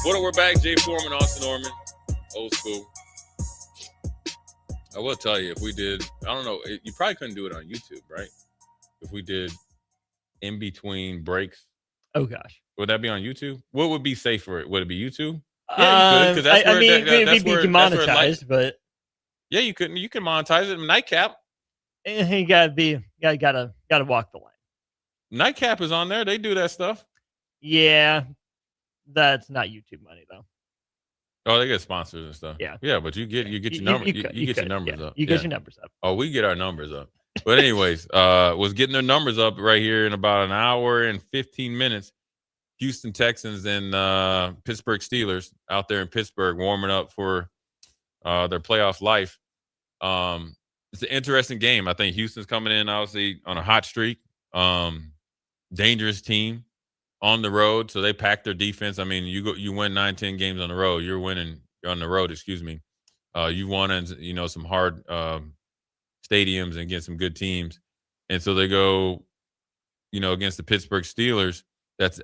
K: Well, we're back. Jay Foreman, Austin Orman, Old School. I will tell you, if we did, I don't know, you probably couldn't do it on YouTube, right? If we did in between breaks.
D: Oh, gosh.
K: Would that be on YouTube? What would be safer? Would it be YouTube?
D: Yeah, you could. I mean, it'd be demonetized, but
K: yeah, you couldn't. You can monetize it. Nightcap.
D: You gotta walk the line.
K: Nightcap is on there. They do that stuff.
D: Yeah, that's not YouTube money though.
K: Oh, they get sponsors and stuff. Yeah, but you get your number. You get your numbers up.
D: You get your numbers up.
K: Oh, we get our numbers up. But anyways, was getting their numbers up right here in about an hour and 15 minutes. Houston Texans and Pittsburgh Steelers out there in Pittsburgh warming up for their playoff life. It's an interesting game. I think Houston's coming in obviously on a hot streak. Dangerous team. on the road, so they pack their defense. I mean, you win 9-10 games on the road. You're on the road, excuse me. You won in, some hard stadiums and against some good teams. And so they go, against the Pittsburgh Steelers.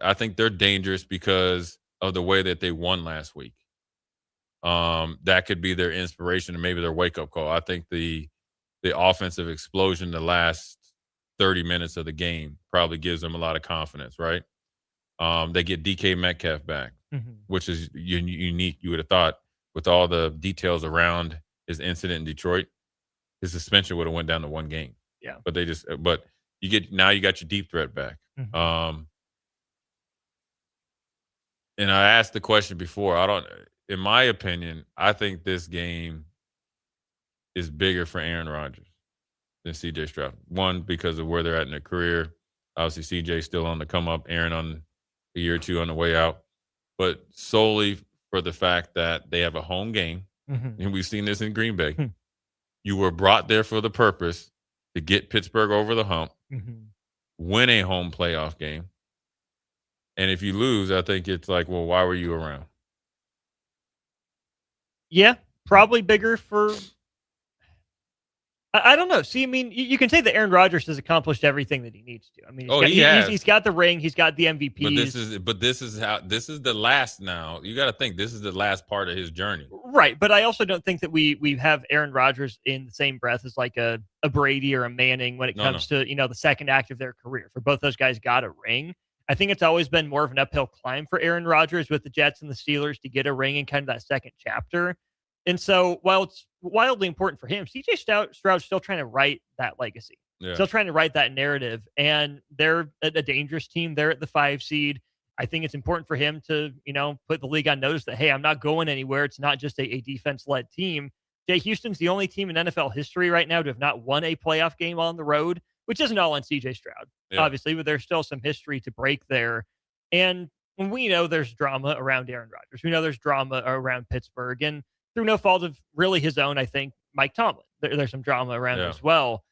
K: I think they're dangerous because of the way that they won last week. That could be their inspiration and maybe their wake-up call. I think the offensive explosion the last 30 minutes of the game probably gives them a lot of confidence, right? They get DK Metcalf back, which is unique. You would have thought with all the details around his incident in Detroit, his suspension would have went down to 1 game.
D: Yeah.
K: But you got your deep threat back. And I asked the question before. In my opinion, I think this game is bigger for Aaron Rodgers than CJ Stroud. One, because of where they're at in their career. Obviously, CJ still on the come up, Aaron on a year or two on the way out. But solely for the fact that they have a home game, and we've seen this in Green Bay. You were brought there for the purpose to get Pittsburgh over the hump, win a home playoff game. And if you lose, I think it's like, well, why were you around?
D: Yeah, probably bigger for. I don't know. See, I mean, you can say that Aaron Rodgers has accomplished everything that he needs to. I mean, he's got the ring, he's got the MVP.
K: But this is the last now. You got to think this is the last part of his journey.
D: Right, but I also don't think that we have Aaron Rodgers in the same breath as like a Brady or a Manning when it comes to, the second act of their career. For both those guys got a ring. I think it's always been more of an uphill climb for Aaron Rodgers with the Jets and the Steelers to get a ring in kind of that second chapter. And so while it's wildly important for him, CJ Stroud's still trying to write that legacy, still trying to write that narrative. And they're a dangerous team. They're at the 5 seed. I think it's important for him to, put the league on notice that, hey, I'm not going anywhere. It's not just a defense-led team. Jay, Houston's the only team in NFL history right now to have not won a playoff game on the road, which isn't all on CJ Stroud, obviously, but there's still some history to break there. And we know there's drama around Aaron Rodgers. We know there's drama around Pittsburgh. And through no fault of really his own, I think, Mike Tomlin. There's some drama around as well.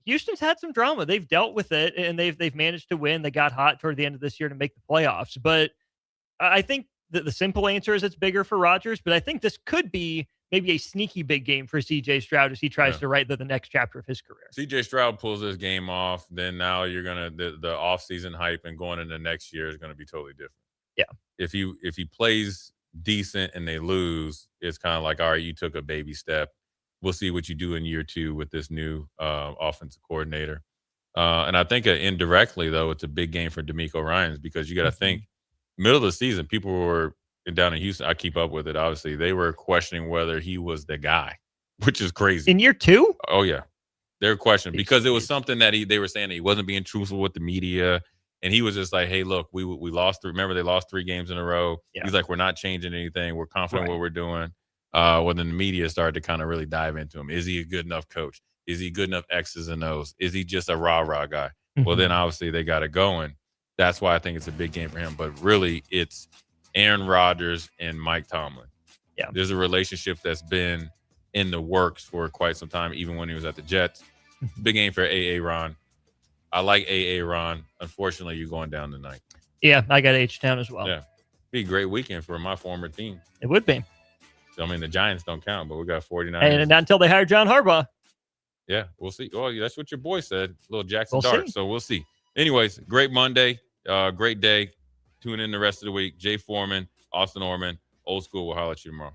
D: Houston's had some drama. They've dealt with it, and they've managed to win. They got hot toward the end of this year to make the playoffs. But I think the simple answer is it's bigger for Rodgers, but I think this could be maybe a sneaky big game for CJ Stroud as he tries to write the next chapter of his career.
K: CJ Stroud pulls this game off, then now you're going to the offseason hype and going into next year is going to be totally different.
D: Yeah.
K: If he plays decent and they lose, it's kind of like, all right, you took a baby step. We'll see what you do in year 2 with this new offensive coordinator. And I think indirectly, though, it's a big game for DeMeco Ryans because you got to think middle of the season, people were down in Houston. I keep up with it. Obviously, they were questioning whether he was the guy, which is crazy.
D: In year 2?
K: Oh, yeah. They were questioning because it was something that they were saying that he wasn't being truthful with the media. And he was just like, hey, look, we lost. Remember, they lost 3 games in a row. Yeah. He's like, we're not changing anything. We're confident what we're doing. Well, then the media started to kind of really dive into him. Is he a good enough coach? Is he good enough X's and O's? Is he just a rah-rah guy? Well, then obviously they got it going. That's why I think it's a big game for him. But really, it's Aaron Rodgers and Mike Tomlin.
D: Yeah.
K: There's a relationship that's been in the works for quite some time, even when he was at the Jets. Big game for A.A. Ron. I like A.A. Ron. Unfortunately, you're going down tonight.
D: Yeah, I got H-Town as well.
K: Yeah. Be a great weekend for my former team.
D: It would be.
K: So, I mean, the Giants don't count, but we got 49.
D: And not until they hire John Harbaugh.
K: Yeah, we'll see. Oh, that's what your boy said, little Jackson Dart. So we'll see. Anyways, great Monday. Great day. Tune in the rest of the week. Jay Foreman, Austin Orman, Old School. We'll holler at you tomorrow.